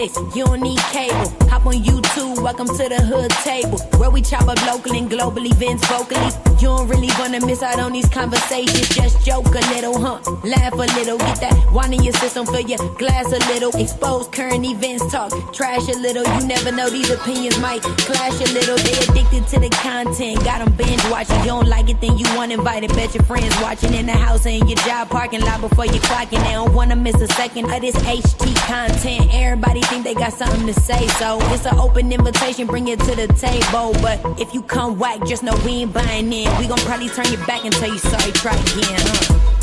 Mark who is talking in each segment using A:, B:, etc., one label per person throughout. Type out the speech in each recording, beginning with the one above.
A: Netflix, you don't need cable. Hop on YouTube, welcome to the hood table, where we chop up local and global events vocally. You don't really wanna miss out on these conversations. Just joke a little, laugh a little, get that wine in your system, fill your glass a little. Expose current events, talk trash a little. You never know, these opinions might clash a little. They addicted to the content, got them binge watching. You don't like it, then you want invited. Bet your friends watching in the house and your job parking lot before you clocking. They don't wanna miss a second of this HT content. Everybody think they got something to say, so it's an open invitation, bring it to the table. But if you come whack, just know we ain't buying in. We gon' probably turn your back and tell you sorry, try again.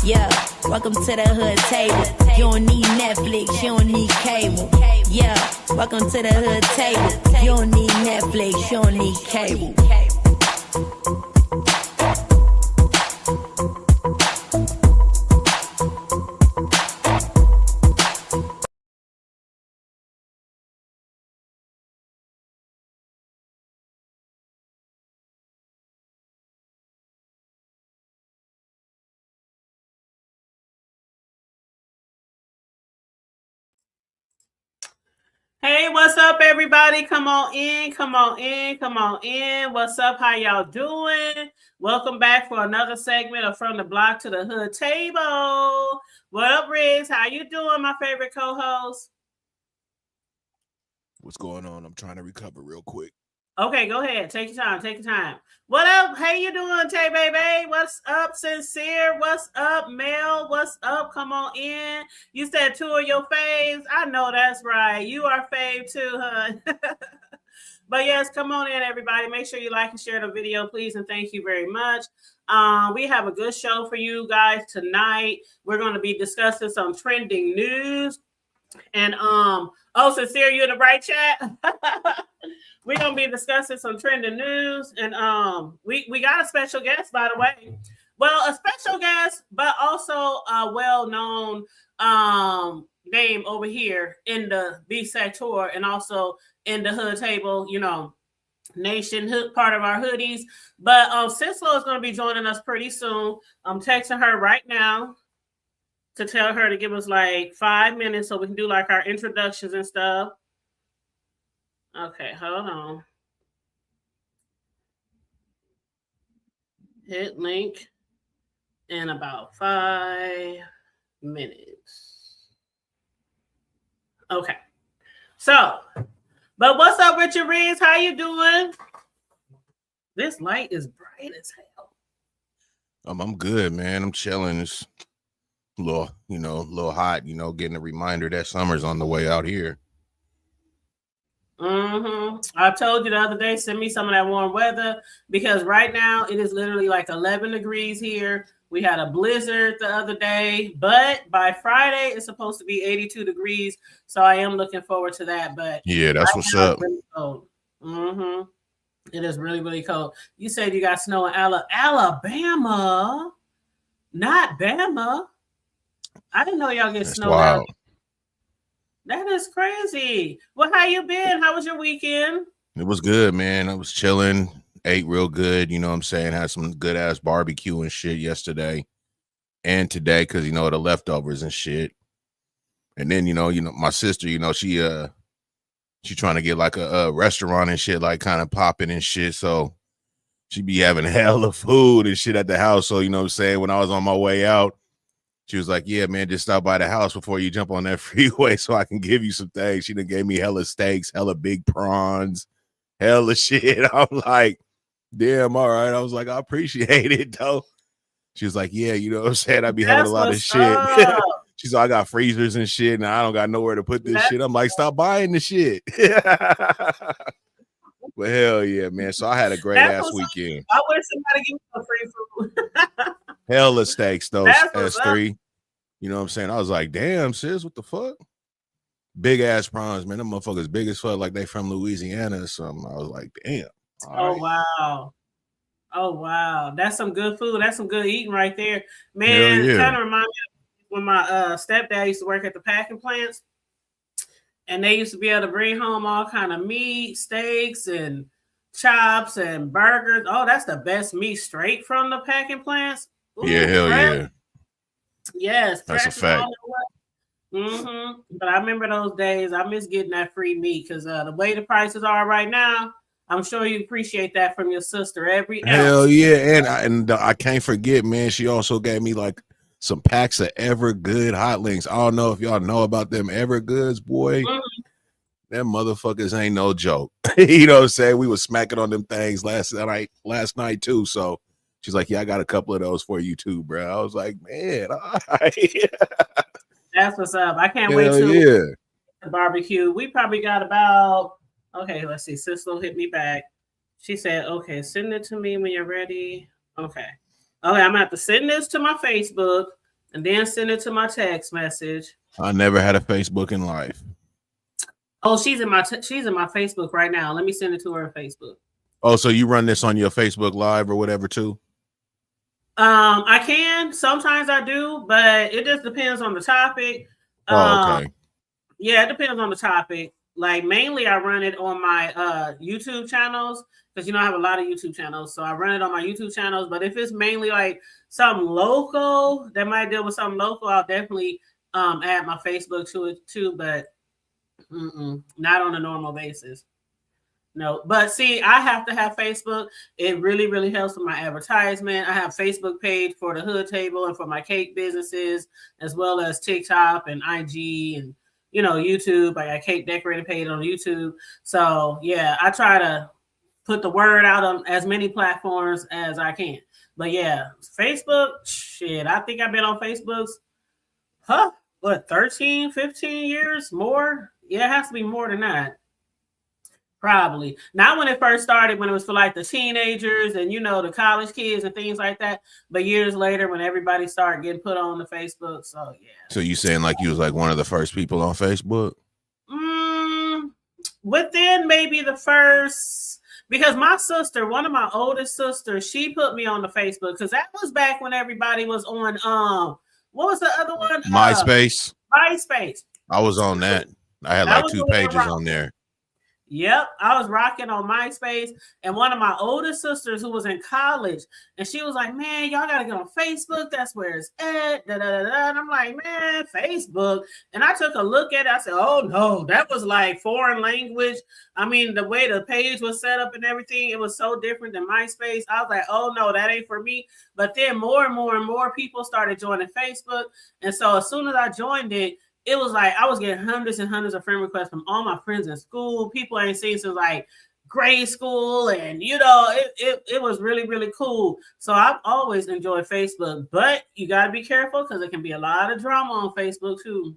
A: Yeah, welcome to the hood table. You don't need Netflix, you don't need cable. Yeah, welcome to the hood table. You don't need Netflix, you don't need cable.
B: Hey, what's up, everybody? Come on in, come on in, come on in. What's up? How y'all doing? Welcome back for another segment of From the Block to the Hood Table. What up, Riggs? How you doing, my favorite co-host?
C: What's going on? I'm trying to recover real quick.
B: Okay, go ahead. Take your time. Take your time. What up? How you doing, Tay Baby? What's up, Sincere? What's up, Mel? What's up? Come on in. You said two of your faves. I know that's right. You are fave too, huh? But yes, come on in, everybody. Make sure you like and share the video, please, and thank you very much. We have a good show for you guys tonight. We're going to be discussing some trending news. And Sincere, you in the right chat? We're going to be discussing some trending news. And we got a special guest, by the way. Well, a special guest, but also a well-known name over here in the B sector and also in the hood table, nation hood part of our hoodies. But Sislo is going to be joining us pretty soon. I'm texting her right now to tell her to give us like 5 minutes so we can do like our introductions and stuff. Okay, hold on. Hit link in about 5 minutes. Okay. So, but what's up, Richard Riggs? How you doing? This light is bright as hell.
C: I'm good, man. I'm chilling. It's a little hot, getting a reminder that summer's on the way out here.
B: I told you the other day, send me some of that warm weather, because right now it is literally like 11 degrees here. We had a blizzard the other day, but by Friday it's supposed to be 82 degrees. So I am looking forward to that. But
C: yeah, that's what's up.
B: Really cold. It is really, really cold. You said you got snow in Alabama, not Bama. I didn't know y'all get snow out. That is crazy. Well, how you been? How was your weekend?
C: It was good, man. I was chilling, ate real good. You know what I'm saying? Had some good ass barbecue and shit yesterday and today, because the leftovers and shit. And then my sister, she trying to get like a restaurant and shit, like kind of popping and shit. So she be having hella food and shit at the house. So what I'm saying, when I was on my way out, she was like, yeah, man, just stop by the house before you jump on that freeway so I can give you some things. She done gave me hella steaks, hella big prawns, hella shit. I'm like, damn, all right. I was like, I appreciate it, though. She was like, yeah, you know what I'm saying? I be having a lot of shit. She's like, I got freezers and shit, and I don't got nowhere to put this shit. I'm like, stop buying the shit. But hell yeah, man. So I had a great ass weekend.
B: I wish somebody give me some free food.
C: Hella steaks, though, S3. You know what I'm saying? I was like, damn, sis, what the fuck? Big ass prawns, man. Them motherfuckers big as fuck, like they from Louisiana or something. I was like, damn.
B: Right. Wow. Oh, wow. That's some good food. That's some good eating right there. Man, yeah. Kind of remind me of when my stepdad used to work at the packing plants. And they used to be able to bring home all kind of meat, steaks, and chops and burgers. Oh, that's the best meat straight from the packing plants.
C: Ooh, yeah, hell yeah.
B: Yes,
C: that's a fact.
B: But I remember those days. I miss getting that free meat because the way the prices are right now, I'm sure you appreciate that from your sister every
C: Hell
B: ounce.
C: yeah, and I can't forget, man. She also gave me like some packs of Ever Good hot links. I don't know if y'all know about them Ever Goods, boy. Them motherfuckers ain't no joke. You know what I'm saying? We was smacking on them things last night too. So she's like, "Yeah, I got a couple of those for you too, bro." I was like, "Man, all right."
B: That's what's up. I can't wait
C: Hell
B: till
C: yeah.
B: the barbecue. We probably got about okay. Let's see. Sister hit me back. She said, "Okay, send it to me when you're ready." Okay, I'm gonna have to send this to my Facebook and then send it to my text message.
C: I never had a Facebook in life.
B: Oh, she's in my Facebook right now. Let me send it to her on Facebook.
C: Oh, so you run this on your Facebook Live or whatever too?
B: I can sometimes I do, but it just depends on the topic.
C: Oh, okay.
B: Yeah, it depends on the topic. Like mainly I run it on my YouTube channels because I have a lot of YouTube channels. So I run it on my YouTube channels. But if it's mainly like something local that might deal with something local, I'll definitely add my Facebook to it too, but not on a normal basis. No, but see, I have to have Facebook. It really, really helps with my advertisement. I have Facebook page for the Hood Table and for my cake businesses, as well as TikTok and IG and YouTube. I got cake decorating page on YouTube. So yeah, I try to put the word out on as many platforms as I can. But yeah, Facebook, shit, I think I've been on Facebook's 13, 15 years more? Yeah, it has to be more than that. Probably not when it first started, when it was for like the teenagers and the college kids and things like that. But years later, when everybody started getting put on the Facebook, so yeah.
C: So you saying like you was like one of the first people on Facebook?
B: Within maybe the first, because my sister, one of my oldest sisters, she put me on the Facebook because that was back when everybody was on what was the other one?
C: MySpace.
B: MySpace.
C: I was on that. I had like 2 pages on there.
B: Yep, I was rocking on MySpace, and one of my older sisters who was in college, and she was like, "Man, y'all gotta get on Facebook. That's where it's at." Da, da, da, da. And I'm like, "Man, Facebook." And I took a look at it. I said, "Oh no, that was like foreign language. I mean, the way the page was set up and everything, it was so different than MySpace." I was like, "Oh no, that ain't for me." But then more and more and more people started joining Facebook, and so as soon as I joined it, it was like I was getting hundreds and hundreds of friend requests from all my friends in school. People I ain't seen since like grade school, and it was really, really cool. So I've always enjoyed Facebook, but you got to be careful because there can be a lot of drama on Facebook too.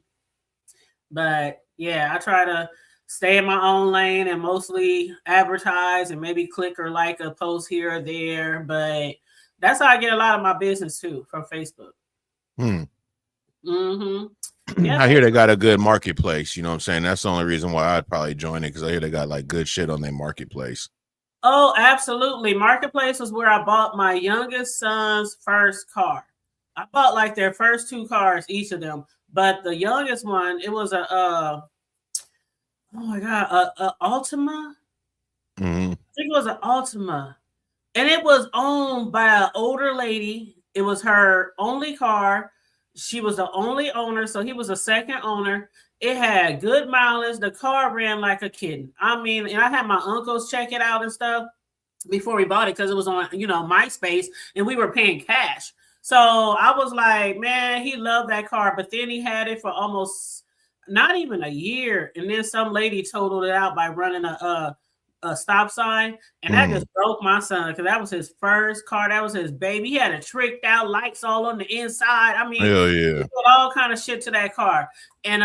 B: But yeah, I try to stay in my own lane and mostly advertise and maybe click or like a post here or there. But that's how I get a lot of my business too, from Facebook.
C: Yeah, I hear they got a good marketplace. You know what I'm saying? That's the only reason why I'd probably join it, because I hear they got like good shit on their marketplace.
B: Oh, absolutely. Marketplace was where I bought my youngest son's first car. I bought like their first 2 cars, each of them. But the youngest one, it was a Altima. I think it was an Altima. And it was owned by an older lady. It was her only car. She was the only owner, so he was a second owner. It had good mileage. The car ran like a kitten. I mean, and I had my uncles check it out and stuff before we bought it because it was on, MySpace, and we were paying cash. So I was like, man, he loved that car. But then he had it for almost not even a year, and then some lady totaled it out by running a stop sign, and that just broke my son because that was his first car. That was his baby. He had it tricked out, lights all on the inside. I mean,
C: hell yeah,
B: he put all kind of shit to that car. And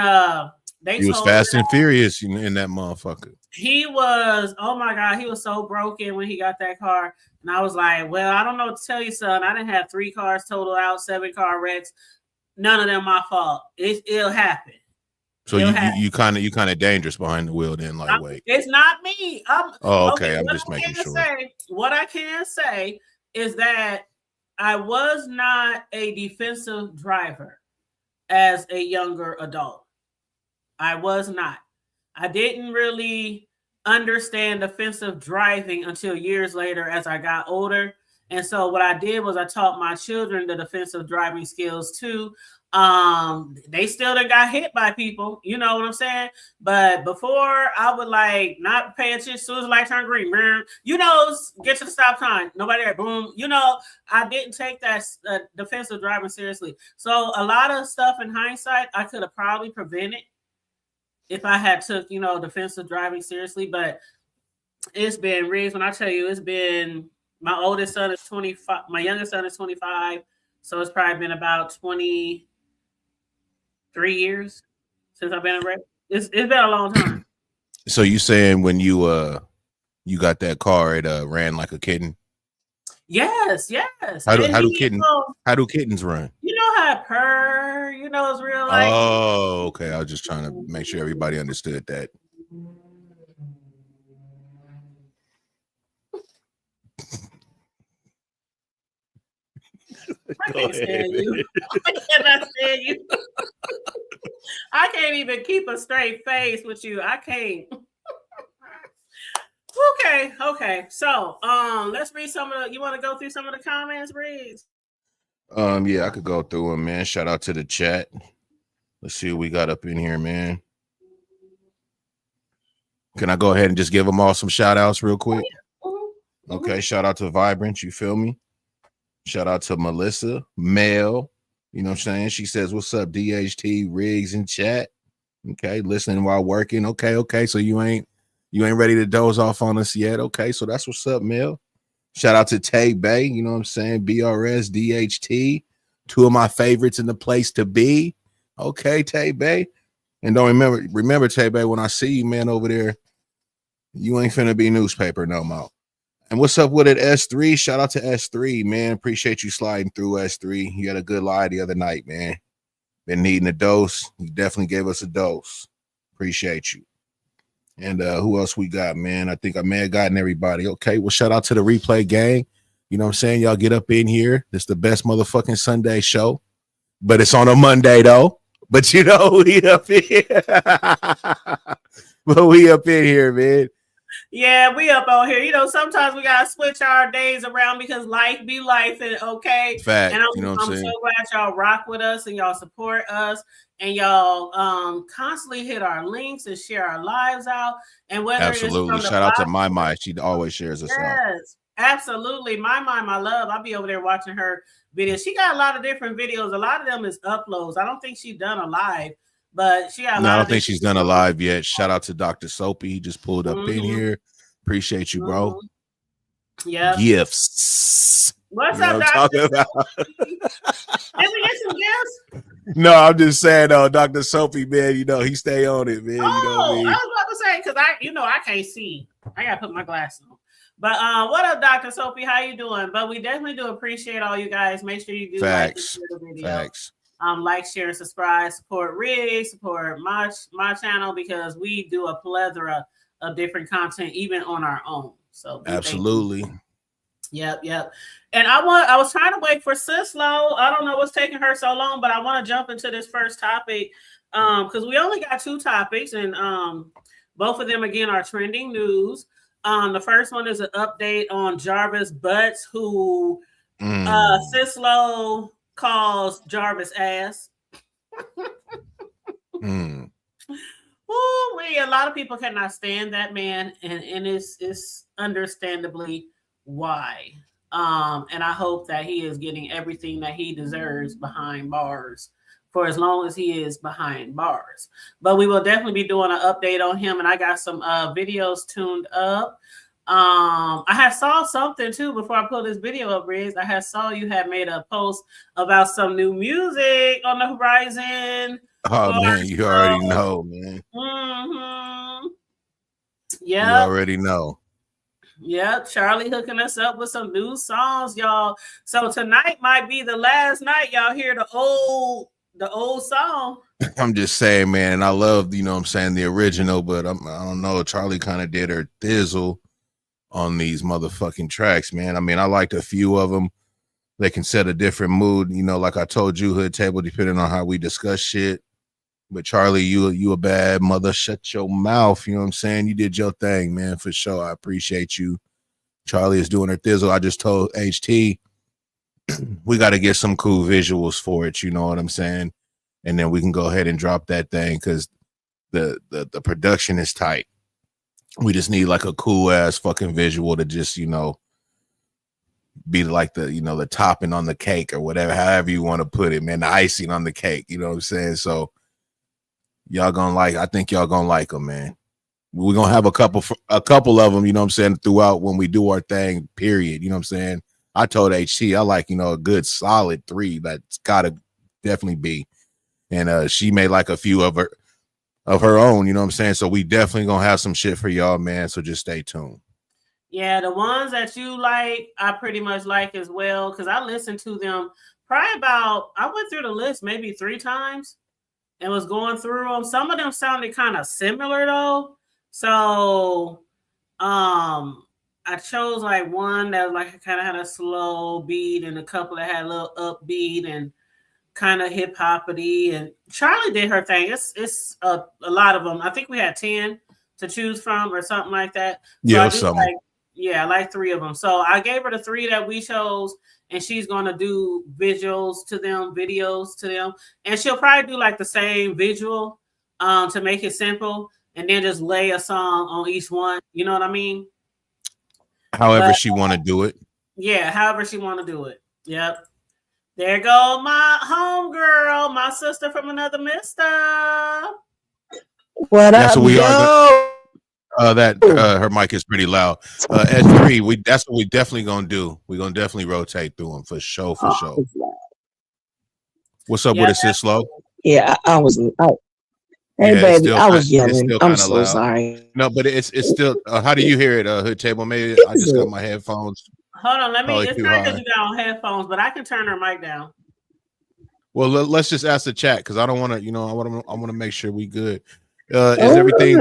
C: he was fast and furious in that motherfucker.
B: He was, oh my god, he was so broken when he got that car. And I was like, well, I don't know what to tell you, son. I didn't have 3 cars total out, 7 car wrecks. None of them my fault. It'll happen.
C: So you kind of dangerous behind the wheel then, lightweight.
B: It's not me.
C: Okay. I'm just making sure.
B: What I can say is that I was not a defensive driver as a younger adult. I was not. I didn't really understand defensive driving until years later as I got older. And so what I did was I taught my children the defensive driving skills too. They still done got hit by people, you know what I'm saying? But before, I would like not pay attention. As soon as the light turned green, you know, get to the stop sign. Nobody there, boom. You know, I didn't take that defensive driving seriously. So a lot of stuff in hindsight, I could have probably prevented if I had took, you know, defensive driving seriously. But it's been Riggs. When I tell you, it's been, my oldest son is 25. My youngest son is 25. So it's probably been about 23 years since I've been in rep. It's been a long time.
C: So you saying when you got that car, it ran like a kitten?
B: Yes.
C: How do kittens run?
B: You know how it purr. You know it's real. Like,
C: oh, okay. I was just trying to make sure everybody understood that.
B: I can't stand you. I cannot stand you. I can't even keep a straight face with you. I can't. Okay. So, let's read some of the. You want to go through some of the comments, Riggs?
C: Yeah, I could go through them, man. Shout out to the chat. Let's see what we got up in here, man. Can I go ahead and just give them all some shout outs real quick?
B: Mm-hmm.
C: Okay, shout out to Vibrant, you feel me? Shout out to Melissa, Mel, you know what I'm saying? She says, what's up, DHT, Riggs in chat? Okay, listening while working. Okay. So you ain't ready to doze off on us yet. Okay, so that's what's up, Mel. Shout out to Tay Bay, you know what I'm saying? BRS, DHT, two of my favorites in the place to be. Okay, Tay Bay. And don't remember, Tay Bay, when I see you, man, over there, you ain't finna be newspaper no more. And what's up with it, S3? Shout out to S3, man. Appreciate you sliding through, S3. You had a good lie the other night, man. Been needing a dose. You definitely gave us a dose. Appreciate you. And who else we got, man? I think I may have gotten everybody. Okay, well, shout out to the replay gang. You know what I'm saying? Y'all get up in here. It's the best motherfucking Sunday show. But it's on a Monday, though. But you know, we up in here. But we up in here, man.
B: Yeah, we up on here. You know, sometimes we gotta switch our days around because life be life, and okay.
C: Fact,
B: and
C: I'm
B: so glad y'all rock with us and y'all support us and y'all constantly hit our links and share our lives out. And whether
C: absolutely,
B: it's
C: shout out to my, she always shares us out.
B: Yes, absolutely. My love. I'll be over there watching her videos. She got a lot of different videos. A lot of them is uploads. I don't think she's done a live. But she got
C: I don't think she's done a live yet. Shout out to Dr. Soapy. He just pulled up in here. Appreciate you, bro.
B: Yeah.
C: Gifts.
B: What's up, Dr. Did we get some gifts?
C: No, I'm just saying, though, Dr. Soapy, man, you know, he stay on it, man.
B: Oh,
C: you know what I mean?
B: I was about to say, because I can't see. I gotta put my glasses on. But what up, Dr. Soapy? How you doing? But we definitely do appreciate all you guys. Make sure you do
C: Facts.
B: like the video.
C: Facts.
B: Like, share, and subscribe, support Riggs, support my channel, because we do a plethora of different content, even on our own. So
C: absolutely.
B: Yep. And I was trying to wait for Sislo. I don't know what's taking her so long, but I want to jump into this first topic because we only got two topics, and both of them again are trending news. The first one is an update on Jarvis Butts, who Sislo calls Jarvis ass. A lot of people cannot stand that man, and it's understandably why. And I hope that he is getting everything that he deserves behind bars for as long as he is behind bars. But we will definitely be doing an update on him, and I got some videos tuned up. I had saw something too before I put this video up, Riz. I had saw you had made a post about some new music on the horizon.
C: Oh man, you already know, man.
B: Yeah,
C: you already know.
B: Yep, Charlie hooking us up with some new songs, y'all. So tonight might be the last night y'all hear the old song.
C: I'm just saying, man, and I love, you know what I'm saying, the original, but I don't know, Charlie kind of did her thizzle on these motherfucking tracks, man. I mean, I liked a few of them. They can set a different mood, you know, like I told you, Hood Table, depending on how we discuss shit. But Charlie, you a bad mother. Shut your mouth. You know what I'm saying? You did your thing, man, for sure. I appreciate you. Charlie is doing her thizzle. I just told HT we got to get some cool visuals for it. You know what I'm saying? and then we can go ahead and drop that thing because the production is tight. We just need like a cool ass fucking visual to just, you know, be like the, you know, the topping on the cake or whatever, however you want to put it, man, the icing on the cake, you know what I'm saying? So y'all gonna like, I think y'all gonna like them, man. We're gonna have a couple of them, you know what I'm saying, throughout when we do our thing, period. You know what I'm saying? I told HT I like, you know, a good solid 3. That's gotta definitely be. And she made like a few of her own, you know what I'm saying? So we definitely gonna have some shit for y'all, man. So just stay tuned.
B: Yeah, the ones that you like, I pretty much like as well, because I listened to them probably I went through the list maybe 3 times and was going through them. Some of them sounded kind of similar though. So I chose like one that like kind of had a slow beat and a couple that had a little upbeat and kind of hip hoppity. And Charlie did her thing. It's a lot of them. I think we had 10 to choose from or something like that. So
C: Yeah,
B: I like 3 of them. So I gave her the 3 that we chose, and she's gonna do visuals to them, videos to them, and she'll probably do like the same visual to make it simple, and then just lay a song on each one. You know what I mean?
C: However she want to do it.
B: Yeah, however she want to do it. Yep. There go my homegirl, my sister from another mister.
D: What
C: That's
D: up,
C: what we
D: yo?
C: are. Her mic is pretty loud. S3, that's what we definitely gonna do. We're gonna definitely rotate through them for sure. What's up with it, sis Slow?
D: Yeah, I was. Hey,
C: Yeah,
D: baby, I was
C: it's
D: yelling.
C: still
D: I'm
C: kind of
D: so
C: loud.
D: sorry.
C: No, but it's still. How do you hear it? Hood Table. Maybe I just got my headphones.
B: Hold on,
C: Probably
B: it's
C: too
B: not
C: high.
B: because you got on headphones, but I can turn her mic down.
C: Well, let's just ask the chat because I don't want to. You know, I want to make sure we good. Is everything?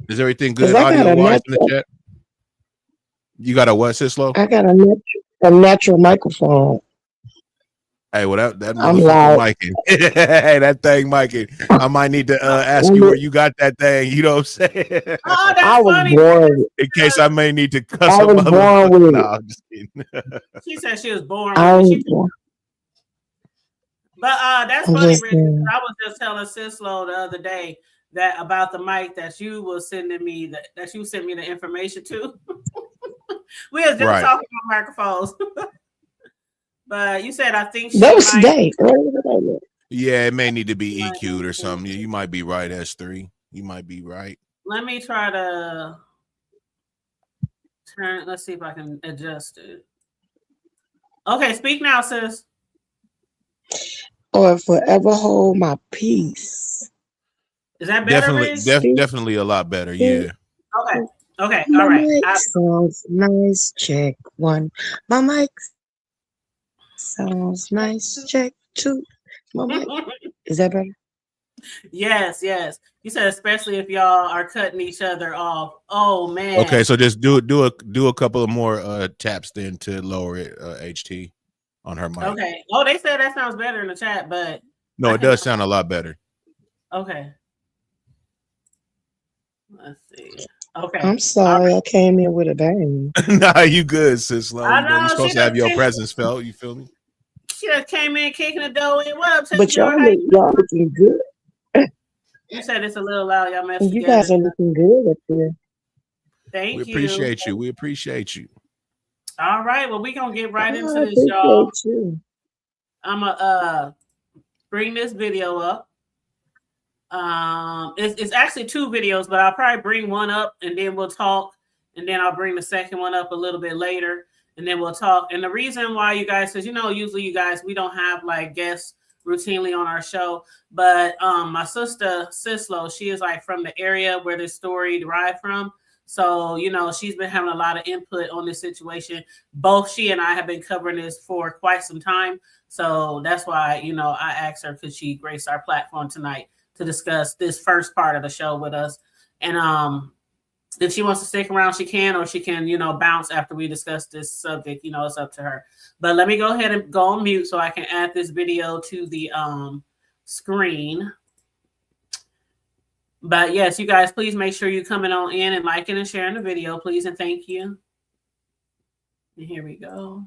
C: Is everything good audio wise in the chat? You got a what, sis Slow?
D: I got a natural microphone.
C: Hey, well, that motherfucker micing. Hey, that thing micing. I might need to ask you where you got that thing. You know what I'm saying?
B: Oh, that's
D: I was
B: funny.
D: born.
C: In case I may need to cuss
D: I was born with it.
C: No, I'm just kidding.
B: She said she was born with it. But that's funny, Richard. I was just telling Sislo the other day that about the mic that you was sending me that you sent me the information to. We was just talking about microphones. But you said I think
D: that was today.
C: Yeah, it may need to be EQ'd or something. You might be right, S3. You might be right.
B: Let me try to turn. Let's see if I can adjust it. Okay, speak now, sis.
D: Or forever hold my peace.
B: Is that better?
C: Definitely a lot better. Yeah.
B: Okay. All right.
D: Sounds nice. Check 1. My mic sounds nice. Check 2. My mic. Is that better?
B: Yes. You said especially if y'all are cutting each other off. Oh man.
C: Okay, so just do a couple of more taps then to lower it, HT, on her mic.
B: Okay. Oh, they said that sounds better in the chat, but
C: no, it does sound a lot better.
B: Okay. Let's see. Okay.
D: I'm sorry, I came in with a bang.
C: Nah, you good, sis. You're supposed to have your presence felt. You feel me?
B: She just came in kicking the dough in. What up,
D: but y'all looking good.
B: You said it's a little loud. Y'all messed
D: You guys are looking good up there.
B: Thank you.
C: We appreciate you. We appreciate you.
B: All right. Well, we're gonna get right into this, y'all. I'm gonna bring this video up. It's actually 2 videos, but I'll probably bring one up and then we'll talk, and then I'll bring the second one up a little bit later, and then we'll talk. And the reason why you guys, because usually you guys, we don't have like guests routinely on our show, but my sister Sislo, she is like from the area where this story derived from. So, she's been having a lot of input on this situation. Both she and I have been covering this for quite some time. So that's why, I asked her, could she grace our platform tonight to discuss this first part of the show with us. And if she wants to stick around, she can, or she can, bounce after we discuss this subject. It's up to her. But let me go ahead and go on mute so I can add this video to the screen. But yes, you guys, please make sure you coming on in and liking and sharing the video, please, and thank you. And here we go.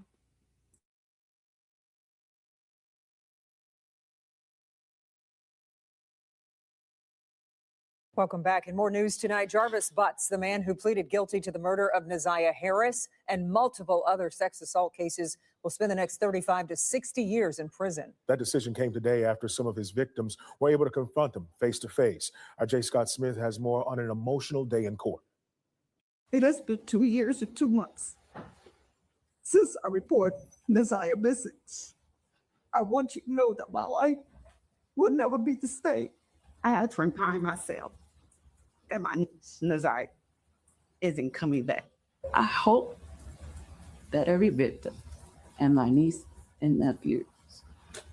E: Welcome back. And more news tonight. Jarvis Butts, the man who pleaded guilty to the murder of Neziah Harris and multiple other sex assault cases, will spend the next 35 to 60 years in prison.
F: That decision came today after some of his victims were able to confront him face to face. Our J. Scott Smith has more on an emotional day in court.
G: It has been 2 years and 2 months since I reported Neziah missing. I want you to know that my life will never be the same. I had to remind myself that my niece Neziah isn't coming back.
H: I hope that every victim and my niece and nephews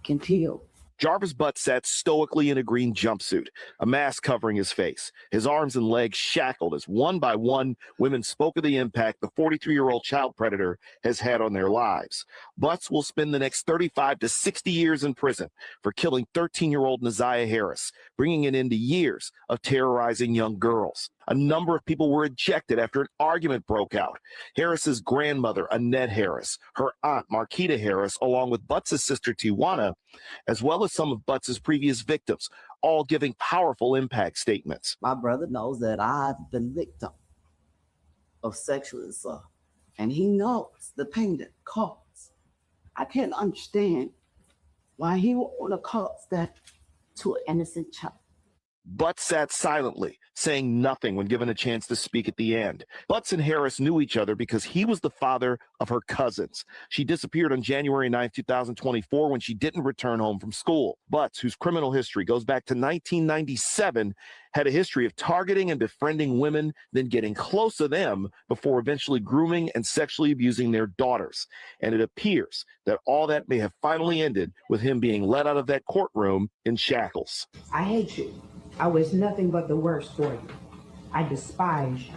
H: can heal.
I: Jarvis Butts sat stoically in a green jumpsuit, a mask covering his face, his arms and legs shackled as one by one women spoke of the impact the 43-year-old child predator has had on their lives. Butts will spend the next 35 to 60 years in prison for killing 13-year-old Neziah Harris, bringing it into years of terrorizing young girls. A number of people were ejected after an argument broke out. Harris's grandmother, Annette Harris, her aunt, Marquita Harris, along with Butts' sister, Tijuana, as well as some of Butts' previous victims, all giving powerful impact statements.
H: My brother knows that I've been victim of sexual assault, and he knows the pain that it caused. I can't understand why he would want to cause that to an innocent child.
I: Butts sat silently, saying nothing when given a chance to speak at the end. Butts and Harris knew each other because he was the father of her cousins. She disappeared on January 9, 2024 when she didn't return home from school. Butts, whose criminal history goes back to 1997, had a history of targeting and befriending women, then getting close to them before eventually grooming and sexually abusing their daughters. And it appears that all that may have finally ended with him being let out of that courtroom in shackles.
J: I hate you. I wish nothing but the worst for you. I despise you.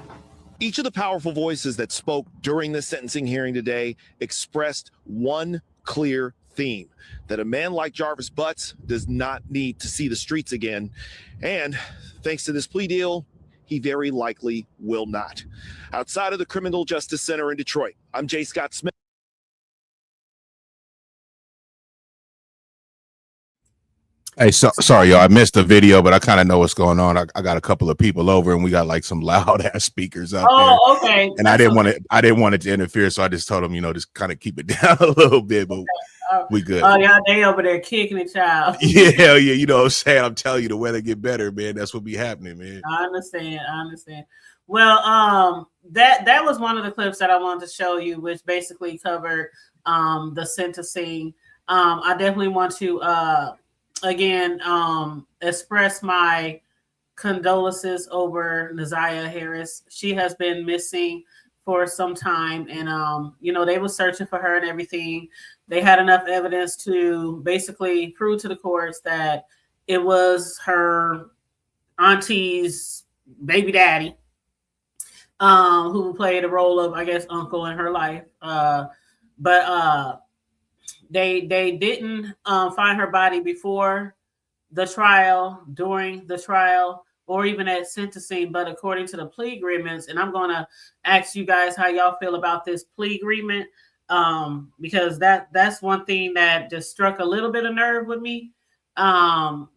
I: Each of the powerful voices that spoke during the sentencing hearing today expressed one clear theme: that a man like Jarvis Butts does not need to see the streets again. And thanks to this plea deal, he very likely will not. Outside of the Criminal Justice Center in Detroit, I'm J. Scott Smith.
C: Hey, sorry, y'all. I missed the video, but I kind of know what's going on. I got a couple of people over, and we got like some loud ass speakers out there.
B: Oh, okay.
C: And I didn't want it to interfere, so I just told them, just kind of keep it down a little bit. But we good.
B: Oh, y'all, they over there kicking it, child.
C: Yeah. You know what I'm saying? I'm telling you, the weather get better, man. That's what be happening, man.
B: I understand. Well, that was one of the clips that I wanted to show you, which basically covered the sentencing. I definitely want to again express my condolences over Neziah Harris. She has been missing for some time, and they were searching for her and everything. They had enough evidence to basically prove to the courts that it was her auntie's baby daddy, who played a role of, I guess, uncle in her life. But they didn't find her body before the trial, during the trial, or even at sentencing. But according to the plea agreements, and I'm going to ask you guys how y'all feel about this plea agreement, because that's one thing that just struck a little bit of nerve with me.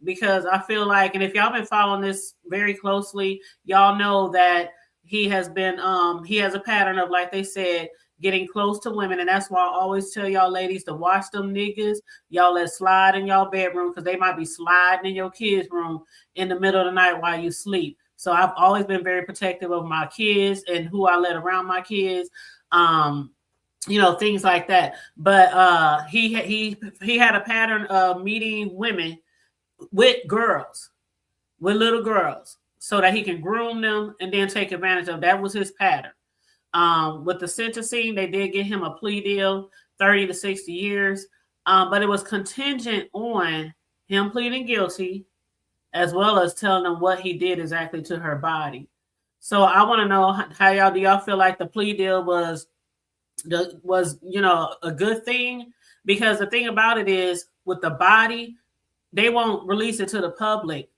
B: Because I feel like, and if y'all been following this very closely, y'all know that he has been, he has a pattern of, like they said, getting close to women. And that's why I always tell y'all ladies to watch them niggas. Y'all let slide in y'all bedroom, because they might be sliding in your kids' room in the middle of the night while you sleep. So I've always been very protective of my kids and who I let around my kids. Things like that. But he had a pattern of meeting women with little girls, so that he can groom them and then take advantage of. That was his pattern. With the sentencing, they did get him a plea deal, 30 to 60 years. But it was contingent on him pleading guilty, as well as telling them what he did exactly to her body. So I want to know how do y'all feel like the plea deal was a good thing? Because the thing about it is, with the body, they won't release it to the public,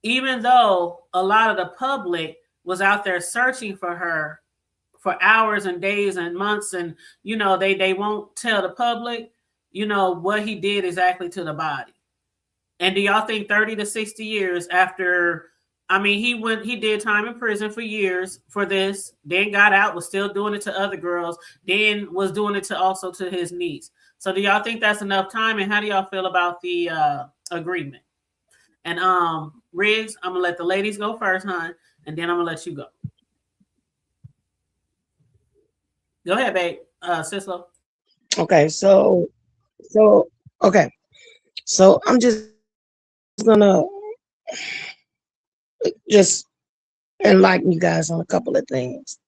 B: even though a lot of the public was out there searching for her for hours and days and months. And, they won't tell the public, what he did exactly to the body. And do y'all think 30 to 60 years after, I mean, he did time in prison for years for this, then got out, was still doing it to other girls, then was doing it to his niece. So do y'all think that's enough time? And how do y'all feel about the agreement? And Riggs, I'm gonna let the ladies go first, hon, and then I'm gonna let you go. Go ahead, babe. Sislo.
D: Okay, so okay. So I'm just gonna just enlighten you guys on a couple of things.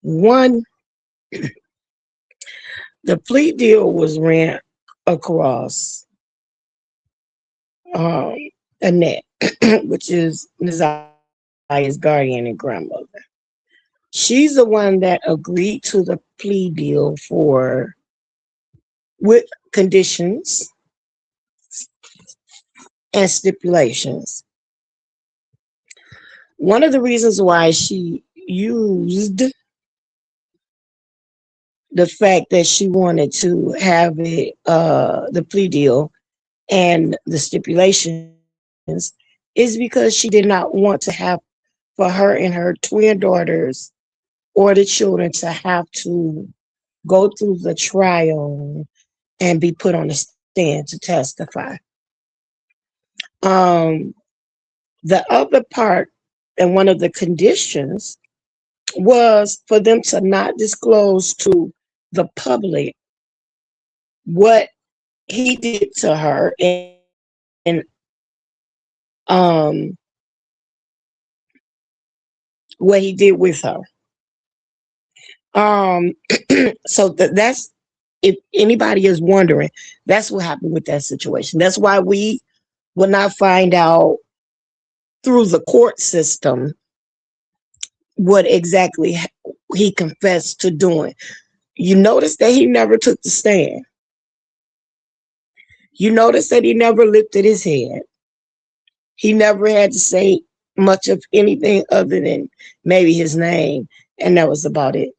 D: One, the plea deal was ran across Annette, which is Nazia's guardian and grandmother. She's the one that agreed to the plea deal with conditions and stipulations. One of the reasons why she used the fact that she wanted to have it, the plea deal and the stipulations, is because she did not want to have for her and her twin daughters or the children to have to go through the trial and be put on the stand to testify. The other part, and one of the conditions, was for them to not disclose to the public what he did to her and what he did with her. So that's, if anybody is wondering, that's what happened with that situation. That's why we will not find out through the court system what exactly he confessed to doing. You notice that he never took the stand. You notice that he never lifted his head. He never had to say much of anything other than maybe his name, and that was about it.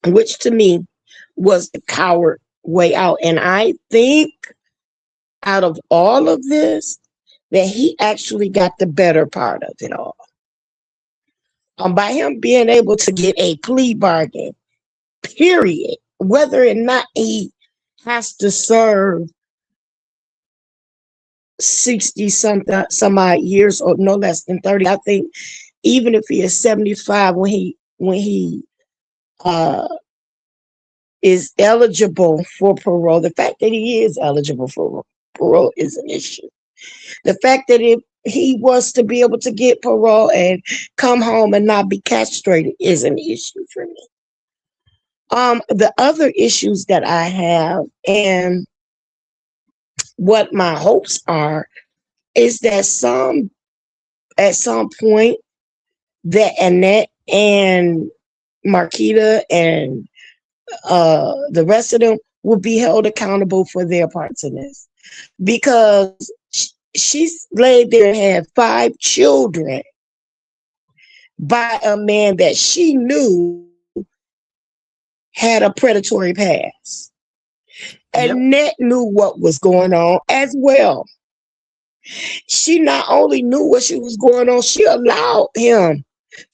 D: Which to me was the coward way out. And I think out of all of this, that he actually got the better part of it all. By him being able to get a plea bargain, period, whether or not he has to serve 60 some odd years or no less than 30. I think even if he is 75 when he is eligible for parole, the fact that he is eligible for parole is an issue. The fact that if he was to be able to get parole and come home and not be castrated is an issue for me. The other issues that I have and what my hopes are is that at some point that Annette and Marquita and the rest of them will be held accountable for their parts in this, because she's laid there and had 5 children by a man that she knew had a predatory past.
B: Yep.
D: Annette knew what was going on as well. She not only knew what she was going on, she allowed him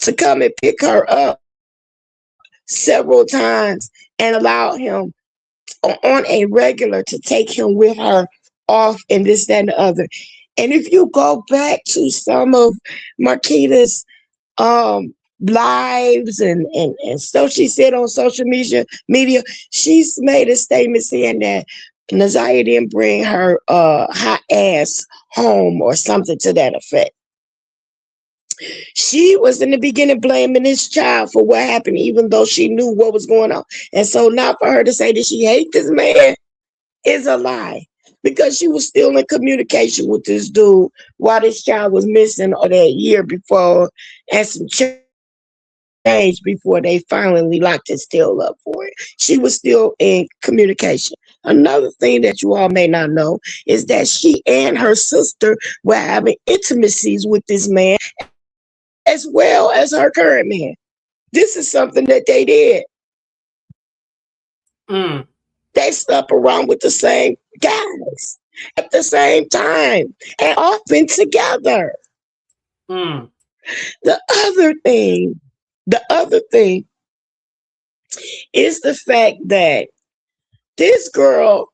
D: to come and pick her up several times and allowed him on a regular to take him with her off and this, that, and the other. And if you go back to some of Marquita's lives and stuff she said on social media, she's made a statement saying that Nazia didn't bring her hot ass home or something to that effect. She was in the beginning blaming this child for what happened, even though she knew what was going on. And so now for her to say that she hates this man is a lie, because she was still in communication with this dude while this child was missing that year before, and some change before they finally locked his tail up for it. She was still in communication. Another thing that you all may not know is that she and her sister were having intimacies with this man as well as her current man. This is something that they did. They slept around with the same guys at the same time and often together.
B: Mm.
D: The other thing is the fact that this girl,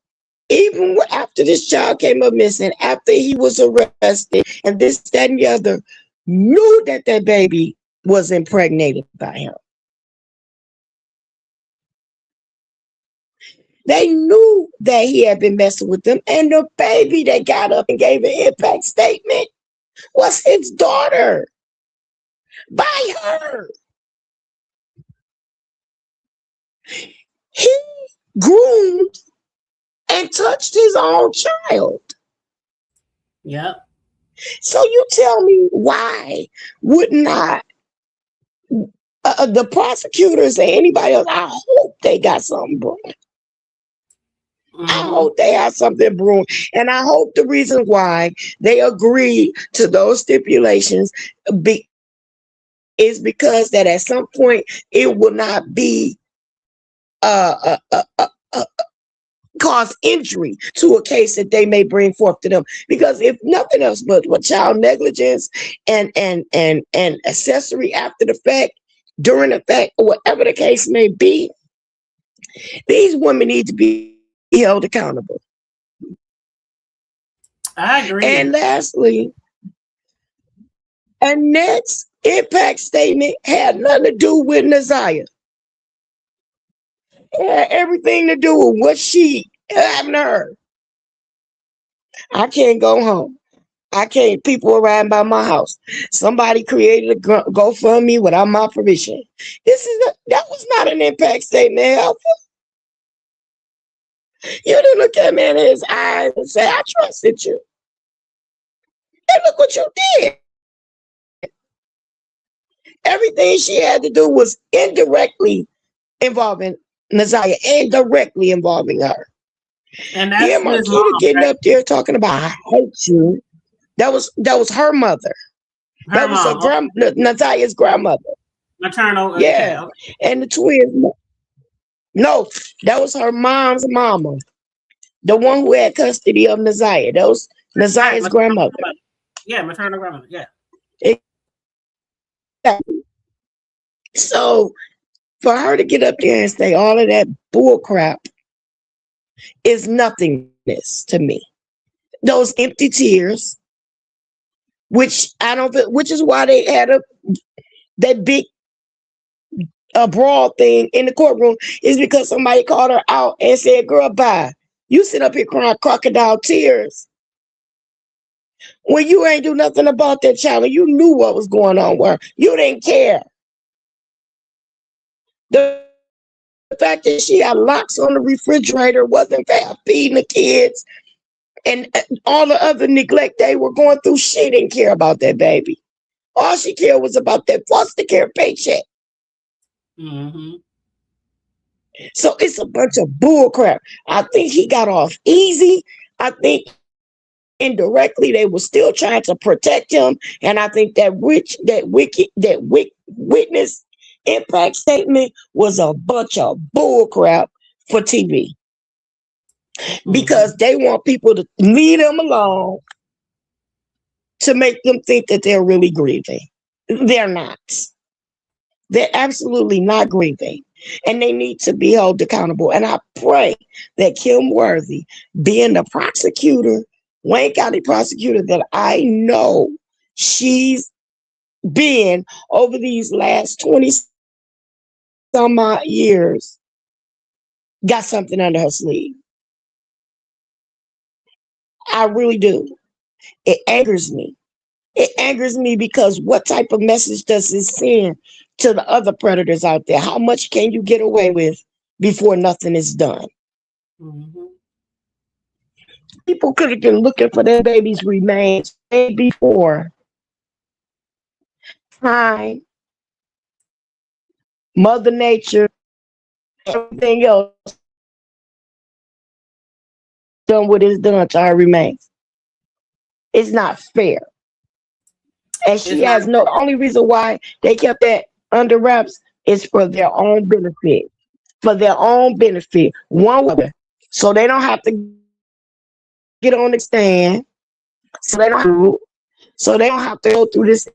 D: even after this child came up missing, after he was arrested, and this, that, and the other, knew that that baby was impregnated by him. They knew that he had been messing with them, and the baby that got up and gave an impact statement was his daughter by her. He groomed and touched his own child.
B: Yep.
D: So you tell me, why would not the prosecutors or anybody else? I hope they got something brewing. I hope they have something brewing, and I hope the reason why they agreed to those stipulations is because that at some point it will not be cause injury to a case that they may bring forth to them. Because if nothing else but child negligence and accessory after the fact, during the fact, or whatever the case may be, these women need to be held accountable.
B: I agree.
D: And lastly, Annette's impact statement had nothing to do with Naziah. It had everything to do with what she happened to her. I can't go home. I can't. People around by my house. Somebody created a GoFundMe without my permission. That was not an impact statement, Alpha. You didn't look at me in his eyes and say, I trusted you. And look what you did. Everything she had to do was indirectly involving Naziah and directly involving her.
B: And that's
D: yeah, Marquita getting up there talking about, I hate you. That was her mother. That was her Naziah's grandmother.
B: Maternal.
D: Yeah. Okay. And the twins. No, that was her mom's mama. The one who had custody of Naziah. That was Naziah's grandmother.
B: Yeah, maternal grandmother. Yeah.
D: Exactly. So for her to get up there and say all of that bull crap is nothingness to me. Those empty tears, which is why they had that big brawl thing in the courtroom, is because somebody called her out and said, girl, bye. You sit up here crying crocodile tears when you ain't do nothing about that child and you knew what was going on with her. You didn't care. The fact that she had locks on the refrigerator wasn't fair, feeding the kids and all the other neglect they were going through, she didn't care about that baby. All she cared was about that foster care paycheck.
B: Mm-hmm.
D: So it's a bunch of bull crap. I think he got off easy. I think indirectly they were still trying to protect him, and I think that witness impact statement was a bunch of bull crap for TV, because they want people to leave them alone to make them think that they're really grieving. They're not. They're absolutely not grieving, and they need to be held accountable. And I pray that Kim Worthy, being the prosecutor, Wayne County prosecutor that I know she's been over these last 20 some odd years, got something under her sleeve. I really do. It angers me. It angers me because what type of message does it send to the other predators out there? How much can you get away with before nothing is done?
B: Mm-hmm.
D: People could have been looking for their baby's remains way before time, Mother Nature, everything else done what is done to her remains. It's not fair. And she has no, only reason why they kept that under wraps is for their own benefit. For their own benefit. One woman. So they don't have to get on the stand. So they don't have to, So they don't have to go through this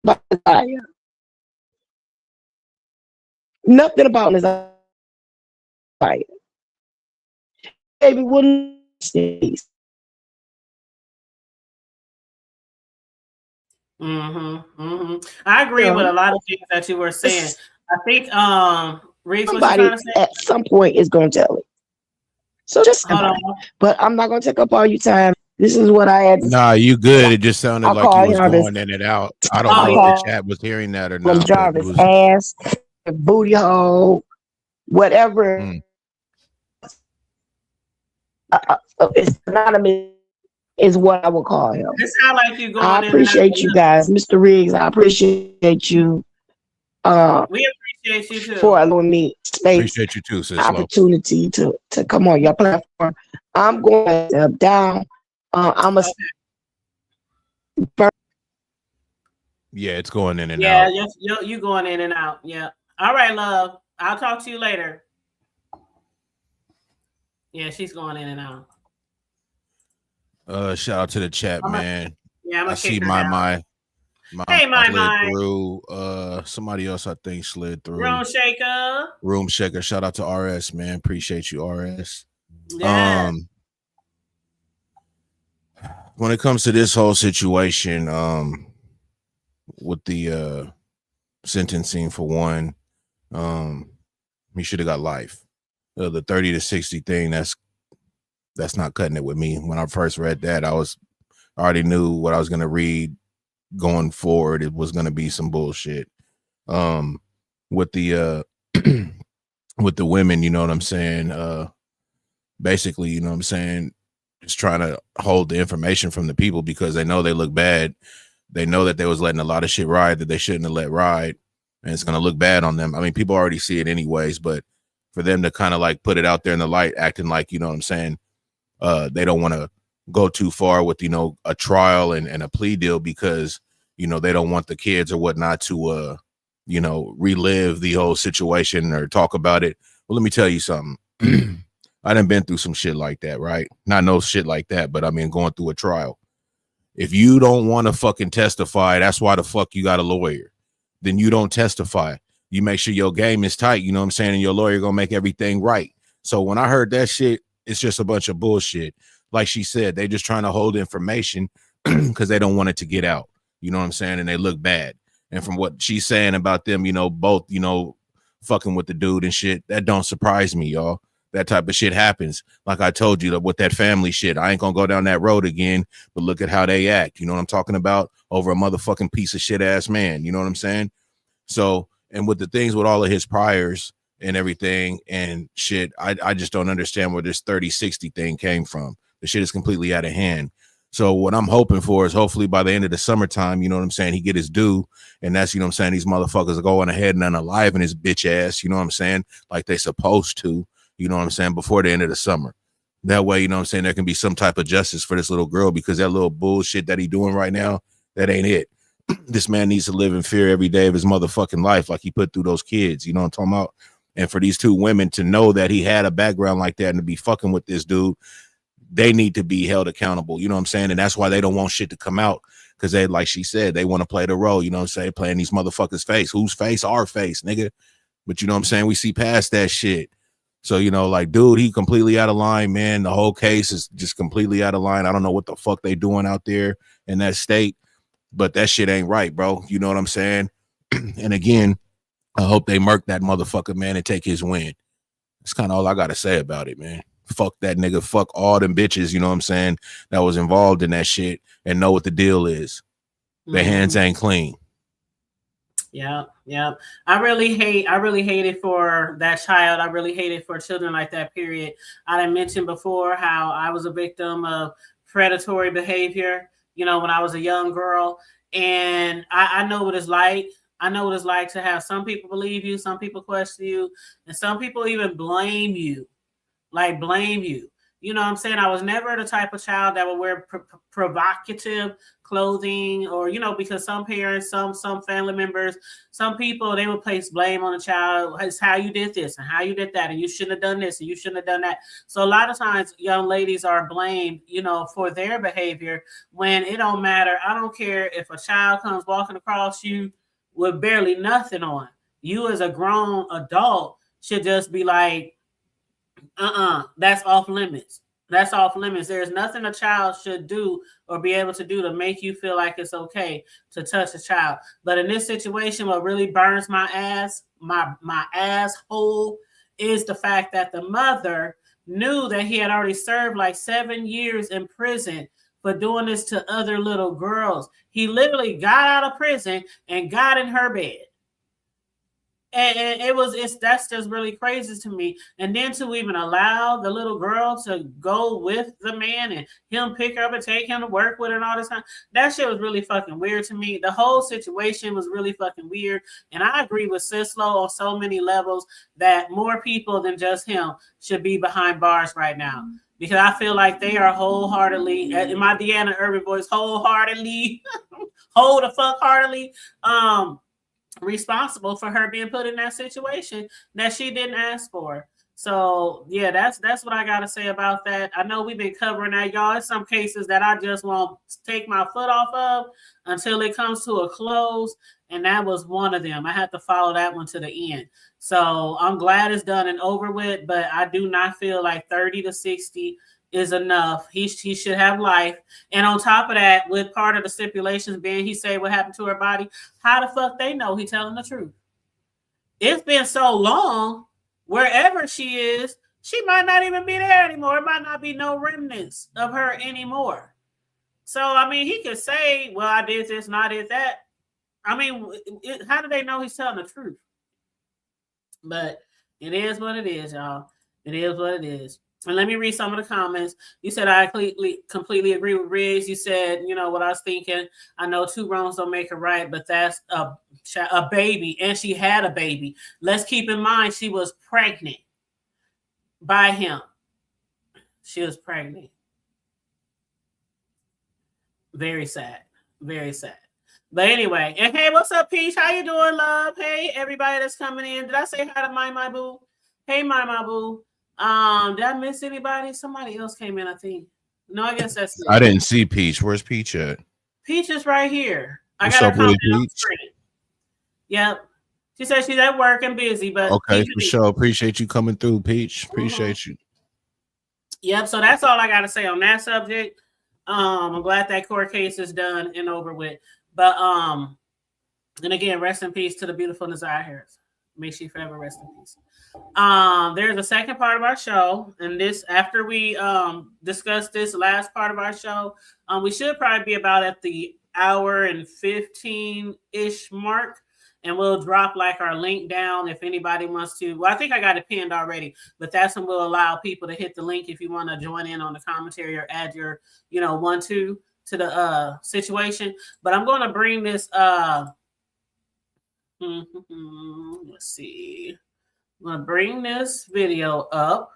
D: about Nasiah. Nothing about Nasiah. Baby wouldn't see.
B: I agree with
D: Yeah.
B: a lot of things that you were saying. I think Reese, what you
D: Somebody
B: trying to say?
D: at some point is gonna tell it. So just
B: Hold
D: about
B: on.
D: it. But I'm not gonna take up all your time. This is what I had to
C: Nah, you good. It just sounded
D: I'll
C: like you
D: call
C: was
D: Jarvis.
C: going in and out. I don't
B: Oh
C: know
D: I'll
C: if the
B: yeah.
D: call
C: chat was hearing that or
D: him
C: not, but it
D: Jarvis
C: was
D: ass, booty hole, whatever.
C: mm.
D: It's anonymous is what I would call him.
B: It sounds like you
D: I
B: going in and out.
D: appreciate you guys, Mr. Riggs. I appreciate you
B: We appreciate you too.
D: for allowing me space,
C: Appreciate you too, sis. Lo.
D: opportunity to come on your platform. I'm going to step down. I'm a
C: Yeah, it's going in and
B: Yeah,
C: out.
B: you going in and out. Yeah. All right, love. I'll talk to you later. Yeah, she's going in and out.
C: Shout out to the chat,
B: I'm
C: man.
B: gonna
C: I
B: kick
C: see
B: her
C: my
B: down. Hey, my
C: slid
B: my
C: through. Somebody else I think slid through.
B: room shaker.
C: Room shaker. Shout out to RS, man. Appreciate you, RS.
B: Yeah.
C: When it comes to this whole situation, with the sentencing for one, he should have got life. The 30 to 60 thing, that's not cutting it with me. When I first read that, I already knew what I was gonna read going forward. It was gonna be some bullshit. With the with the women, you know what I'm saying? Basically, you know what I'm saying, just trying to hold the information from the people because they know they look bad. They know that they was letting a lot of shit ride that they shouldn't have let ride, and it's gonna look bad on them. I mean, people already see it anyways, but for them to kind of like put it out there in the light, acting like, you know what I'm saying, they don't want to go too far with, you know, a trial and a plea deal because, you know, they don't want the kids or whatnot to you know, relive the whole situation or talk about it. Well, let me tell you something. I done been through some shit like that, right? Not no shit like that, but I mean going through a trial. If you don't want to fucking testify, that's why the fuck you got a lawyer. Then you don't testify. You make sure your game is tight, you know what I'm saying? And your lawyer gonna make everything right. So when I heard that shit, it's just a bunch of bullshit. Like she said, they just trying to hold information because they don't want it to get out. You know what I'm saying? And they look bad. And from what she's saying about them, you know, both, you know, fucking with the dude and shit, that don't surprise me, y'all. That type of shit happens. Like I told you, with that family shit, I ain't gonna go down that road again, but look at how they act. You know what I'm talking about? Over a motherfucking piece of shit ass man. You know what I'm saying? So, and with the things with all of his priors and everything and shit, I just don't understand where this 30-60 thing came from. The shit is completely out of hand. So what I'm hoping for is hopefully by the end of the summertime, you know what I'm saying, he get his due. And that's, you know what I'm saying, these motherfuckers are going ahead and unaliving his bitch ass, you know what I'm saying, like they supposed to, you know what I'm saying, before the end of the summer. That way, you know what I'm saying, there can be some type of justice for this little girl because that little bullshit that he doing right now, that ain't it. This man needs to live in fear every day of his motherfucking life like he put through those kids, you know what I'm talking about? And for these two women to know that he had a background like that and to be fucking with this dude, they need to be held accountable, you know what I'm saying? And that's why they don't want shit to come out because they, like she said, they want to play the role, you know what I'm saying, playing these motherfuckers' face. Whose face? Our face, nigga. But you know what I'm saying? We see past that shit. So, you know, like, dude, he completely out of line, man. The whole case is just completely out of line. I don't know what the fuck they doing out there in that state, but that shit ain't right, bro. You know what I'm saying? And again, I hope they murk that motherfucker, man, and take his win. That's kind of all I got to say about it, man. Fuck that nigga. Fuck all them bitches, you know what I'm saying, that was involved in that shit and know what the deal is. Their hands ain't clean.
B: Yeah. I really hate it for that child. I really hate it for children like that, period. I done mentioned before how I was a victim of predatory behavior, you know, when I was a young girl. And I know what it's like. I know what it's like to have some people believe you, some people question you, and some people even blame you. Like blame you. You know what I'm saying? I was never the type of child that would wear provocative clothing, or because some parents, some family members, some people, they will place blame on the child. It's how you did this and how you did that, and you shouldn't have done this and you shouldn't have done that. So a lot of times young ladies are blamed, for their behavior, when it don't matter. I don't care if a child comes walking across you with barely nothing on. You as a grown adult should just be like, that's off limits. That's off limits. There's nothing a child should do or be able to do to make you feel like it's okay to touch a child. But in this situation, what really burns my ass, my asshole, is the fact that the mother knew that he had already served like 7 years in prison for doing this to other little girls. He literally got out of prison and got in her bed. And that's just really crazy to me. And then to even allow the little girl to go with the man and him pick her up and take him to work with her and all this time, that shit was really fucking weird to me. The whole situation was really fucking weird. And I agree with Sislo on so many levels that more people than just him should be behind bars right now. Because I feel like they are wholeheartedly, in my Deanna Irvin voice, wholeheartedly, hold the fuck heartedly, responsible for her being put in that situation that she didn't ask for. So yeah, that's what I gotta say about that. I know we've been covering that, y'all. In some cases that I just won't take my foot off of until it comes to a close, and that was one of them. I had to follow that one to the end. So I'm glad it's done and over with, but I do not feel like 30 to 60 is enough. He should have life. And on top of that, with part of the stipulations being he said what happened to her body, how the fuck they know he telling the truth? It's been so long, wherever she is, she might not even be there anymore. It might not be no remnants of her anymore. So, I mean, he could say, well, I did this and I did that. I mean, how do they know he's telling the truth? But it is what it is, y'all. It is what it is. And let me read some of the comments. You said, I completely agree with Riggs. You said, what I was thinking. I know 2 wrongs don't make a right, but that's a baby. And she had a baby. Let's keep in mind, she was pregnant by him. She was pregnant. Very sad. Very sad. But anyway, and hey, what's up, Peach? How you doing, love? Hey, everybody that's coming in. Did I say hi to my boo? Hey, my boo. Did I miss anybody? Somebody else came in, I think. No, I guess that's it.
C: I didn't see Peach. Where's Peach at?
B: Peach is right here.
C: What's
B: I got
C: up,
B: her comment on
C: Peach?
B: the screen. Yep. She said she's at work and busy, but
C: okay, for sure. Appreciate you coming through, Peach. Appreciate you.
B: Yep. So that's all I got to say on that subject. I'm glad that court case is done and over with. But and again, rest in peace to the beautiful Nazia Harris. May she forever rest in peace. There's a second part of our show, and this after we discuss this last part of our show, we should probably be about at the hour and 15-ish mark, and we'll drop like our link down if anybody wants to. Well, I think I got it pinned already, but that's when we'll allow people to hit the link if you want to join in on the commentary or add your 1-2 to the situation. But I'm going to bring this let's see. I'm going to bring this video up.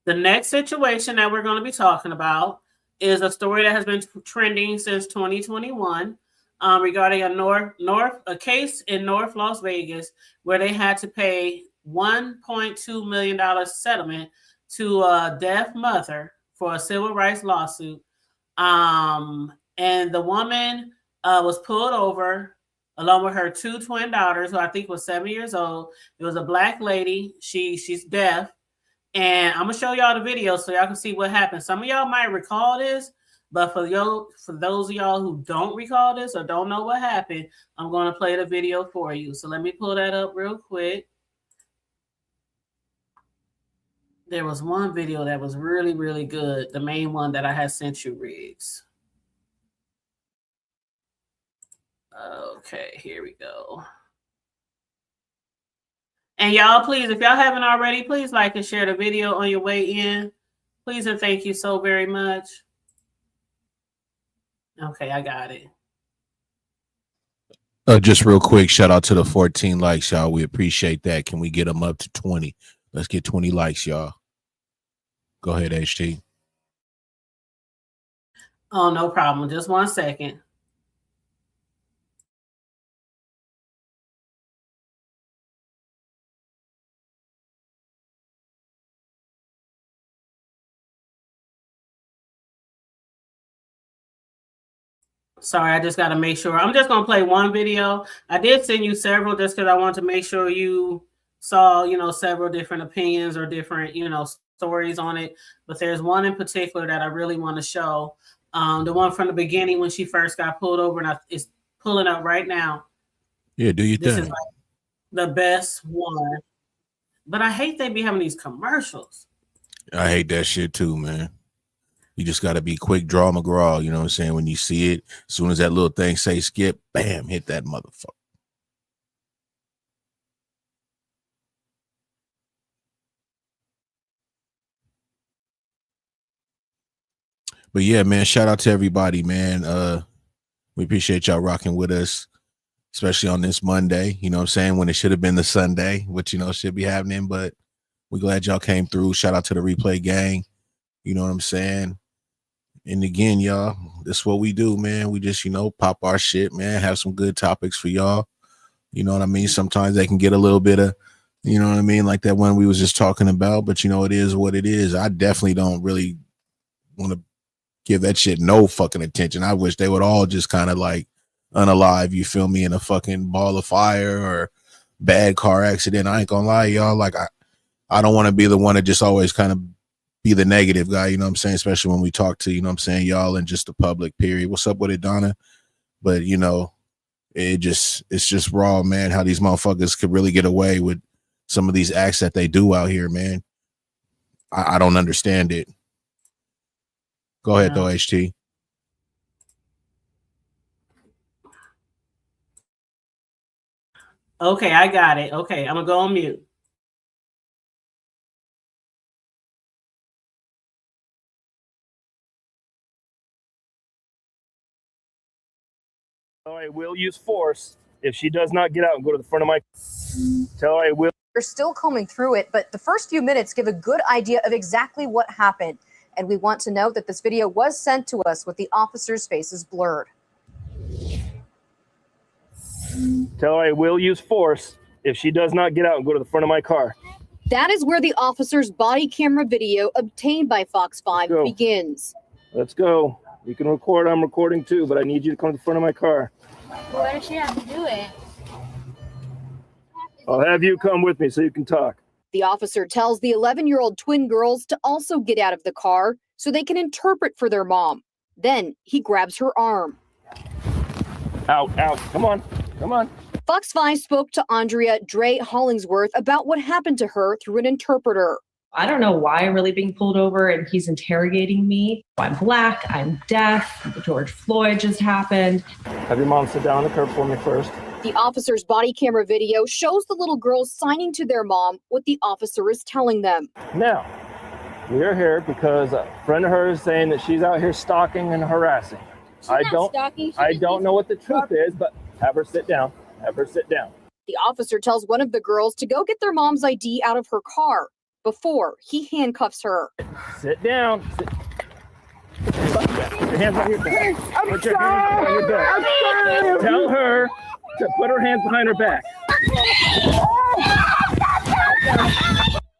B: The next situation that we're going to be talking about is a story that has been trending since 2021 regarding a case in North Las Vegas where they had to pay $1.2 million settlement to a deaf mother for a civil rights lawsuit. And the woman was pulled over along with her 2 twin daughters, who I think was 7 years old. It was a black lady. She's deaf. And I'm going to show y'all the video so y'all can see what happened. Some of y'all might recall this, but for those of y'all who don't recall this or don't know what happened, I'm going to play the video for you. So let me pull that up real quick. There was one video that was really, really good. The main one that I had sent you, Riggs. Okay, here we go. And y'all, please, if y'all haven't already, please like and share the video on your way in. Please and thank you so very much. Okay, I got it.
C: Just real quick, shout out to the 14 likes, y'all. We appreciate that. Can we get them up to 20? Let's get 20 likes, y'all. Go ahead, HT.
B: Oh, no problem. Just 1 second. Sorry, I just got to make sure. I'm just going to play one video. I did send you several just because I wanted to make sure you saw, several different opinions or different, stories on it. But there's one in particular that I really want to show. The one from the beginning when she first got pulled over, and it's pulling up right now.
C: Yeah, do you
B: This
C: think?
B: is like the best one. But I hate they be having these commercials.
C: I hate that shit too, man. You just got to be quick, draw McGraw. You know what I'm saying? When you see it, as soon as that little thing say skip, bam, hit that motherfucker. But yeah, man, shout out to everybody, man. We appreciate y'all rocking with us, especially on this Monday. You know what I'm saying? When it should have been the Sunday, which, should be happening. But we're glad y'all came through. Shout out to the replay gang. You know what I'm saying? And again, y'all, this is what we do, man. We just, pop our shit, man. Have some good topics for y'all. You know what I mean? Sometimes they can get a little bit of, you know what I mean? Like that one we was just talking about, but it is what it is. I definitely don't really want to give that shit no fucking attention. I wish they would all just kind of like unalive, you feel me, in a fucking ball of fire or bad car accident. I ain't gonna lie, y'all. Like I don't want to be the one to just always kind of be the negative guy, you know what I'm saying? Especially when we talk to, y'all and just the public, period. What's up with it, Donna? But it's just raw, man, how these motherfuckers could really get away with some of these acts that they do out here, man. I don't understand it. Go ahead, though, HT.
B: Okay, I got it. Okay, I'm going to go on mute.
K: I will use force if she does not get out and go to the front of my. Tell her I will.
L: You're still combing through it, but the first few minutes give a good idea of exactly what happened. And we want to note that this video was sent to us with the officers' faces blurred.
K: Tell her I will use force if she does not get out and go to the front of my car.
L: That is where the officer's body camera video obtained by Fox 5 begins.
K: Let's go. You can record. I'm recording too, but I need you to come to the front of my car.
M: Why does she have to do it?
K: I'll have you come with me so you can talk.
L: The officer tells the 11-year-old twin girls to also get out of the car so they can interpret for their mom. Then he grabs her arm.
K: Out. Come on.
L: Fox 5 spoke to Andrea Hollingsworth about what happened to her through an interpreter.
N: I don't know why I'm really being pulled over and he's interrogating me. I'm black, I'm deaf, George Floyd just happened.
K: Have your mom sit down on the curb for me first.
L: The officer's body camera video shows the little girls signing to their mom what the officer is telling them.
K: Now, we are here because a friend of hers is saying that she's out here stalking and harassing. I don't know what the truth is, but have her sit down.
L: The officer tells one of the girls to go get their mom's ID out of her car before he handcuffs her.
K: Sit down. Put your hands on your back. Put your hands on your back. Tell her to put her hands behind her back.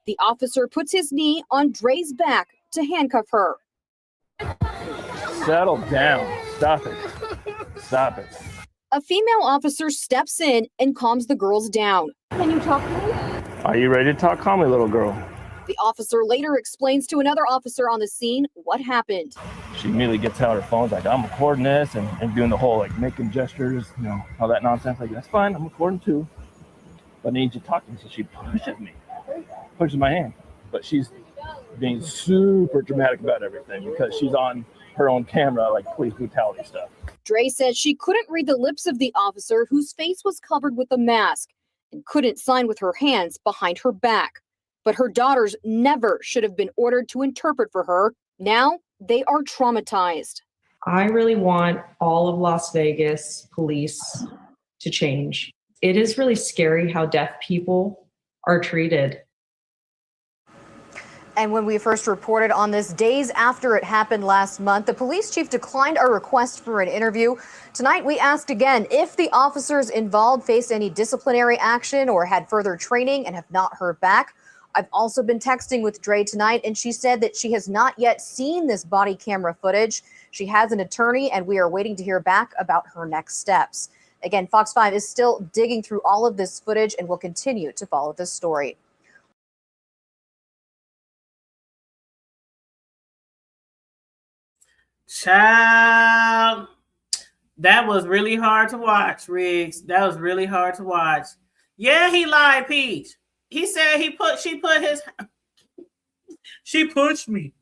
L: The officer puts his knee on Dre's back to handcuff her.
K: Settle down. Stop it.
L: A female officer steps in and calms the girls down. Can you talk to me?
K: Are you ready to talk? Call me, little girl.
L: The officer later explains to another officer on the scene what happened.
K: She immediately gets out her phone, like, I'm recording this and doing the whole, like, making gestures, all that nonsense. Like, that's fine, I'm recording too. But I need you to talk to me. So she pushes my hand. But she's being super dramatic about everything because she's on her own camera, like police brutality stuff.
L: Dre says she couldn't read the lips of the officer whose face was covered with a mask and couldn't sign with her hands behind her back. But her daughters never should have been ordered to interpret for her. Now they are traumatized.
N: I really want all of Las Vegas police to change. It is really scary how deaf people are treated.
L: And when we first reported on this days after it happened last month, the police chief declined our request for an interview. Tonight, we asked again if the officers involved faced any disciplinary action or had further training and have not heard back. I've also been texting with Dre tonight, and she said that she has not yet seen this body camera footage. She has an attorney, and we are waiting to hear back about her next steps. Again, Fox 5 is still digging through all of this footage and will continue to follow this story.
B: Child, that was really hard to watch, Riggs. That was really hard to watch. Yeah, he lied, Peach. He said she pushed me,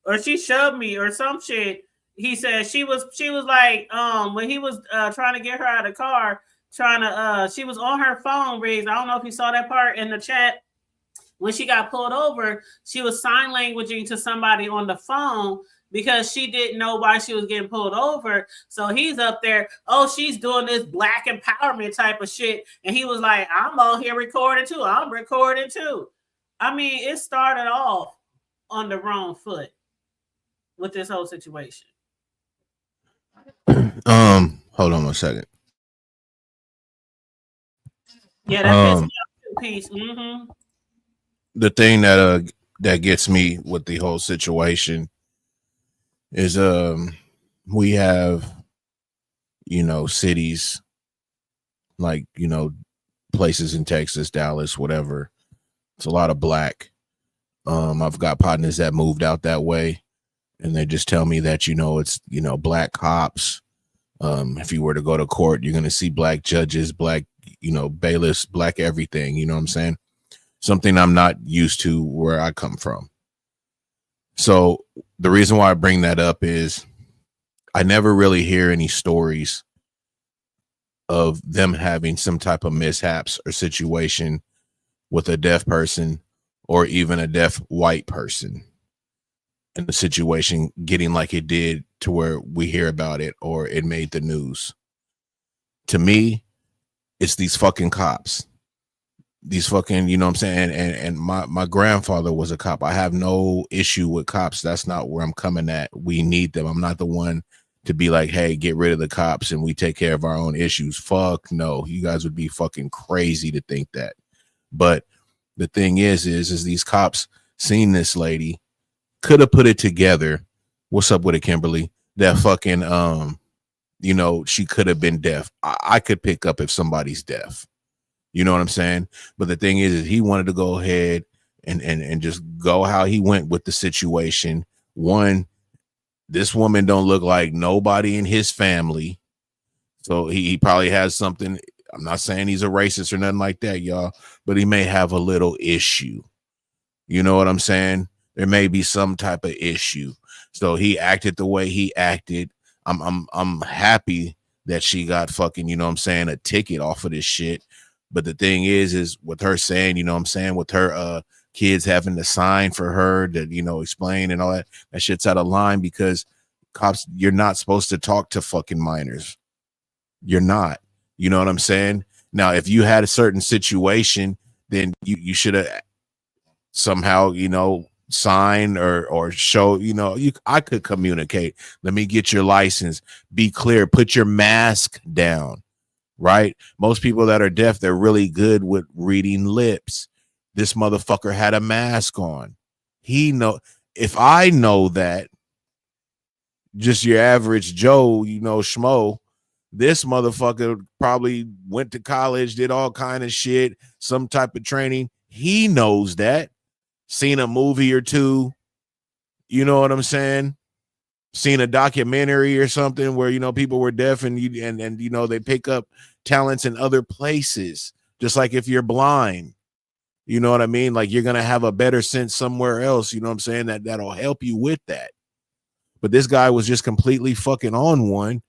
B: or she shoved me, or some shit. He said she was like, when he was trying to get her out of the car, she was on her phone, Riggs. I don't know if you saw that part in the chat. When she got pulled over, she was sign languaging to somebody on the phone because she didn't know why she was getting pulled over. So he's up there, oh, she's doing this black empowerment type of shit. And he was like, I'm on here recording too. I'm recording too. I mean, it started off on the wrong foot with this whole situation.
C: Hold on 1 second.
B: Yeah, that pissed me off too, Peace. Mm-hmm.
C: The thing that gets me with the whole situation is we have, cities like, places in Texas, Dallas, whatever. It's a lot of black. I've got partners that moved out that way, and they just tell me that, it's, black cops. If you were to go to court, you're going to see black judges, black, bailiffs, black everything. You know what I'm saying? Something I'm not used to where I come from. So the reason why I bring that up is I never really hear any stories of them having some type of mishaps or situation with a deaf person or even a deaf white person, and the situation getting like it did to where we hear about it or it made the news. To me, it's these fucking cops. These fucking, you know what I'm saying? And my grandfather was a cop. I have no issue with cops. That's not where I'm coming at. We need them. I'm not the one to be like, hey, get rid of the cops and we take care of our own issues. Fuck no. You guys would be fucking crazy to think that. But the thing is these cops seen this lady, could have put it together. What's up with it, Kimberly? That fucking, she could have been deaf. I could pick up if somebody's deaf. You know what I'm saying? But the thing is he wanted to go ahead and just go how he went with the situation. One, this woman don't look like nobody in his family. So he probably has something. I'm not saying he's a racist or nothing like that, y'all, but he may have a little issue. You know what I'm saying? There may be some type of issue. So he acted the way he acted. I'm happy that she got fucking, a ticket off of this shit. But the thing is with her saying, with her kids having to sign for her to, explain and all that shit's out of line, because cops, you're not supposed to talk to fucking minors. You're not. You know what I'm saying? Now, if you had a certain situation, then you should have somehow, sign or show, I could communicate. Let me get your license. Be clear. Put your mask down. Right? Most people that are deaf, they're really good with reading lips. This motherfucker had a mask on. If I know that, just your average Joe, schmo, this motherfucker probably went to college, did all kind of shit, some type of training. He knows that. Seen a movie or two. You know what I'm saying? Seen a documentary or something where people were deaf and they pick up talents in other places. Just like if you're blind, you know what I mean? Like you're gonna have a better sense somewhere else. You know what I'm saying? That'll help you with that. But this guy was just completely fucking on one.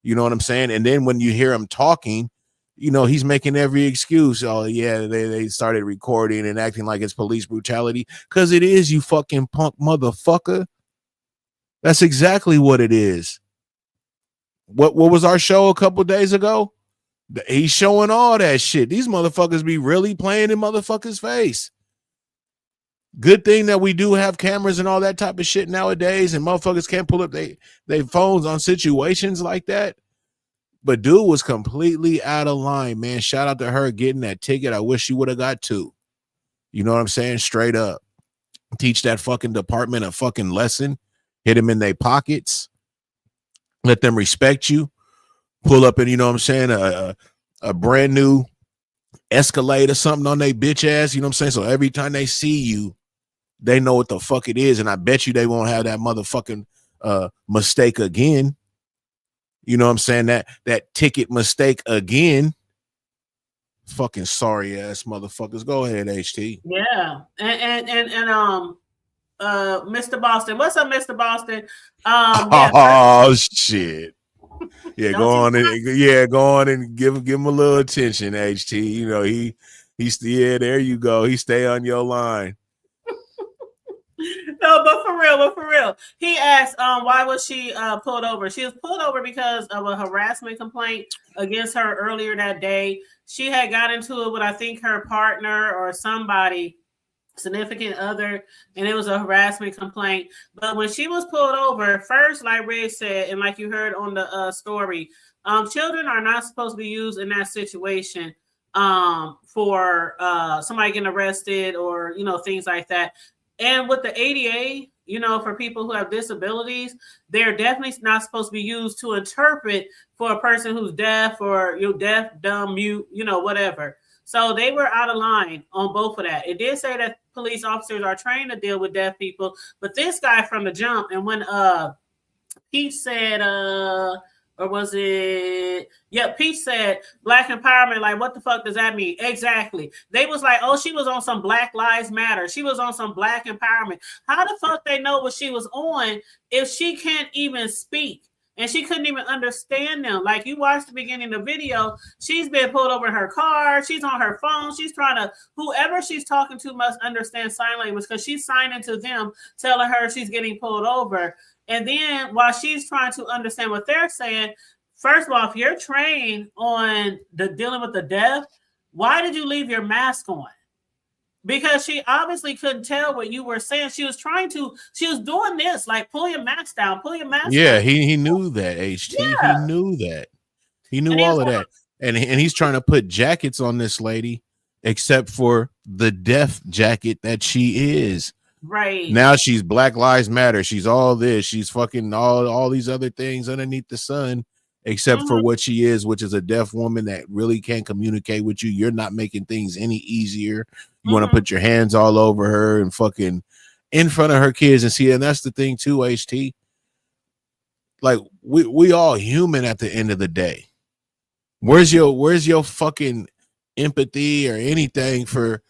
C: You know what I'm saying? And then when you hear him talking, he's making every excuse. Oh yeah, they started recording and acting like it's police brutality, because it is, you fucking punk motherfucker. That's exactly what it is. What was our show a couple days ago? He's showing all that shit. These motherfuckers be really playing in motherfuckers' face. Good thing that we do have cameras and all that type of shit nowadays, and motherfuckers can't pull up they phones on situations like that. But dude was completely out of line, man. Shout out to her getting that ticket. I wish she would have got 2. You know what I'm saying? Straight up. Teach that fucking department a fucking lesson. Hit them in their pockets. Let them respect you. Pull up and, you know what I'm saying, a brand new Escalade or something on their bitch ass. You know what I'm saying? So every time they see you, they know what the fuck it is. And I bet you they won't have that motherfucking mistake again. You know what I'm saying? That ticket mistake again. Fucking sorry ass motherfuckers. Go ahead, HT.
B: Yeah. And Mr. Boston. What's up, Mr. Boston?
C: Oh shit. Yeah, go on and give him a little attention, HT. You know, he's there you go. He stay on your line.
B: No, but for real. He asked, why was she pulled over? She was pulled over because of a harassment complaint against her earlier that day. She had got into it with, I think, her partner or somebody, significant other, and it was a harassment complaint. But when she was pulled over, first, like Red said, and like you heard on the story, children are not supposed to be used in that situation for somebody getting arrested or, you know, things like that. And with the ADA, you know, for people who have disabilities, they're definitely not supposed to be used to interpret for a person who's deaf or you're deaf, dumb, mute, you know, whatever. So they were out of line on both of that. It did say that police officers are trained to deal with deaf people, but this guy from the jump, and when Pete said, or was it? Yeah, Pete said Black empowerment. Like, what the fuck does that mean? Exactly. They was like, oh, she was on some Black Lives Matter. She was on some Black empowerment. How the fuck they know what she was on if she can't even speak? And she couldn't even understand them. Like, you watched the beginning of the video, she's been pulled over in her car. She's on her phone. She's trying to, whoever she's talking to must understand sign language because she's signing to them, telling her she's getting pulled over. And then while she's trying to understand what they're saying, first of all, if you're trained on the dealing with the deaf, why did you leave your mask on? Because she obviously couldn't tell what you were saying. She was doing this, like, pull your mask down, pull your mask
C: Yeah,
B: down.
C: he knew that, HT.
B: Yeah.
C: He knew that. He knew all of that. And he's trying to put jackets on this lady, except for the deaf jacket that she is.
B: Right.
C: Now she's Black Lives Matter. She's all this. She's fucking all these other things underneath the sun, except for what she is, which is a deaf woman that really can't communicate with you. You're not making things any easier. You want to put your hands all over her and fucking in front of her kids and see. And that's the thing too, HT. Like, we all human at the end of the day. Where's your fucking empathy or anything for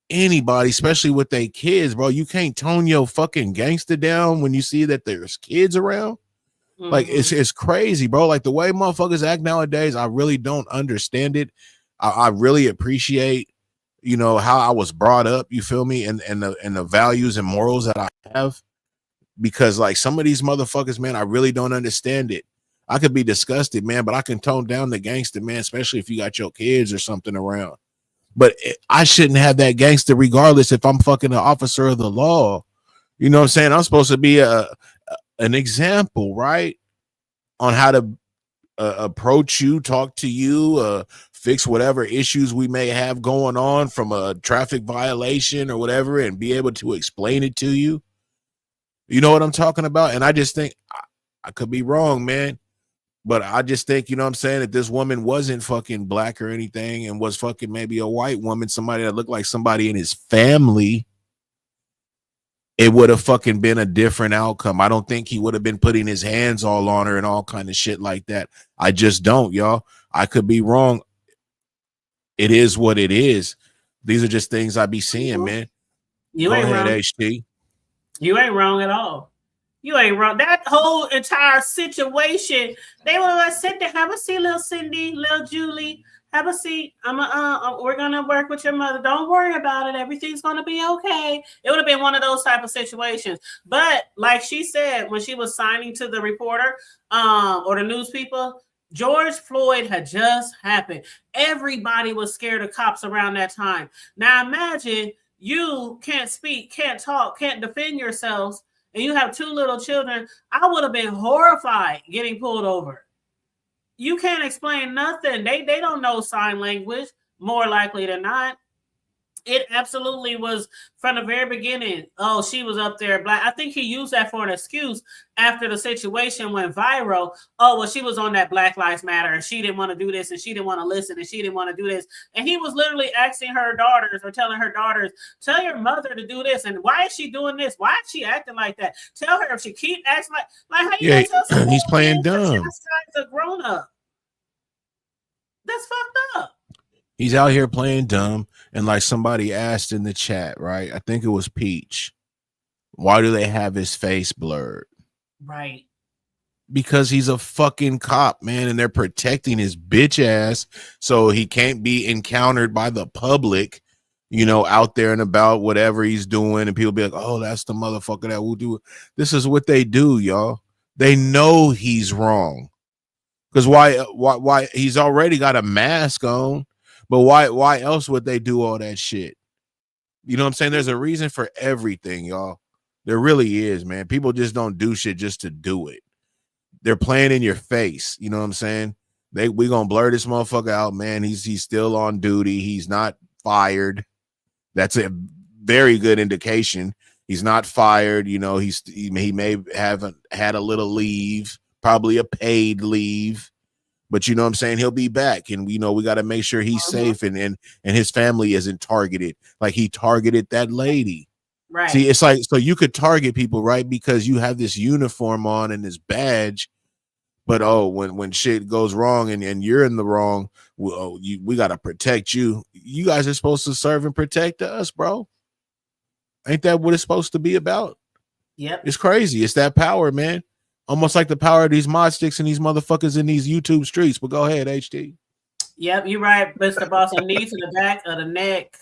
C: anybody, especially with their kids, bro? You can't tone your fucking gangster down when you see that there's kids around. Like, it's crazy, bro. Like, the way motherfuckers act nowadays, I really don't understand it. I really appreciate, you know, how I was brought up, you feel me, and the values and morals that I have, because like some of these motherfuckers, man, I really don't understand it. I could be disgusted, man, but I can tone down the gangster, man, especially if you got your kids or something around. But I shouldn't have that gangster regardless if I'm fucking an officer of the law. You know what I'm saying? I'm supposed to be an example, right, on how to approach you, talk to you, fix whatever issues we may have going on from a traffic violation or whatever, and be able to explain it to you. You know what I'm talking about? And I just think, I could be wrong, man, but I just think, you know what I'm saying, if this woman wasn't fucking black or anything and was fucking maybe a white woman, somebody that looked like somebody in his family, it would have fucking been a different outcome. I don't think he would have been putting his hands all on her and all kind of shit like that. I just don't, y'all. I could be wrong. It is what it is. These are just things I be seeing, man.
B: You
C: Go
B: ain't
C: ahead,
B: wrong.
C: HT.
B: You ain't wrong at all. You ain't wrong. That whole entire situation, they were like, sit there, have a seat, little Cindy, little Julie, have a seat. We're gonna work with your mother. Don't worry about it. Everything's gonna be okay. It would have been one of those type of situations. But like she said, when she was signing to the reporter, or the news people, George Floyd had just happened. Everybody was scared of cops around that time. Now imagine you can't speak, can't talk, can't defend yourselves, and you have 2 little children, I would have been horrified getting pulled over. You can't explain nothing. They don't know sign language, more likely than not. It absolutely was from the very beginning. Oh, she was up there black. I think he used that for an excuse after the situation went viral. Oh, well, she was on that Black Lives Matter and she didn't want to do this and she didn't want to listen and she didn't want to do this. And he was literally asking her daughters or telling her daughters, tell your mother to do this. And why is she doing this? Why is she acting like that? Tell her if she keep acting like how you gonna tell
C: he's playing dumb.
B: A grown up. That's fucked up.
C: He's out here playing dumb. And like somebody asked in the chat, right? I think it was Peach. Why do they have his face blurred?
B: Right.
C: Because he's a fucking cop, man. And they're protecting his bitch ass so he can't be encountered by the public, you know, out there and about whatever he's doing. And people be like, oh, that's the motherfucker that will do it. This is what they do, y'all. They know he's wrong. Because why he's already got a mask on. But why else would they do all that shit? You know what I'm saying? There's a reason for everything, y'all. There really is, man. People just don't do shit just to do it. They're playing in your face. You know what I'm saying? We gonna blur this motherfucker out, man. He's still on duty. He's not fired. That's a very good indication. He's not fired. You know, he may have had a little leave, probably a paid leave. But you know what I'm saying? He'll be back. And, you know, we got to make sure he's safe and his family isn't targeted like he targeted that lady.
B: Right.
C: See, it's like, so you could target people, right? Because you have this uniform on and this badge. But, oh, when shit goes wrong and you're in the wrong, we got to protect you. You guys are supposed to serve and protect us, bro. Ain't that what it's supposed to be about?
B: Yep.
C: It's crazy. It's that power, man. Almost like the power of these mod sticks and these motherfuckers in these YouTube streets. But go ahead, HT.
B: Yep, you're right, Mr. Boss. A knee to the back of the neck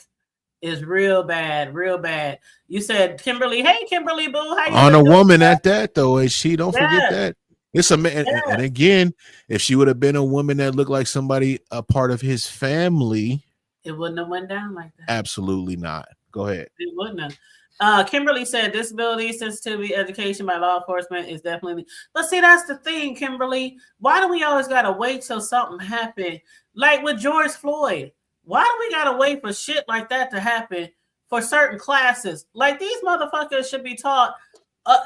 B: is real bad, real bad. You said Kimberly. Hey, Kimberly Boo. How you
C: On a
B: doing?
C: woman at that, though, HT. Don't forget that. It's a man. And again, if she would have been a woman that looked like somebody, a part of his family,
B: it wouldn't have went down like that.
C: Absolutely not. Go ahead.
B: It wouldn't have. Kimberly said disability sensitivity education by law enforcement is definitely. But see, that's the thing, Kimberly. Why do we always gotta wait till something happen? Like with George Floyd, why do we gotta wait for shit like that to happen for certain classes? Like these motherfuckers should be taught.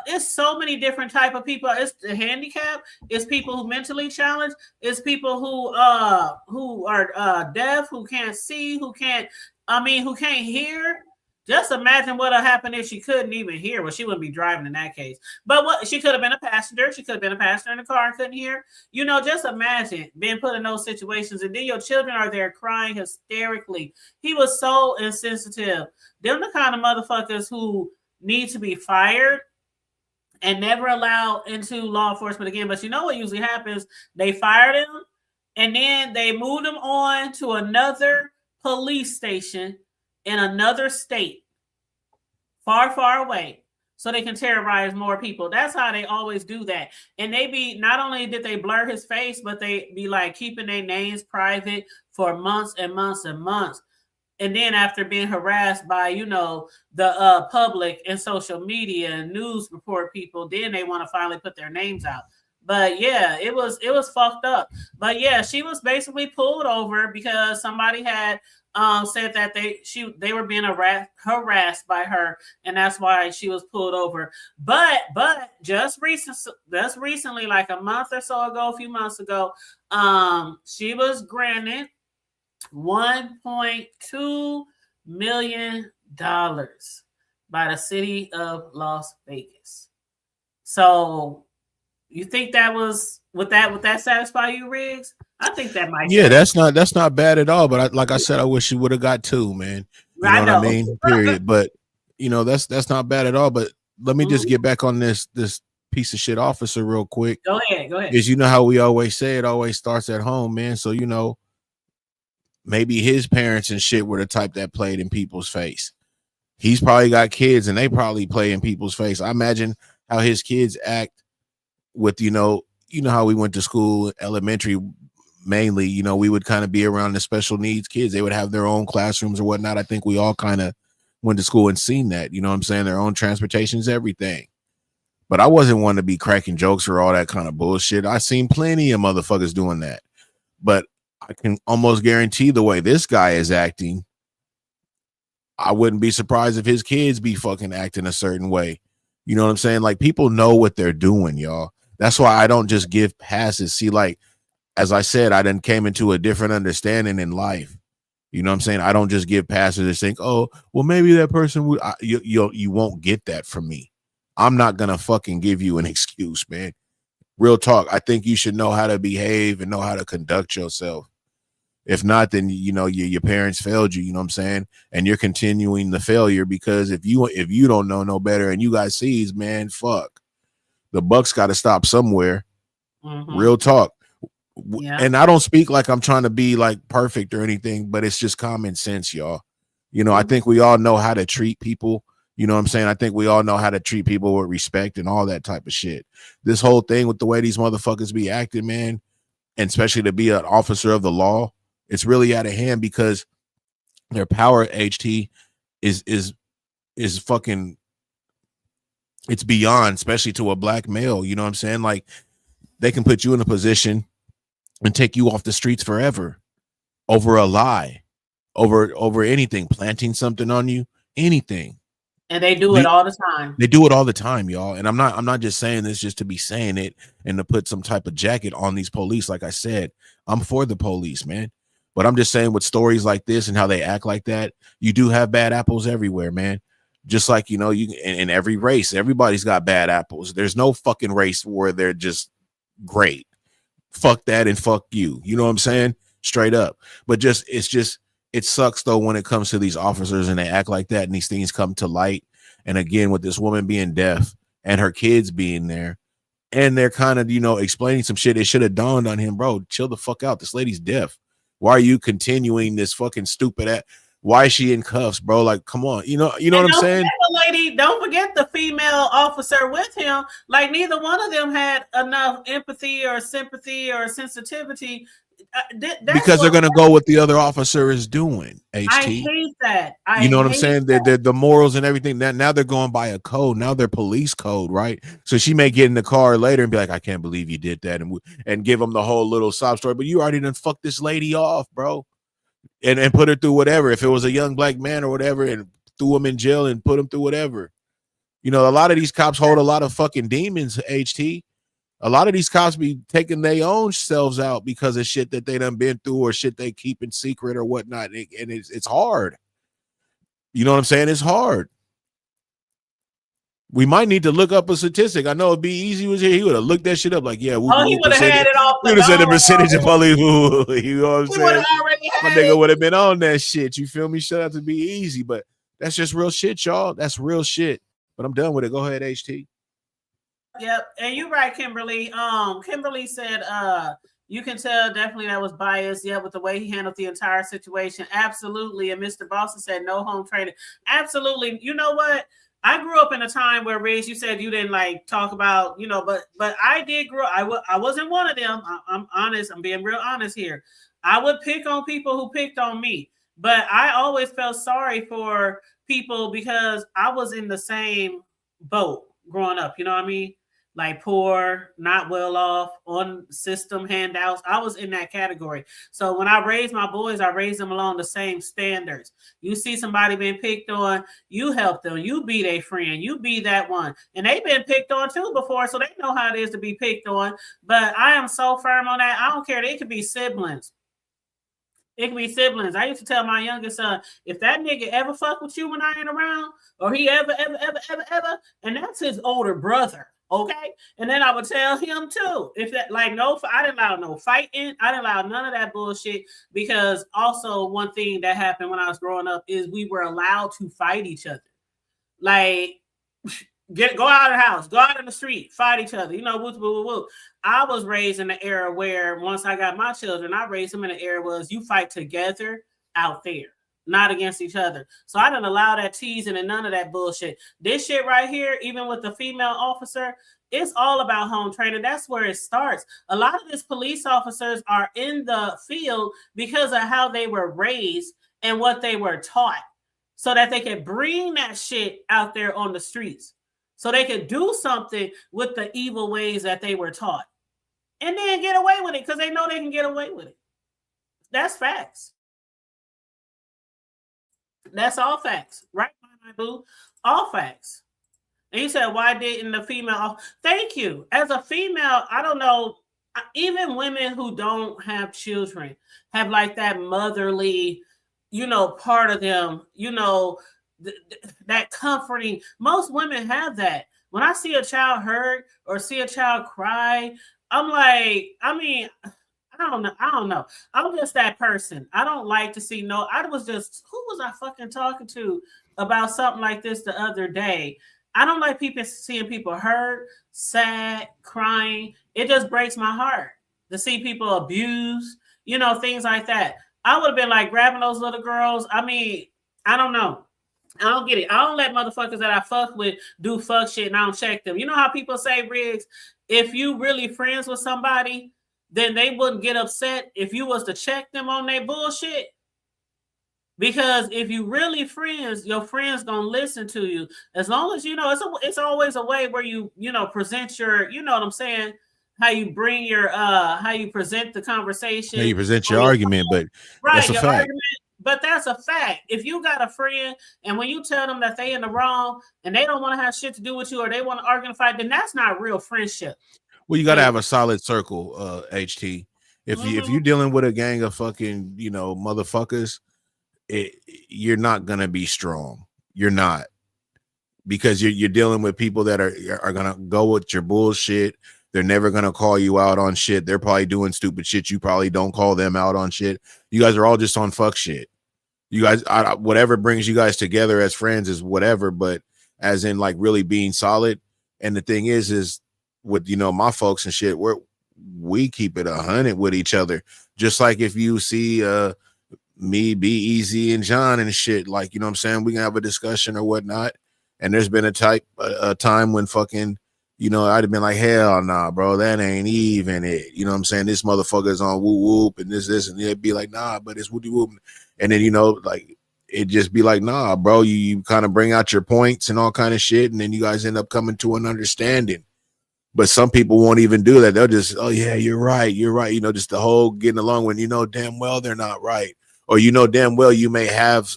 B: It's so many different type of people. It's the handicap. It's people who mentally challenged. It's people who are deaf, who can't see, who can't hear. Just imagine what would happen if she couldn't even hear. Well, she wouldn't be driving in that case. But what she could have been a passenger. She could have been a passenger in the car and couldn't hear. You know, just imagine being put in those situations. And then your children are there crying hysterically. He was so insensitive. Them the kind of motherfuckers who need to be fired and never allowed into law enforcement again. But you know what usually happens? They fired him and then they moved him on to another police station in another state, far, far away, so they can terrorize more people. That's how they always do that. And they be, not only did they blur his face, but they be like keeping their names private for months and months and months. And then after being harassed by, you know, the public and social media and news report people, then they want to finally put their names out. But yeah, it was fucked up. But yeah, she was basically pulled over because somebody had said that they were being harassed by her, and that's why she was pulled over. But just recently, like a month or so ago, a few months ago, she was granted $1.2 million by the city of Las Vegas. So you think that would that satisfy you, Riggs? I think that might.
C: Yeah, that's not bad at all. But like I said, I wish she would have got 2, man. You know what I mean? Period. But you know, that's not bad at all. But let me just get back on this piece of shit officer real quick.
B: Go ahead.
C: Because you know how we always say it always starts at home, man. So you know, maybe his parents and shit were the type that played in people's face. He's probably got kids and they probably play in people's face. I imagine how his kids act with, you know how we went to school, elementary mainly, you know, we would kind of be around the special needs kids. They would have their own classrooms or whatnot. I think we all kind of went to school and seen that. You know what I'm saying? Their own transportation is everything. But I wasn't one to be cracking jokes or all that kind of bullshit. I seen plenty of motherfuckers doing that. But I can almost guarantee the way this guy is acting, I wouldn't be surprised if his kids be fucking acting a certain way. You know what I'm saying? Like, people know what they're doing, y'all. That's why I don't just give passes. See, like, as I said, I then came into a different understanding in life. You know what I'm saying? I don't just give passes and think, oh, well, maybe that person would. You won't get that from me. I'm not gonna fucking give you an excuse, man. Real talk. I think you should know how to behave and know how to conduct yourself. If not, then you know your parents failed you. You know what I'm saying? And you're continuing the failure because if you don't know no better and you got seeds, man, fuck. The buck's got to stop somewhere. Real talk. Yeah. And I don't speak like I'm trying to be like perfect or anything, but it's just common sense, y'all. You know, I think we all know how to treat people. You know what I'm saying? I think we all know how to treat people with respect and all that type of shit. This whole thing with the way these motherfuckers be acting, man, and especially to be an officer of the law, it's really out of hand because their power at HT is fucking, it's beyond, especially to a black male. You know what I'm saying? Like, they can put you in a position and take you off the streets forever over a lie, over anything, planting something on you, anything.
B: And they do it all the time.
C: They do it all the time, y'all. And I'm not just saying this just to be saying it and to put some type of jacket on these police. Like I said, I'm for the police, man. But I'm just saying with stories like this and how they act like that, you do have bad apples everywhere, man. Just like, you know, you in every race, everybody's got bad apples. There's no fucking race where they're just great. Fuck that and fuck you. You know what I'm saying? Straight up. But it sucks though when it comes to these officers and they act like that and these things come to light. And again, with this woman being deaf and her kids being there and they're kind of, you know, explaining some shit, it should have dawned on him, bro, chill the fuck out. This lady's deaf. Why are you continuing this fucking stupid why is she in cuffs, bro? Like, come on. You know what I'm saying?
B: Lady, don't forget the female officer with him. Like, neither one of them had enough empathy or sympathy or sensitivity.
C: Because they're gonna go what the other officer is doing. HT.
B: I hate that.
C: You know what I'm saying? The morals and everything. Now they're going by a code. Now they're police code, right? So she may get in the car later and be like, "I can't believe you did that," and give them the whole little sob story. But you already done fucked this lady off, bro, and put her through whatever. If it was a young black man or whatever, and threw him in jail and put him through whatever. You know, a lot of these cops hold a lot of fucking demons. HT. A lot of these cops be taking their own selves out because of shit that they done been through or shit they keep in secret or whatnot. And it's hard. You know what I'm saying? It's hard. We might need to look up a statistic. I know it'd be easy. Was here, he would have looked that shit up. Like, yeah,
B: he would have had it off.
C: He would have said the percentage of police. You know what I'm saying? My nigga would have been on that shit. You feel me? Shout out to be easy, but that's just real shit, y'all. That's real shit. But I'm done with it. Go ahead, HT.
B: Yep, and you're right, Kimberly. Kimberly said, you can tell definitely that was biased. Yeah, with the way he handled the entire situation, absolutely. And Mr. Boston said no home training, absolutely. You know what? I grew up in a time where, Riz, you said you didn't like talk about, you know, but I did grow. I wasn't one of them. I'm honest. I'm being real honest here. I would pick on people who picked on me, but I always felt sorry for people because I was in the same boat growing up. You know what I mean? Like poor, not well off, on system handouts. I was in that category. So when I raised my boys, I raised them along the same standards. You see somebody being picked on, you help them. You be their friend. You be that one. And they've been picked on too before, so they know how it is to be picked on. But I am so firm on that. I don't care. They could be siblings. It can be siblings. I used to tell my youngest son, if that nigga ever fuck with you when I ain't around, or he ever, and that's his older brother. Okay. And then I would tell him too, if that, like, no, I didn't allow no fighting. I didn't allow none of that bullshit, because also one thing that happened when I was growing up is we were allowed to fight each other. Like, go out of the house, go out in the street, fight each other. You know, woo, woo, woo. I was raised in the era where once I got my children, I raised them in the era was you fight together out there, not against each other. So I didn't allow that teasing and none of that bullshit. This shit right here, even with the female officer, it's all about home training. That's where it starts. A lot of these police officers are in the field because of how they were raised and what they were taught. so that they can bring that shit out there on the streets, so they could do something with the evil ways that they were taught, and then get away with it because they know they can get away with it. That's facts. That's all facts, right, my boo? All facts. And you said, why didn't the female? Thank you. As a female, I don't know. Even women who don't have children have like that motherly, part of them, that comforting. Most women have that. When I see a child hurt or see a child cry, I'm like, I don't know. I'm just that person. I don't like to see who was I fucking talking to about something like this the other day? I don't like seeing people hurt, sad, crying. It just breaks my heart to see people abused, things like that. I would have been like grabbing those little girls. I don't know. I don't get it. I don't let motherfuckers that I fuck with do fuck shit and I don't check them. You know how people say, Riggs, if you really friends with somebody, then they wouldn't get upset if you was to check them on their bullshit. Because if you really friends, your friends gonna listen to you. As long as it's always a way where you present your, what I'm saying, how you bring your how you present the conversation.
C: How you present your argument, but that's a fact.
B: Argument, but that's a fact. If you got a friend and when you tell them that they in the wrong and they don't want to have shit to do with you or they want to argue and fight, then that's not real friendship.
C: Well, you got to have a solid circle, HT. If you're dealing with a gang of fucking, motherfuckers, you're not gonna be strong. You're not, because you're dealing with people that are gonna go with your bullshit. They're never gonna call you out on shit. They're probably doing stupid shit. You probably don't call them out on shit. You guys are all just on fuck shit. You guys, whatever brings you guys together as friends is whatever, but as in like really being solid. And the thing is with my folks and shit, we keep it 100 with each other. Just like if you see me, Be Easy, and John and shit, like, what I'm saying, we can have a discussion or whatnot. And there's been a time when fucking, I'd have been like, hell nah, bro, that ain't even it. You know what I'm saying? This motherfucker's on whoop whoop and this, and it'd be like, nah, but it's whoopty whoop. And then, like, it'd just be like, nah, bro, you kind of bring out your points and all kind of shit. And then you guys end up coming to an understanding. But some people won't even do that. They'll just, oh yeah, you're right. Just the whole getting along when damn well they're not right. Or damn well you may have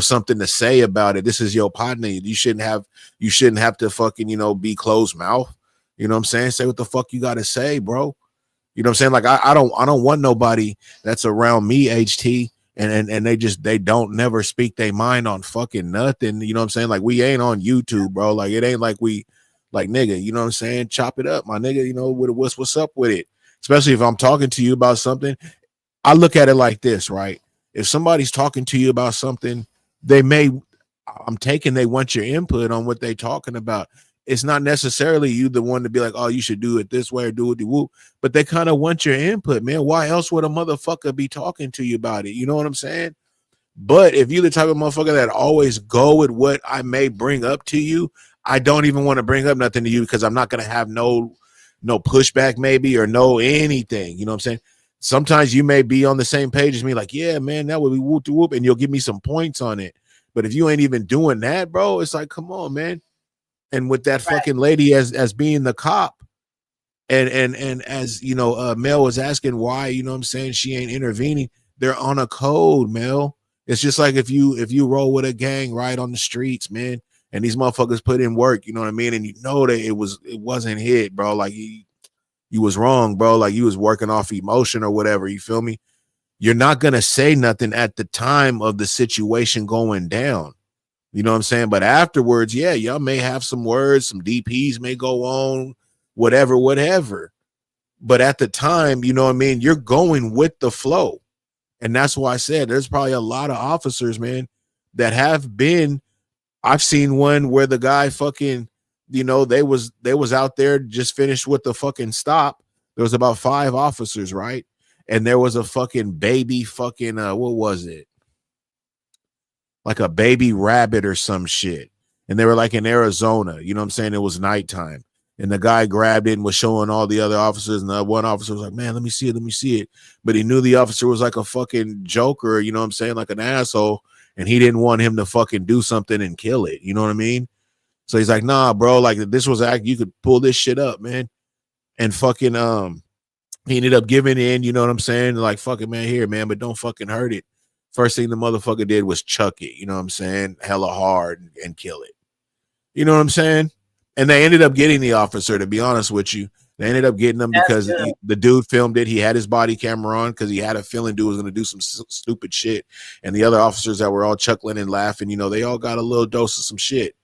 C: something to say about it. This is your partner. You shouldn't have to fucking be closed mouth. You know what I'm saying? Say what the fuck you gotta say, bro. You know what I'm saying? Like I don't want nobody that's around me, HT, and they don't never speak their mind on fucking nothing. You know what I'm saying? Like we ain't on YouTube, bro. Like it ain't like we like nigga, you know what I'm saying? Chop it up, my nigga, what's up with it? Especially if I'm talking to you about something. I look at it like this, right? If somebody's talking to you about something, they want your input on what they're talking about. It's not necessarily you the one to be like, oh, you should do it this way or do it the whoop, but they kind of want your input, man. Why else would a motherfucker be talking to you about it? You know what I'm saying? But if you're the type of motherfucker that always go with what I may bring up to you, I don't even want to bring up nothing to you because I'm not going to have no pushback maybe or no anything. You know what I'm saying? Sometimes you may be on the same page as me, like, yeah, man, that would be whoop to whoop, and you'll give me some points on it. But if you ain't even doing that, bro, it's like, come on, man. And with that fucking lady as being the cop, and as Mel was asking why, you know what I'm saying, she ain't intervening. They're on a code, Mel. It's just like if you roll with a gang right on the streets, man, and these motherfuckers put in work, you know what I mean, and that it wasn't hit, bro. Like you was wrong, bro. Like you was working off emotion or whatever. You feel me? You're not going to say nothing at the time of the situation going down. You know what I'm saying? But afterwards, yeah, y'all may have some words, some DPs may go on, whatever. But at the time, you know what I mean? You're going with the flow. And that's why I said there's probably a lot of officers, man, that have been. I've seen one where the guy fucking, they was out there just finished with the fucking stop. There was about 5 officers, right? And there was a fucking baby fucking what was it? Like a baby rabbit or some shit. And they were like in Arizona, you know what I'm saying? It was nighttime. And the guy grabbed it and was showing all the other officers. And the one officer was like, man, let me see it. But he knew the officer was like a fucking joker, you know what I'm saying? Like an asshole. and he didn't want him to fucking do something and kill it. You know what I mean? So he's like, nah, bro, like this was act, you could pull this shit up, man. And fucking he ended up giving in, you know what I'm saying? Like, fucking man, here, man, but don't fucking hurt it. First thing the motherfucker did was chuck it, you know what I'm saying? Hella hard and kill it. You know what I'm saying? And they ended up getting the officer, to be honest with you. They ended up getting him because the dude filmed it. He had his body camera on because he had a feeling dude was going to do some stupid shit. And the other officers that were all chuckling and laughing, you know, they all got a little dose of some shit.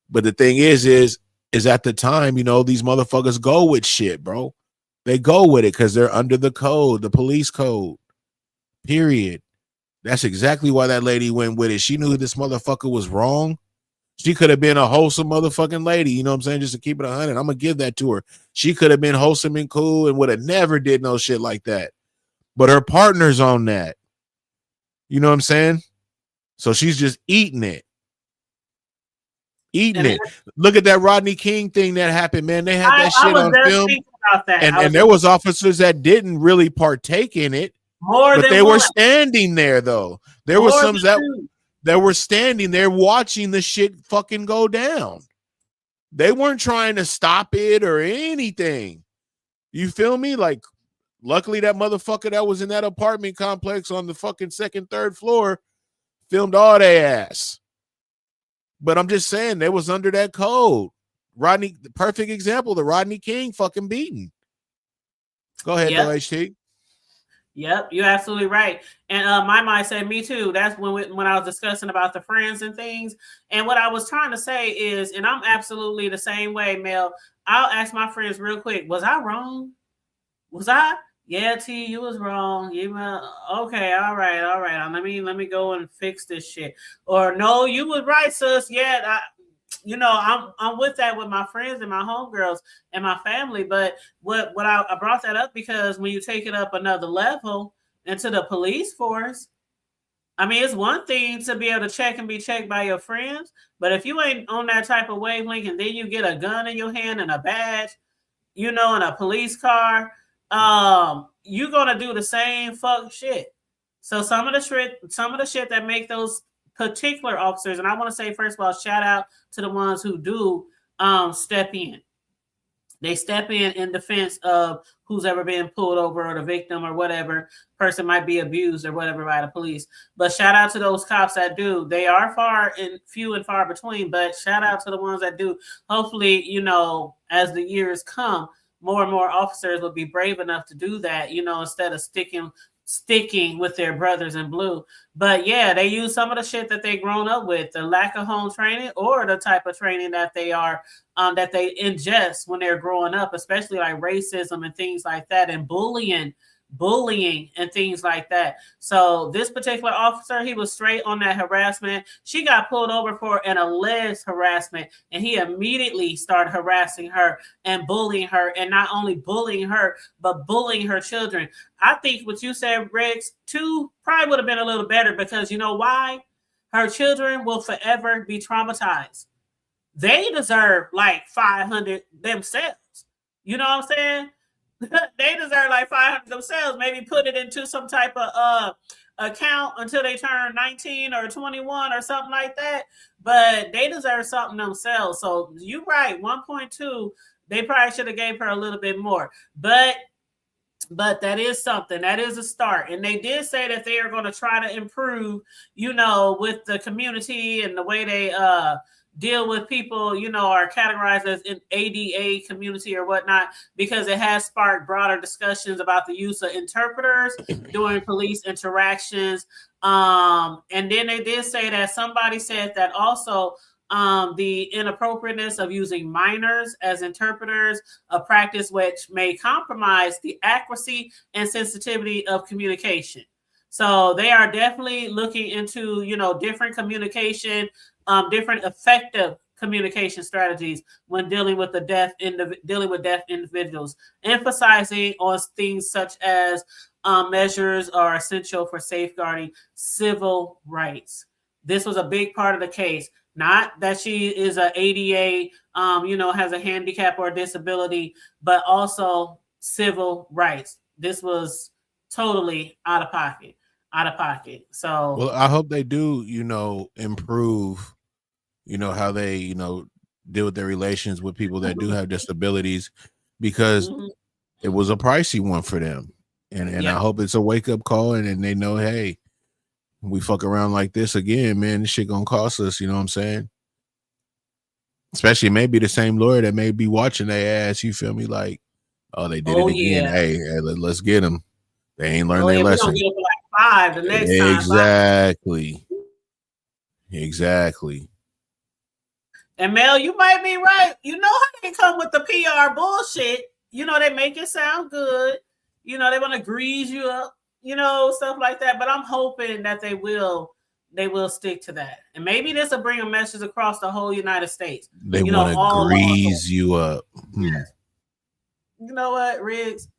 C: But the thing is at the time, you know, these motherfuckers go with shit, bro. They go with it because they're under the code, the police code, period. That's exactly why that lady went with it. She knew this motherfucker was wrong. She could have been a wholesome motherfucking lady, you know what I'm saying? Just to keep it 100. I'm going to give that to her. She could have been wholesome and cool and would have never did no shit like that. But her partner's on that. You know what I'm saying? So she's just eating it. Look at that Rodney King thing that happened, man. They had that shit on film. And there was officers that didn't really partake in it. But they were standing there, though. There were some that were standing there watching the shit fucking go down. They weren't trying to stop it or anything. You feel me? Like, luckily that motherfucker that was in that apartment complex on the fucking second, third floor filmed all their ass. But I'm just saying they was under that code. Rodney, the perfect example, the Rodney King fucking beating. Go ahead, though, HT.
B: Yep, you're absolutely right. And my mind said me too. That's when I was discussing about the friends and things. And what I was trying to say is, and I'm absolutely the same way, Mel. I'll ask my friends real quick, was I wrong? Was I? Yeah, T, you was wrong. You okay, all right. Let me go and fix this shit. Or no, you was right, sis. Yeah, I'm with that with my friends and my homegirls and my family. But what I brought that up because when you take it up another level into the police force, I mean, it's one thing to be able to check and be checked by your friends, but if you ain't on that type of wavelength and then you get a gun in your hand and a badge, you know, in a police car, you're gonna do the same fuck shit. So some of the shit that make those particular officers, and I want to say first of all, shout out to the ones who do step in. They step in defense of who's ever been pulled over or the victim or whatever person might be abused or whatever by the police. But shout out to those cops that do. They are few and far between, but shout out to the ones that do. Hopefully, you know, as the years come, more and more officers will be brave enough to do that, you know, instead of sticking with their brothers in blue. But yeah, they use some of the shit that they grown up with, the lack of home training or the type of training that they are that they ingest when they're growing up, especially like racism and things like that, and bullying and things like that. So this particular officer, he was straight on that harassment. She got pulled over for an alleged harassment, and he immediately started harassing her and bullying her, and not only bullying her, but bullying her children. I think what you said, Rex, too, probably would have been a little better, because you know why? Her children will forever be traumatized. They deserve like 500 themselves. You know what I'm saying? They deserve like 500 themselves. Maybe put it into some type of account until they turn 19 or 21 or something like that. But they deserve something themselves. So you're right, 1.2. They probably should have gave her a little bit more. But that is something. That is a start. And they did say that they are going to try to improve, you know, with the community and the way they deal with people, you know, are categorized as an ADA community or whatnot, because it has sparked broader discussions about the use of interpreters during police interactions. And then they did say that somebody said that also the inappropriateness of using minors as interpreters, a practice which may compromise the accuracy and sensitivity of communication. So they are definitely looking into, you know, different communication, different effective communication strategies when dealing with deaf individuals, emphasizing on things such as measures are essential for safeguarding civil rights. This was a big part of the case. Not that she is an ADA, you know, has a handicap or a disability, but also civil rights. This was totally out of pocket. out of pocket. So
C: Well, I hope they do, improve, how they, deal with their relations with people that do have disabilities, because it was a pricey one for them. And I hope it's a wake-up call, and they know, hey, we fuck around like this again, man, this shit gonna cost us, you know what I'm saying? Especially maybe the same lawyer that may be watching their ass, you feel me? Like, oh, they did it again.
B: Yeah.
C: Hey, let's get them. They ain't learned their
B: We're
C: lesson.
B: gonna get like 5 the next time.
C: Exactly.
B: And Mel, you might be right. You know how they come with the PR bullshit. They make it sound good. They want to grease you up, stuff like that. But I'm hoping that they will stick to that. And maybe this will bring a message across the whole United States.
C: They want to grease you up.
B: Yes. You know what, Riggs?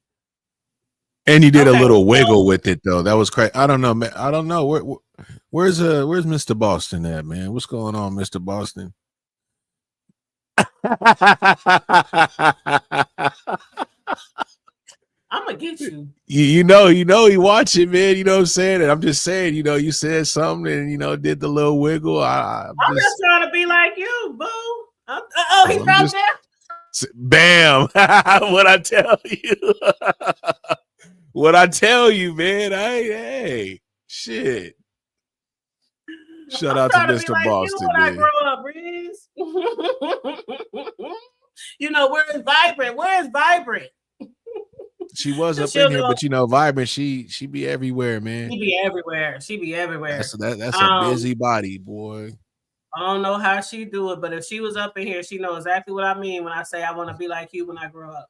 C: And you did a little wiggle with it, though. That was crazy. I don't know, man. I don't know. Where's Mr. Boston at, man? What's going on, Mr. Boston?
B: I'm gonna get you.
C: You know he watching, man. You know what I'm saying? And I'm just saying, you said something and did the little wiggle. I'm
B: just trying to be like you, boo. He dropped that.
C: Bam! What I tell you? What I tell you, man? Hey, shit. Shout out to Mr. Boston, man.
B: I grow up, Reese. Where is Vibrant? Where is Vibrant?
C: She was up in here, but Vibrant, she be everywhere, man.
B: She be everywhere.
C: That's a busy body, boy.
B: I don't know how she do it, but if she was up in here, she knows exactly what I mean when I say I want to be like you when I grow up.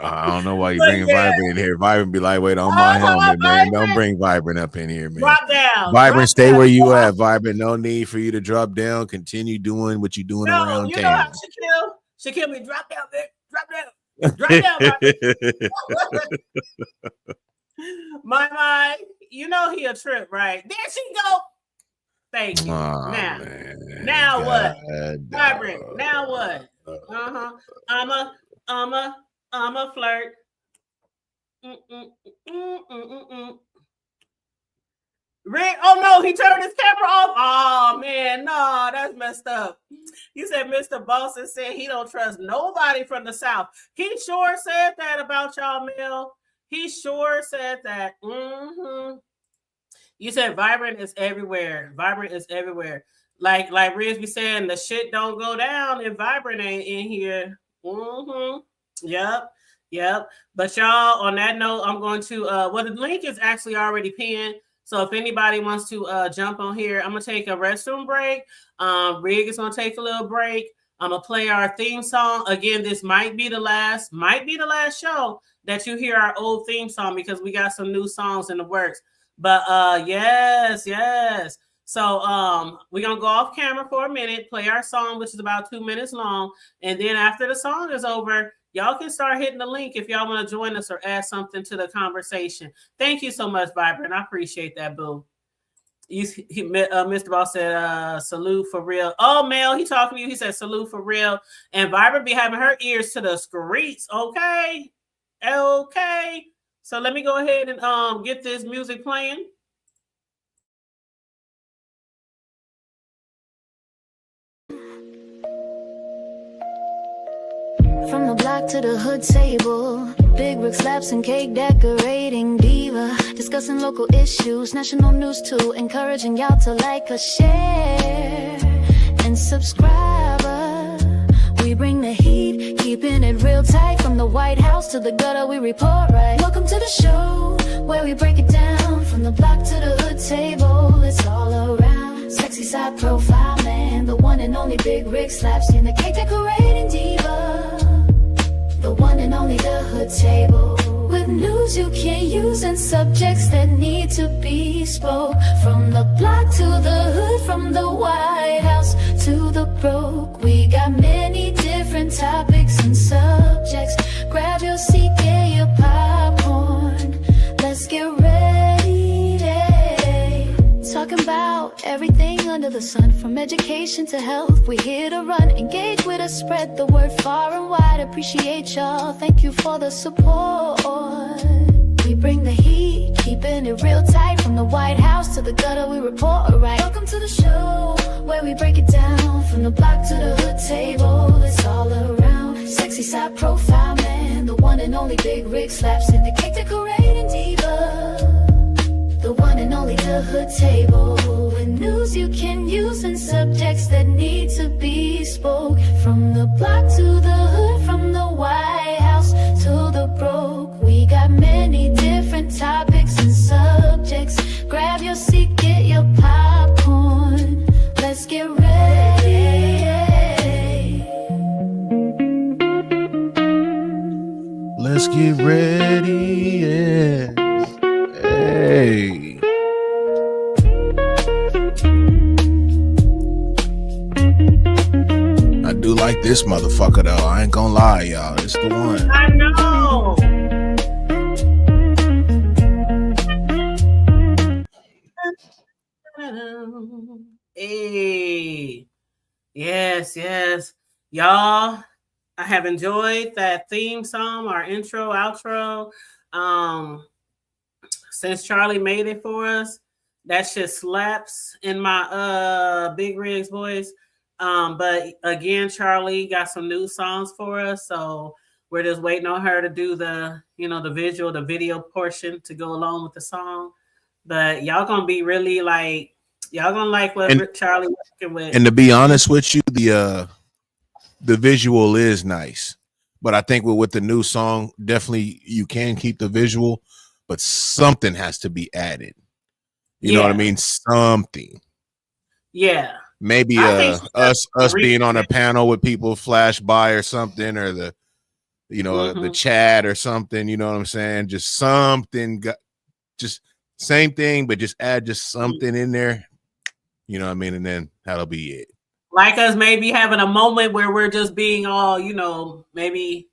C: I don't know why you bringing Vibrant in here. Vibrant be like, wait, on my helmet, man. Don't bring Vibrant up in here, man.
B: Drop down.
C: Vibrant, stay where you at, Vibrant. No need for you to drop down. Continue doing what you're doing around town.
B: Know how Shaquille me, drop down, man. Drop down. Drop down, my, he a trip, right? There she go. Thank you.
C: Oh,
B: now what? Vibrant. Now what? I'm a flirt. Rick, oh no, he turned his camera off. Oh man, no, that's messed up. You said Mr. Boston said he don't trust nobody from the South. He sure said that about y'all, Mel. He sure said that. You said Vibrant is everywhere. Vibrant is everywhere. Like Riz be saying, the shit don't go down if Vibrant ain't in here. Yep. But y'all, on that note, I'm going to the link is actually already pinned. So if anybody wants to jump on here, I'm gonna take a restroom break. Rig is gonna take a little break. I'm gonna play our theme song. Again, this might be the last show that you hear our old theme song because we got some new songs in the works. But yes. So we're gonna go off camera for a minute, play our song, which is about 2 minutes long, and then after the song is over, y'all can start hitting the link if y'all want to join us or add something to the conversation. Thank you so much, Vibrant. I appreciate that, boo. Mr. Boss said, salute for real. Oh, Mel, he talking to you. He said, salute for real. And Vibrant be having her ears to the streets. Okay. So let me go ahead and get this music playing.
O: From the block to the hood table, big brick slabs and cake decorating diva, discussing local issues, national news too, encouraging y'all to like or share and subscribe. We bring the heat, keeping it real tight, from the White House to the gutter we report right. Welcome to the show where we break it down, from the block to the hood table, it's all around. Sexy side profile man, the one and only big rig slaps in the cake decorating diva, the one and only the hood table, with news you can't use and subjects that need to be spoke. From the block to the hood, from the White House to the broke, we got many different topics and subjects. Grab your seat, get your popcorn, let's get ready. Talking about everything under the sun, from education to health, we here to run. Engage with us, spread the word far and wide. Appreciate y'all, thank you for the support. We bring the heat, keeping it real tight. From the White House to the gutter, we report right. Welcome to the show, where we break it down. From the block to the hood table, it's all around. Sexy side profile man, the one and only Big Rig Slaps in the cake decorating diva. The one and only The Hood Table, with news you can use and subjects that need to be spoke. From the block to the hood, from the White House to the broke, we got many different topics and subjects. Grab your seat, get your popcorn, let's get ready.
C: Let's get ready. Yeah. Hey. I do like this motherfucker though. I ain't gonna lie, y'all. It's the one.
B: I know. Hey. Yes, yes. Y'all, I have enjoyed that theme song, our intro, outro. Since Charlie made it for us, that shit slaps in my Big Rig's voice. But again, Charlie got some new songs for us, so we're just waiting on her to do the, the visual, the video portion to go along with the song. But y'all gonna be really like, y'all gonna like what Charlie working with.
C: And to be honest with you, the visual is nice, but I think with the new song, definitely you can keep the visual, but something has to be added. You know what I mean? Something.
B: Yeah.
C: Maybe us being on a panel with people flash by or something, or the the chat or something. You know what I'm saying? Just something. Just same thing, but just add just something in there. You know what I mean? And then that'll be it.
B: Like us maybe having a moment where we're just being all, maybe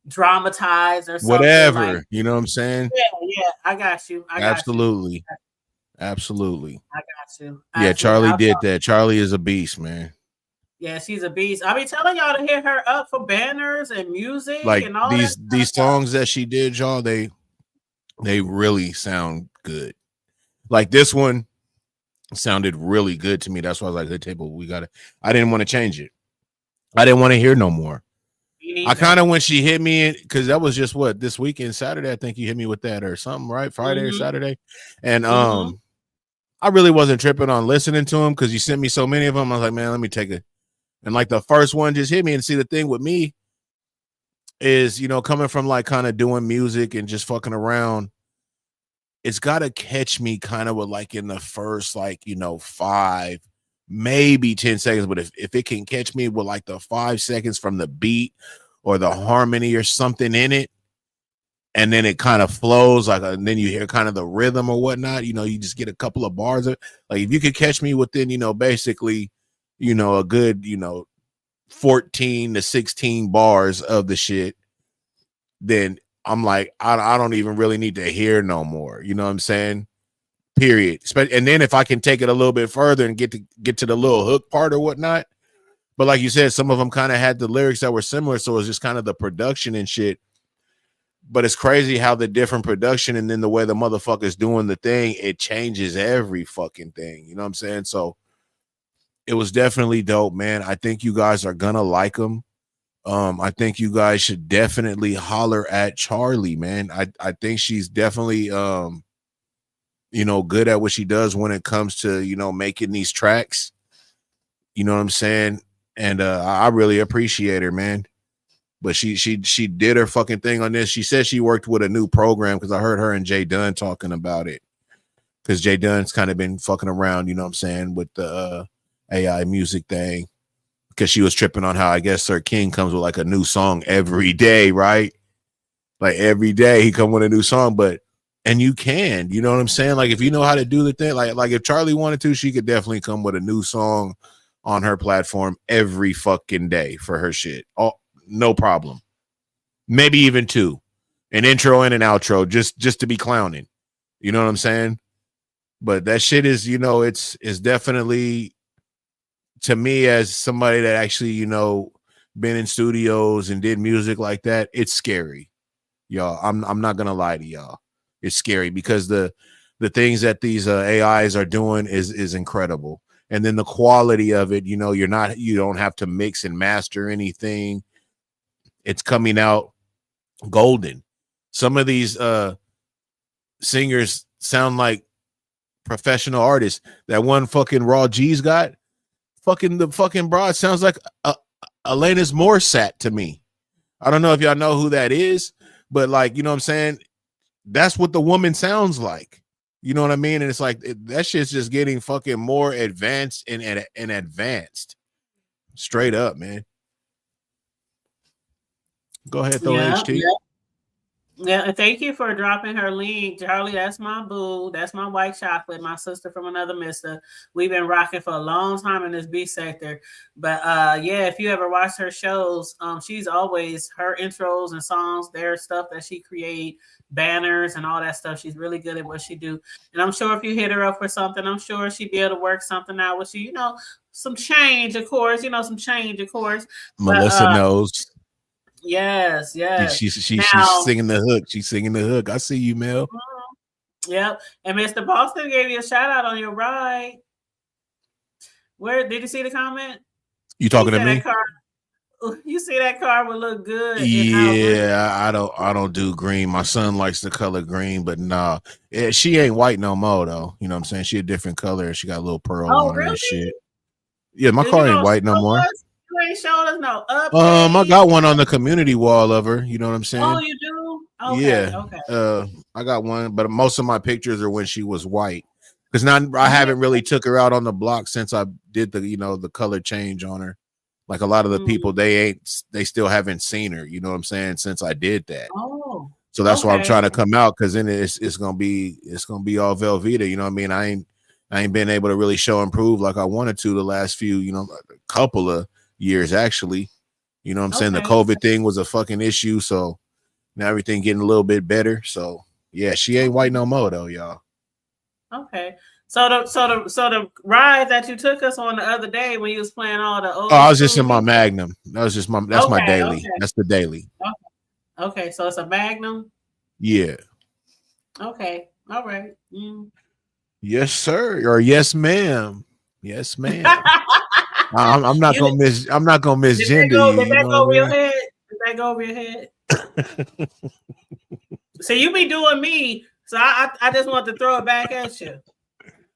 B: dramatized or something.
C: Whatever.
B: Like,
C: you know what I'm saying?
B: Yeah, I got you.
C: Absolutely.
B: I got you.
C: Yeah, Charlie did that. Charlie is a beast, man.
B: Yeah, she's a beast. I be telling y'all to hit her up for banners and music,
C: like
B: and all
C: these songs that she did, y'all, they really sound good. Like this one sounded really good to me. That's why I was like, "Good table, I didn't want to change it. I didn't want to hear no more. I kind of, when she hit me, because that was just this weekend, Saturday, I think you hit me with that or something, right? Friday or Saturday. And I really wasn't tripping on listening to them because you sent me so many of them. I was like, man, let me take it. And like the first one just hit me. And see, the thing with me is, coming from like kind of doing music and just fucking around, it's got to catch me kind of with like in the first, like, 5, maybe 10 seconds. But if it can catch me with like the 5 seconds from the beat or the harmony or something in it, and then it kind of flows, like, and then you hear kind of the rhythm or whatnot, you just get a couple of bars of it. Like if you could catch me within, basically, a good, 14 to 16 bars of the shit, then I'm like, I don't even really need to hear no more. You know what I'm saying? Period. And then if I can take it a little bit further and get to the little hook part or whatnot. But like you said, some of them kind of had the lyrics that were similar. So it's just kind of the production and shit. But it's crazy how the different production and then the way the motherfucker's doing the thing, it changes every fucking thing. You know what I'm saying? So it was definitely dope, man. I think you guys are gonna like them. I think you guys should definitely holler at Charlie, man. I think she's definitely good at what she does when it comes to, making these tracks. You know what I'm saying? And I really appreciate her, man. But she did her fucking thing on this. She said she worked with a new program because I heard her and Jay Dunn talking about it. Because Jay Dunn's kind of been fucking around, you know what I'm saying, with the AI music thing. Because she was tripping on how I guess Sir King comes with like a new song every day, right? Like every day he come with a new song, and you can, you know what I'm saying? Like if you know how to do the thing, like if Charlie wanted to, she could definitely come with a new song on her platform every fucking day for her shit. Oh, no problem. Maybe even 2, an intro and an outro, just to be clowning. You know what I'm saying? But that shit is, it's definitely, to me, as somebody that actually, been in studios and did music like that, it's scary, y'all. I'm not gonna lie to y'all. it's scary because the things that these AIs are doing is incredible. And then the quality of it, you know, you don't have to mix and master anything. It's coming out golden. Some of these singers sound like professional artists. That one fucking Raw G's got, the fucking broad sounds like Alanis Morissette to me. I don't know if y'all know who that is, but like, you know what I'm saying? That's what the woman sounds like. You know what I mean? And it's like that shit's just getting fucking more advanced and advanced. Straight up, man. Go ahead, throw HT.
B: Yeah, thank you for dropping her link, Charlie. That's my boo. That's my white chocolate, my sister from another mister. We've been rocking for a long time in this B sector. But yeah, if you ever watch her shows, she's always her intros and songs, their stuff that she create, banners and all that stuff. She's really good at what she do. And I'm sure if you hit her up for something, I'm sure she'd be able to work something out with you. You know, some change, of course.
C: Melissa knows.
B: Yes.
C: She's singing the hook. She's singing the hook. I see you, Mel.
B: Yep. And Mr. Boston gave you a shout out on your ride. Where did you see the comment?
C: You talking to me?
B: You see that car would look good.
C: Yeah, I don't do green. My son likes the color green, but nah. Yeah, she ain't white no more though. You know what I'm saying? She a different color. She got a little pearl on her and shit. Yeah, my car ain't white no more.
B: You ain't showing us no up.
C: I got one on the community wall of her. You know what I'm saying?
B: Oh, you do? Okay,
C: yeah.
B: Okay.
C: I got one, but most of my pictures are when she was white. Because now I haven't really took her out on the block since I did the color change on her. Like a lot of the people, they still haven't seen her. You know what I'm saying? Since I did that.
B: Oh.
C: So that's why I'm trying to come out, because then it's gonna be all Velveeta. You know what I mean? I ain't been able to really show and prove like I wanted to the last few, a couple of years actually. You know what I'm saying? The COVID thing was a fucking issue, so now everything getting a little bit better. So yeah, she ain't white no more though, y'all.
B: Okay. So the ride that you took us on the other day when you was playing all the old
C: I was just in my Magnum. That's my daily.
B: Okay.
C: That's the daily.
B: Okay, so it's a Magnum.
C: Yeah.
B: Okay. All right.
C: Yes, sir. Or yes, ma'am. Yes, ma'am. I'm not gonna misgender you.
B: Did that go over your head? Did that go over your head? So you be doing me. So I just want to throw it back at you.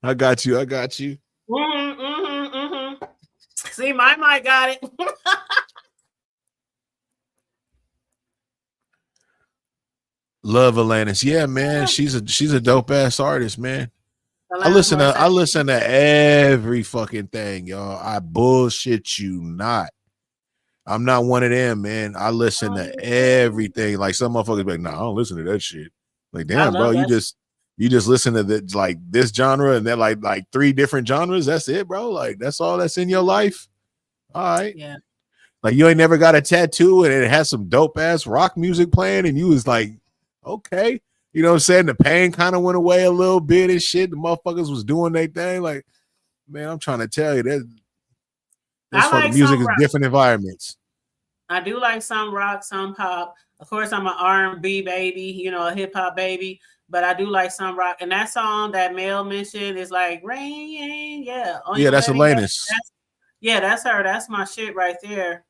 C: I got you.
B: See, my mic got it.
C: Love Alanis. Yeah, man. She's a dope ass artist, man. I listen to every fucking thing, y'all. I bullshit you not. I'm not one of them, man. I listen to everything. Like some motherfuckers be like, nah, I don't listen to that shit. Like, damn, bro, you just listen to this genre and then like 3 different genres. That's it, bro. Like that's all that's in your life. All right.
B: Yeah.
C: Like you ain't never got a tattoo and it has some dope ass rock music playing and you was like, okay. You know what I'm saying? The pain kind of went away a little bit and shit. The motherfuckers was doing their thing. Like, man, I'm trying to tell you that fucking music is different environments.
B: I do like some rock, some pop. Of course, I'm an R&B baby, a hip hop baby, but I do like some rock. And that song that Mel mentioned is like rain, yeah.
C: Yeah, that's Alanis.
B: That's her. That's my shit right there.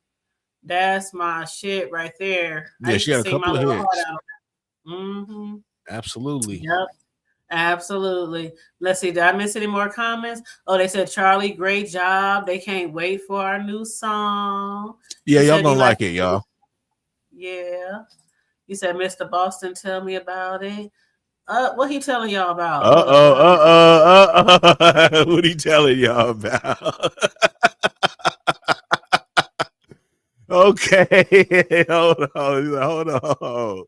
B: Yeah,
C: she had a couple of hits.
B: Mm-hmm.
C: Absolutely.
B: Yep. Absolutely. Let's see. Did I miss any more comments? Oh, they said, Charlie, great job. They can't wait for our new song.
C: Yeah, y'all gonna like it, y'all.
B: Yeah. You said, Mr. Boston, tell me about it. What he telling y'all about?
C: What he telling y'all about? Okay. Hold on.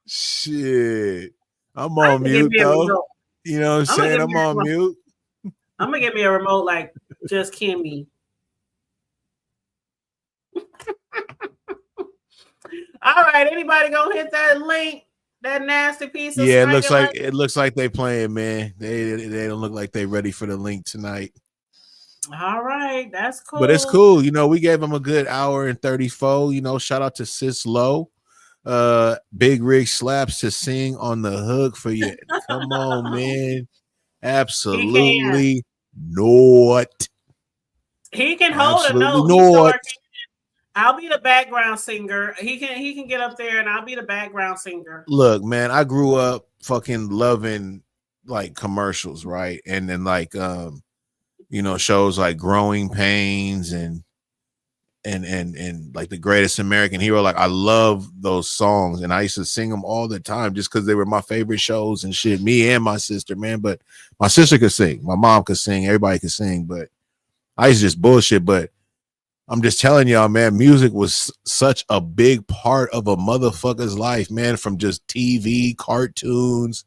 C: Shit. I'm on mute though. You know what I'm saying? I'm on mute.
B: I'm gonna get me a remote like just Kimmy. All right, anybody gonna hit that link? That nasty piece of
C: it looks like they playing, man. They don't look like they ready for the link tonight.
B: All right, that's cool.
C: But it's cool. We gave them a good hour and 34. Shout out to Sis Low. Big Rig Slaps to sing on the hook for you. Come on, man. Absolutely not.
B: He can hold a
C: Absolutely
B: note. He's so
C: not.
B: articulate. I'll be the background singer. He can get up there and I'll be the background singer.
C: Look, man, I grew up fucking loving like commercials, right? And then like you know, shows like Growing Pains and like The Greatest American Hero. Like I love those songs and I used to sing them all the time just because they were my favorite shows and shit. Me and my sister, man. But my sister could sing, my mom could sing, everybody could sing, but I used to just bullshit. But I'm just telling y'all, man, music was such a big part of a motherfucker's life, man, from just TV, cartoons,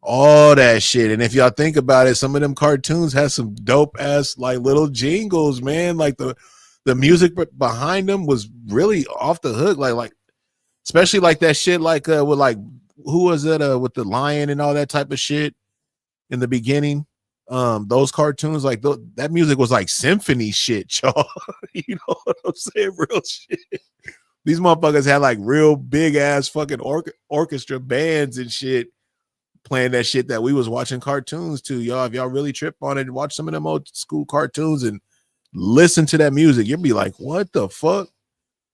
C: all that shit. And if y'all think about it, some of them cartoons had some dope ass like little jingles, man. Like the music behind them was really off the hook. Like especially like that shit like with like who was it with the lion and all that type of shit in the beginning. Those cartoons, like that music was like symphony shit, y'all. You know what I'm saying? Real shit. These motherfuckers had like real big ass fucking orchestra bands and shit playing that shit that we was watching cartoons to, y'all. If y'all really trip on it, watch some of them old school cartoons and listen to that music, you'll be like, what the fuck?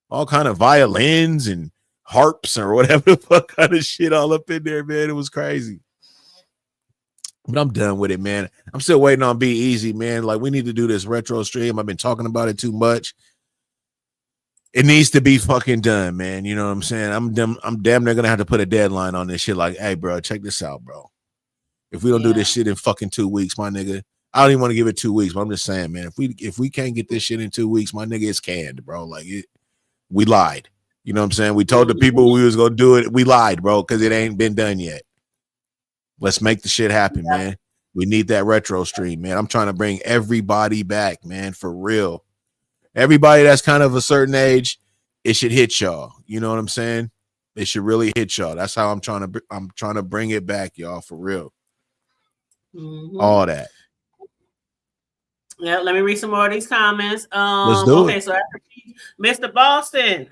C: All kind of violins and harps or whatever the fuck kind of shit all up in there, man. It was crazy. But I'm done with it, man. I'm still waiting on Be Easy, man. Like, we need to do this retro stream. I've been talking about it too much. It needs to be fucking done, man. You know what I'm saying? I'm damn near gonna have to put a deadline on this shit. Like, hey, bro, check this out, bro. If we don't do this shit in fucking 2 weeks, my nigga, I don't even want to give it 2 weeks, but I'm just saying, man, if we can't get this shit in 2 weeks, my nigga, it's canned, bro. Like, we lied. You know what I'm saying? We told the people we was gonna do it. We lied, bro, because it ain't been done yet. Let's make the shit happen, man. We need that retro stream, man. I'm trying to bring everybody back, man, for real. Everybody that's kind of a certain age, it should hit y'all. You know what I'm saying? It should really hit y'all. That's how I'm trying to bring it back, y'all, for real. All that.
B: Yeah, let me read some more of these comments.
C: Let's do it.
B: So after Mr. Boston,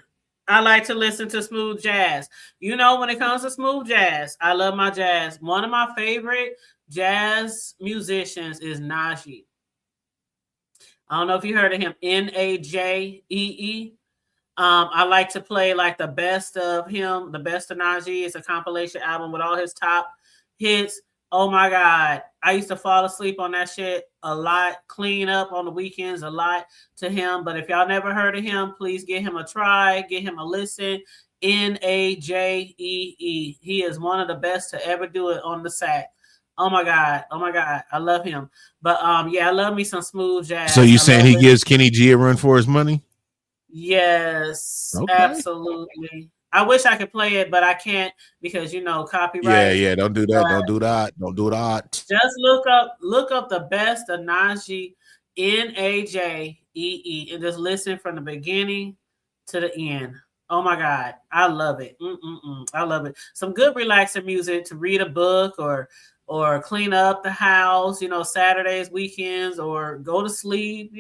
B: I like to listen to smooth jazz. You know, when it comes to smooth jazz, I love my jazz. One of my favorite jazz musicians is Najee. I don't know if you heard of him, Najee. I like to play like the best of him, the best of Najee. It's a compilation album with all his top hits. Oh my God. I used to fall asleep on that shit a lot, clean up on the weekends a lot to him. But if y'all never heard of him, please give him a try, give him a listen. Najee. He is one of the best to ever do it on the sax. Oh my God. I love him. But yeah, I love me some smooth jazz.
C: So you saying he gives Kenny G a run for his money?
B: Yes,
C: okay.
B: Absolutely. I wish I could play it, but I can't because copyright.
C: Yeah. Don't do that. Don't do that.
B: Just look up the best of Najee, Najee, and just listen from the beginning to the end. Oh my God, I love it. I love it. Some good relaxing music to read a book or clean up the house. Saturdays, weekends, or go to sleep.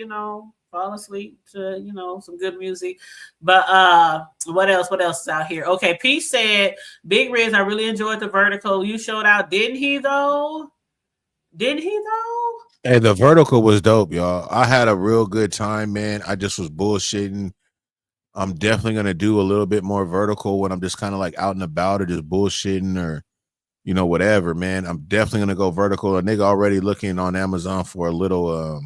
B: Fall asleep to some good music. But what else is out here? Okay, P said, Big Riz, I really enjoyed the vertical you showed out. Didn't he though?
C: Hey, the vertical was dope, y'all. I had a real good time, man. I just was bullshitting. I'm definitely gonna do a little bit more vertical when I'm just kind of like out and about or just bullshitting or whatever, man. I'm definitely gonna go vertical. A nigga already looking on Amazon for a little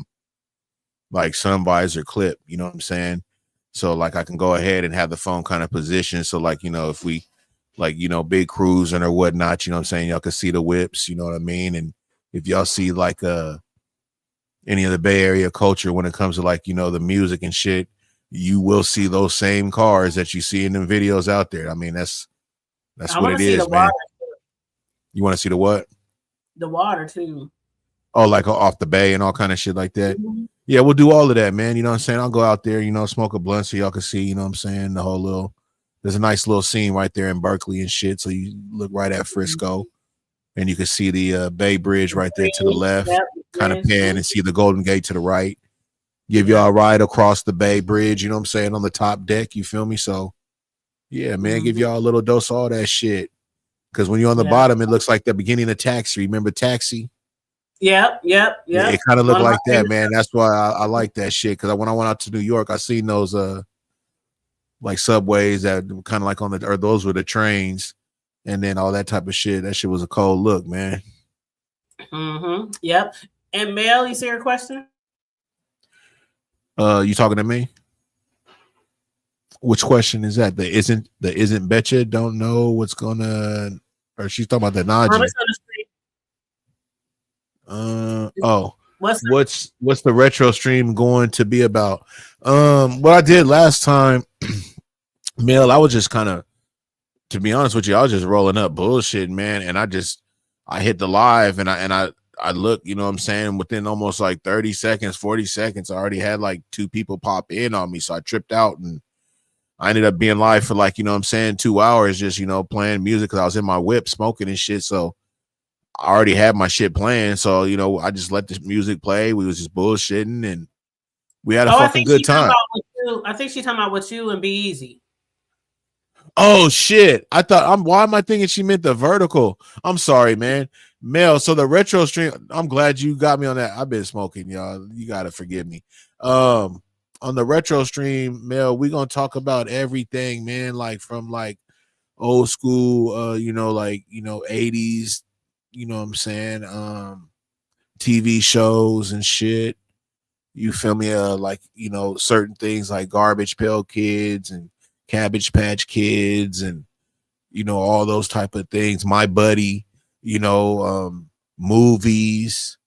C: like sun visor clip, you know what I'm saying? So like I can go ahead and have the phone kind of positioned. So like, if we like, big cruising or whatnot, you know what I'm saying? Y'all can see the whips, you know what I mean? And if y'all see like any of the Bay Area culture when it comes to like, the music and shit, you will see those same cars that you see in the videos out there. I mean, that's what it is, man. You want to see the what?
B: The water too.
C: Oh, like off the bay and all kind of shit like that. Yeah, we'll do all of that, man. You know what I'm saying? I'll go out there, smoke a blunt so y'all can see, you know what I'm saying? The whole there's a nice little scene right there in Berkeley and shit. So you look right at Frisco and you can see the Bay Bridge right there to the left, kind of pan and see the Golden Gate to the right. Give y'all a ride across the Bay Bridge, you know what I'm saying? On the top deck, you feel me? So Yeah, man, give y'all a little dose of all that shit. Because when you're on the bottom, it looks like the beginning of Taxi. Remember Taxi?
B: Yep.
C: It kind of looked like that, man. That's why I like that shit. Because when I went out to New York, I seen those like subways that kind of like or those were the trains, and then all that type of shit. That shit was a cold look, man.
B: Yep. And Mel, you see your question?
C: You talking to me? Which question is that? The isn't Betcha don't know what's gonna, or she's talking about the Najee. What's the retro stream going to be about? What I did last time, Mel, I was just kind of, to be honest with you, I was just rolling up bullshit, man, and I hit the live and I looked, you know what I'm saying, within almost like 30 seconds, 40 seconds, I already had like 2 people pop in on me, so I tripped out and I ended up being live for like, you know what I'm saying, 2 hours, just, you know, playing music because I was in my whip smoking and shit. So I already had my shit playing. So, you know, I just let the music play. We was just bullshitting and we had a fucking good time.
B: I think she's talking about with you and Be Easy.
C: Oh shit. Why am I thinking she meant the vertical? I'm sorry, man. Mel, so the retro stream, I'm glad you got me on that. I've been smoking, y'all. You gotta forgive me. On the retro stream, Mel, we're gonna talk about everything, man, like from like old school, you know, like, you know, 80s, you know what I'm saying, TV shows and shit. You feel me? Like, you know, certain things like Garbage Pail Kids and Cabbage Patch Kids and, you know, all those type of things. My Buddy, you know, movies,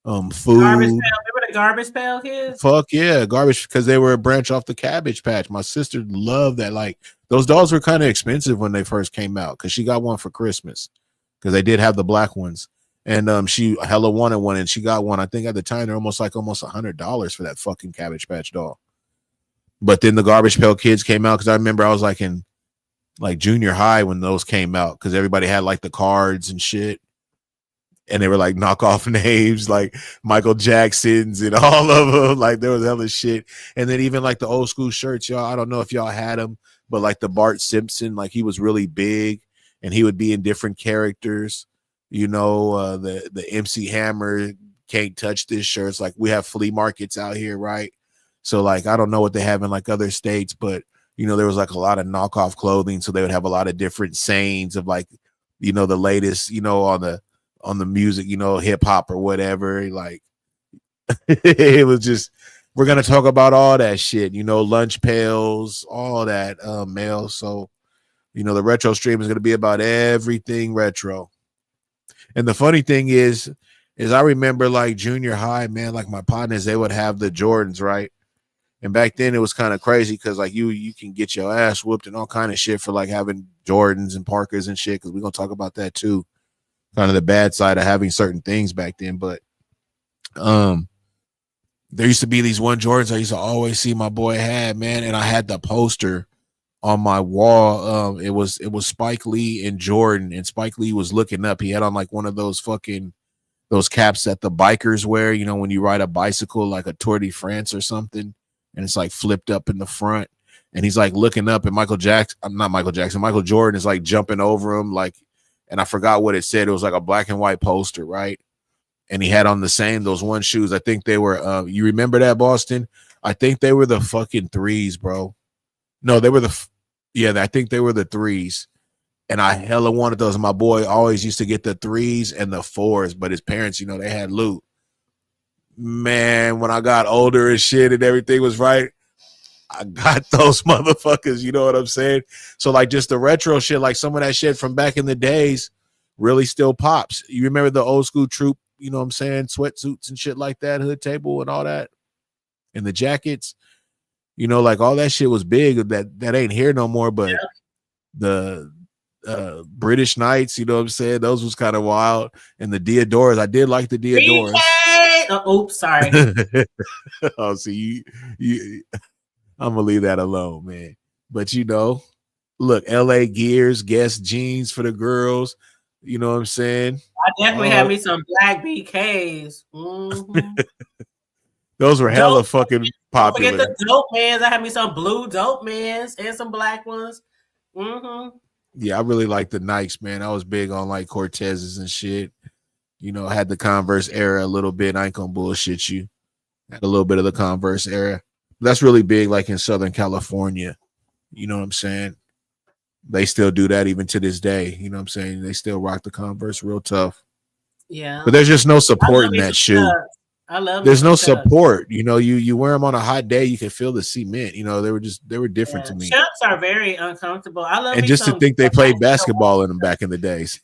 C: food.
B: Remember the Garbage Pail Kids?
C: Fuck yeah, garbage, because they were a branch off the Cabbage Patch. My sister loved that. Like, those dolls were kind of expensive when they first came out because she got one for Christmas because they did have the black ones. And she hella wanted one and she got one. I think at the time they're almost $100 for that fucking Cabbage Patch doll. But then the Garbage Pail Kids came out because I remember I was like in like junior high when those came out because everybody had like the cards and shit. And they were like knockoff names like Michael Jackson's and all of them. Like there was hella shit. And then even like the old school shirts, y'all. I don't know if y'all had them, but like the Bart Simpson, like he was really big and he would be in different characters. You know, the MC Hammer Can't Touch This shirts. Like we have flea markets out here, right? So like I don't know what they have in like other states, but you know, there was like a lot of knockoff clothing. So they would have a lot of different sayings of like, you know, the latest, you know, on the music, you know, hip hop or whatever. Like it was just, we're gonna talk about all that shit, you know, lunch pails, all that, Mel. So, you know, the retro stream is gonna be about everything retro. And the funny thing is I remember like junior high, man, like my partners, they would have the Jordans, right? And back then it was kind of crazy because like you can get your ass whooped and all kind of shit for like having Jordans and Parkers and shit, because we're gonna talk about that too. Kind of the bad side of having certain things back then. But there used to be these one Jordans I used to always see my boy had, man, and I had the poster on my wall. It was Spike Lee and Jordan, and Spike Lee was looking up. He had on like one of those caps that the bikers wear, you know, when you ride a bicycle, like a Tour de France or something, and it's like flipped up in the front, and he's like looking up, and Michael Jordan is like jumping over him, like, and I forgot what it said. It was like a black and white poster, right? And he had on those one shoes. I think they were, you remember that, Boston? I think they were the fucking 3s, bro. No, they were I think they were the 3s. And I hella wanted those. My boy always used to get the 3s and the 4s, but his parents, you know, they had loot. Man, when I got older and shit and everything was right, I got those motherfuckers, you know what I'm saying? So like just the retro shit, like some of that shit from back in the days really still pops. You remember the old school Troop, you know what I'm saying, sweatsuits and shit like that, Hood Table and all that, and the jackets, you know, like all that shit was big. That ain't here no more, but the British Knights, you know what I'm saying, those was kind of wild. And the Diadoras, I did like the Diadoras.
B: Oops, sorry.
C: Oh, see, you I'm gonna leave that alone, man. But you know, look, LA Gears, Guess jeans for the girls. You know what I'm saying?
B: I definitely had me some black BKs. Mm-hmm.
C: Those were hella fucking popular.
B: Don't forget the dope mans. I had me some blue dope mans and some black ones. Mm-hmm.
C: Yeah, I really like the Nikes, man. I was big on like Cortezes and shit. You know, had the Converse era a little bit. I ain't gonna bullshit you. Had a little bit of the Converse era. That's really big, like in Southern California. You know what I'm saying? They still do that even to this day. You know what I'm saying? They still rock the Converse real tough.
B: Yeah.
C: But there's just no
B: I
C: support
B: love
C: in
B: me
C: that
B: some
C: shoe.
B: Chucks. I love me
C: There's
B: some
C: no
B: Chucks.
C: support. You know, you wear them on a hot day, you can feel the cement. You know, they were different
B: Yeah.
C: to me.
B: Chucks are very uncomfortable. I love
C: And
B: me
C: just to
B: some.
C: think they played basketball in them back in the days.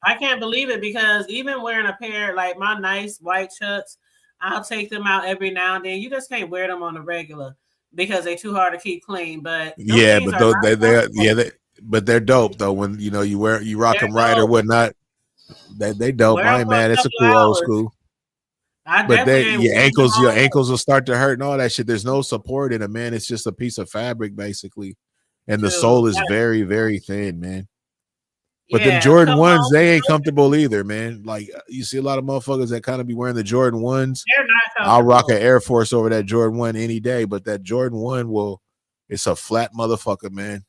B: I can't believe it because even wearing a pair like my nice white Chucks, I'll take them out every now and then. You just can't wear them on the regular because they're too hard to keep clean. But them
C: Yeah,
B: things
C: but
B: are
C: those
B: not
C: but they're dope though. When you know you rock
B: they're
C: them right or
B: dope.
C: whatnot. They dope.
B: Wear
C: I
B: them
C: ain't
B: for a
C: mad. It's a
B: couple of
C: cool old
B: hours.
C: school.
B: I
C: But
B: definitely ain't wearing them
C: your
B: all day.
C: ankles will start to hurt and all that shit. There's no support in it, man. It's just a piece of fabric basically, and the
B: Dude,
C: sole is
B: that-
C: very, very thin, man. But them
B: yeah,
C: Jordan
B: come
C: ones,
B: home.
C: they ain't comfortable either, man. Like you see a lot of motherfuckers that kind of be wearing the Jordan ones.
B: They're not
C: I'll rock
B: comfortable.
C: an Air Force over that Jordan 1 any day, but that Jordan 1 it's a flat motherfucker, man.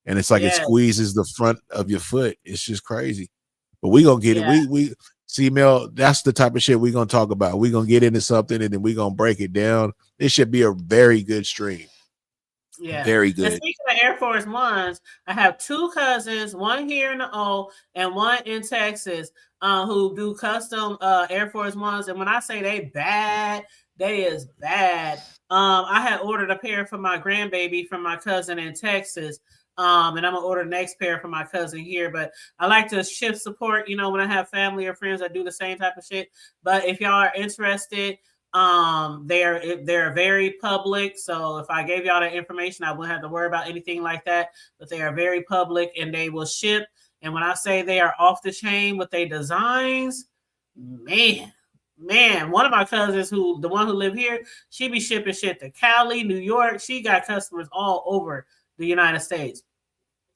C: And it's like it
B: Yes.
C: squeezes the front of your foot. It's just crazy. But we gonna get it.
B: Yeah.
C: We see, Mel, that's the type of shit we gonna talk about. We gonna get into something and then we gonna break it down. It should be a very good stream.
B: Yeah.
C: Very
B: And
C: good.
B: speaking of Air Force Ones, I have two cousins, one here in the O and one in Texas, who do custom Air Force Ones. And when I say they bad, they is bad. I had ordered a pair for my grandbaby from my cousin in Texas. And I'm gonna order the next pair for my cousin here. But I like to shift support, you know, when I have family or friends that do the same type of shit. But if y'all are interested, they're very public. So if I gave y'all that information, I wouldn't have to worry about anything like that. But they are very public and they will ship. And when I say they are off the chain with their designs, man, one of my cousins the one who live here, she be shipping shit to Cali, New York. She got customers all over the United States.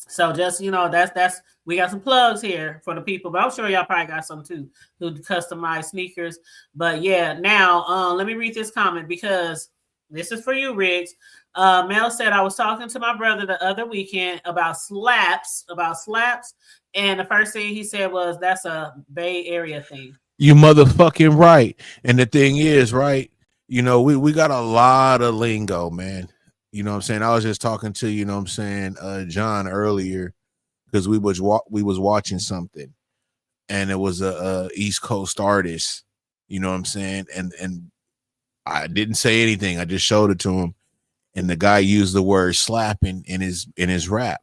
B: So just, you know, that's we got some plugs here for the people, but I'm sure y'all probably got some too who customize sneakers. But yeah, now let me read this comment because this is for you, Riggs. Mel said I was talking to my brother the other weekend about slaps, and the first thing he said was that's a Bay Area thing.
C: You motherfucking right. And the thing is, right, you know, we got a lot of lingo, man. You know what I'm saying? I was just talking to, you know what I'm saying, John earlier, because we was watching something and it was a East Coast artist, you know what I'm saying? And I didn't say anything. I just showed it to him. And the guy used the word slapping in his rap,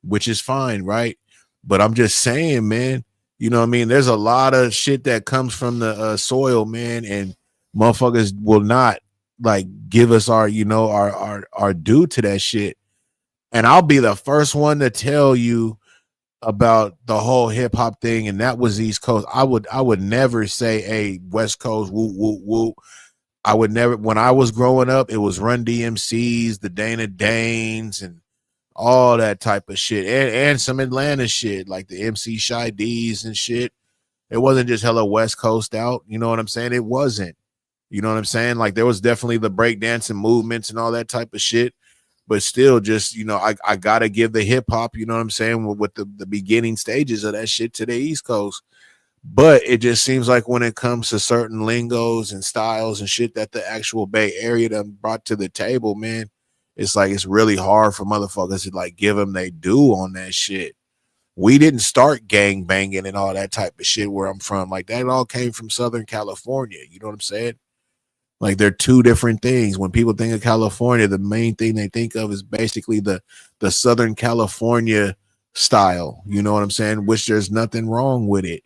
C: which is fine, right? But I'm just saying, man, you know what I mean? There's a lot of shit that comes from the soil, man, and motherfuckers will not like give us our, you know, our due to that shit. And I'll be the first one to tell you about the whole hip hop thing, and that was East Coast. I would never say, hey, West Coast, whoop, whoop, whoop. I would never, when I was growing up, it was Run DMCs, the Dana Danes, and all that type of shit, and some Atlanta shit like the MC Shy D's and shit. It wasn't just hella West Coast out, you know what I'm saying? It wasn't, you know what I'm saying? Like there was definitely the breakdancing movements and all that type of shit, but still, just, you know, I gotta give the hip hop, you know what I'm saying, with the beginning stages of that shit to the East Coast. But it just seems like when it comes to certain lingos and styles and shit that the actual Bay Area done brought to the table, man, it's like it's really hard for motherfuckers to like give them they due on that shit. We didn't start gang banging and all that type of shit where I'm from. Like that all came from Southern California. You know what I'm saying? Like they're two different things. When people think of California, the main thing they think of is basically the Southern California style. You know what I'm saying? Which there's nothing wrong with it.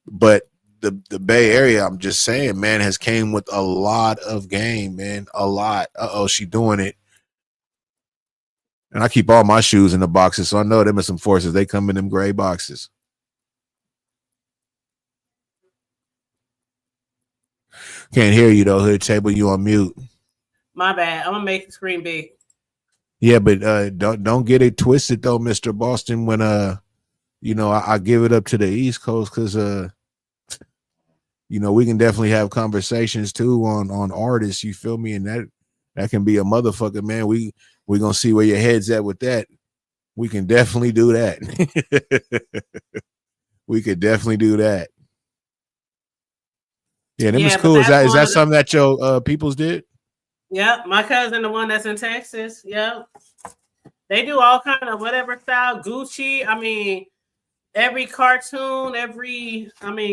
C: But the Bay Area, I'm just saying, man, has came with a lot of game, man. A lot. She doing it. And I keep all my shoes in the boxes, so I know them are some forces. They come in them gray boxes. Can't hear you though, Hood Table. You on mute.
B: My bad. I'm gonna make the screen big.
C: Yeah, but don't get it twisted though, Mr. Boston. When you know, I give it up to the East Coast because you know, we can definitely have conversations too on artists. You feel me? And that can be a motherfucker, man. We gonna see where your head's at with that. We can definitely do that. We could definitely do that. Yeah, them is
B: Yeah, but
C: cool. Is
B: that's one
C: that
B: of the.
C: something that your peoples did?
B: Yep, my cousin, the one that's in Texas. Yep, they do all kind of whatever style Gucci. I mean, every cartoon,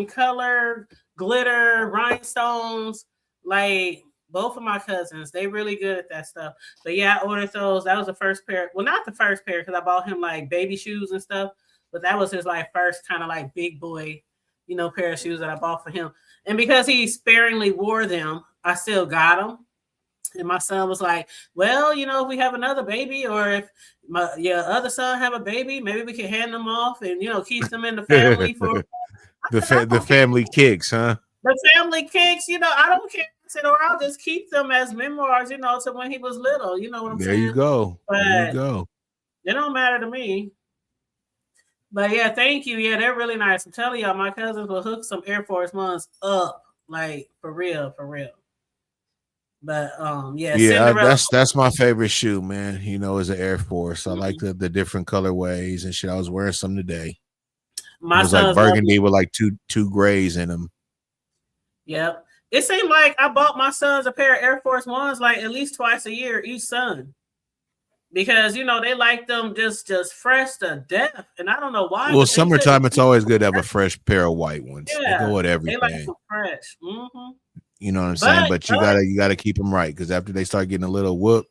B: color, glitter, rhinestones. Like both of my cousins, they really good at that stuff. But yeah, I ordered those. That was the first pair. Well, not the first pair because I bought him like baby shoes and stuff. But that was his like first kind of like big boy, pair of shoes that I bought for him. And because he sparingly wore them, I still got them. And my son was like, well, if we have another baby or if your other son have a baby, maybe we can hand them off and, keep them in the family for
C: the family kicks, huh?
B: the family kicks. I don't care. I said, or I'll just keep them as memoirs, to when he was little. You know what I'm
C: There
B: saying?
C: you go.
B: But
C: there you go.
B: It don't matter to me. But yeah, thank you. Yeah, they're really nice. I'm telling y'all, my cousins will hook some Air Force Ones up. Like for real, for real. But yeah, Cinderella.
C: That's my favorite shoe, man. Is an Air Force. I like the different colorways and shit. I was wearing some today.
B: My
C: it was like burgundy with like two grays in them.
B: Yep. It seemed like I bought my sons a pair of Air Force Ones like at least twice a year, each son. Because they like them just fresh to death. And I don't know why.
C: Well, summertime, it's always good to have a fresh pair of white ones.
B: Yeah,
C: they go with everything.
B: They like them fresh. Mm-hmm.
C: You know what I'm saying? But you gotta keep them right because after they start getting a little whoop,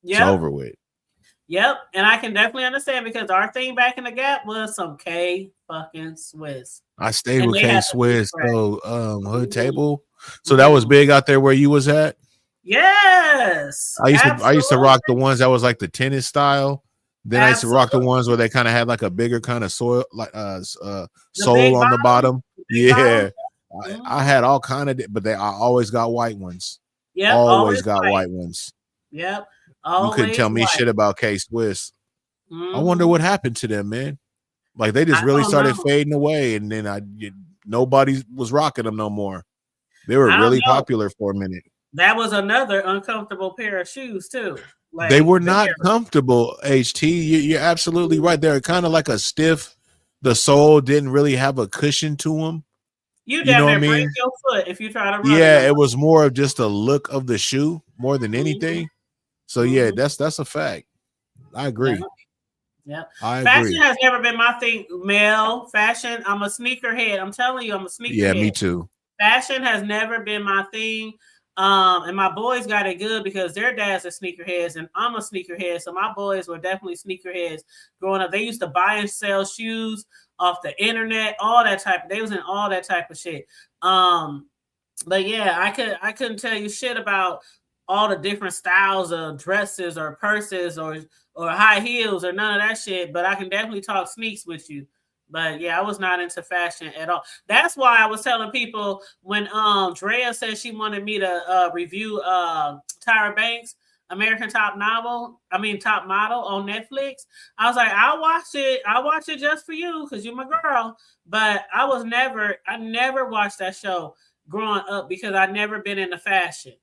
C: it's over with.
B: Yep, and I can definitely understand because our thing back in the Gap was some K fucking Swiss.
C: I stayed with K Swiss, so Hood Table. So that was big out there where you was at.
B: Yes,
C: I used to rock the ones that was like the tennis style. Then I used to rock the ones where they kind of had like a bigger kind of soil, like sole on the bottom. Yeah. I had all kind of, but I always got white ones.
B: Yeah,
C: always got white ones.
B: Yep,
C: you couldn't tell me shit about K Swiss. I wonder what happened to them, man. Like they just really started fading away, and then nobody was rocking them no more. They were really popular for a minute.
B: That was another uncomfortable pair of shoes too. Like,
C: they were not comfortable. HT, you're absolutely right. They're kind of like a stiff. The sole didn't really have a cushion to them.
B: You know what I mean? Break your foot if you try to run.
C: Yeah, it was more of just a look of the shoe more than anything. So yeah, that's a fact. I agree.
B: Yeah.
C: Fashion
B: has never been my thing. Male fashion. I'm a sneakerhead. I'm telling you, I'm a sneakerhead.
C: Yeah, me too.
B: Fashion has never been my thing. And my boys got it good because their dads are sneakerheads and I'm a sneakerhead. So my boys were definitely sneakerheads growing up. They used to buy and sell shoes off the internet, all that type. They was in all that type of shit. But yeah, I couldn't tell you shit about all the different styles of dresses or purses or high heels or none of that shit. But I can definitely talk sneaks with you. But yeah, I was not into fashion at all. That's why I was telling people when Andrea said she wanted me to review Tyra Banks' American Top Model on Netflix. I was like, I'll watch it just for you because you're my girl. But I never watched that show growing up because I'd never been into fashion.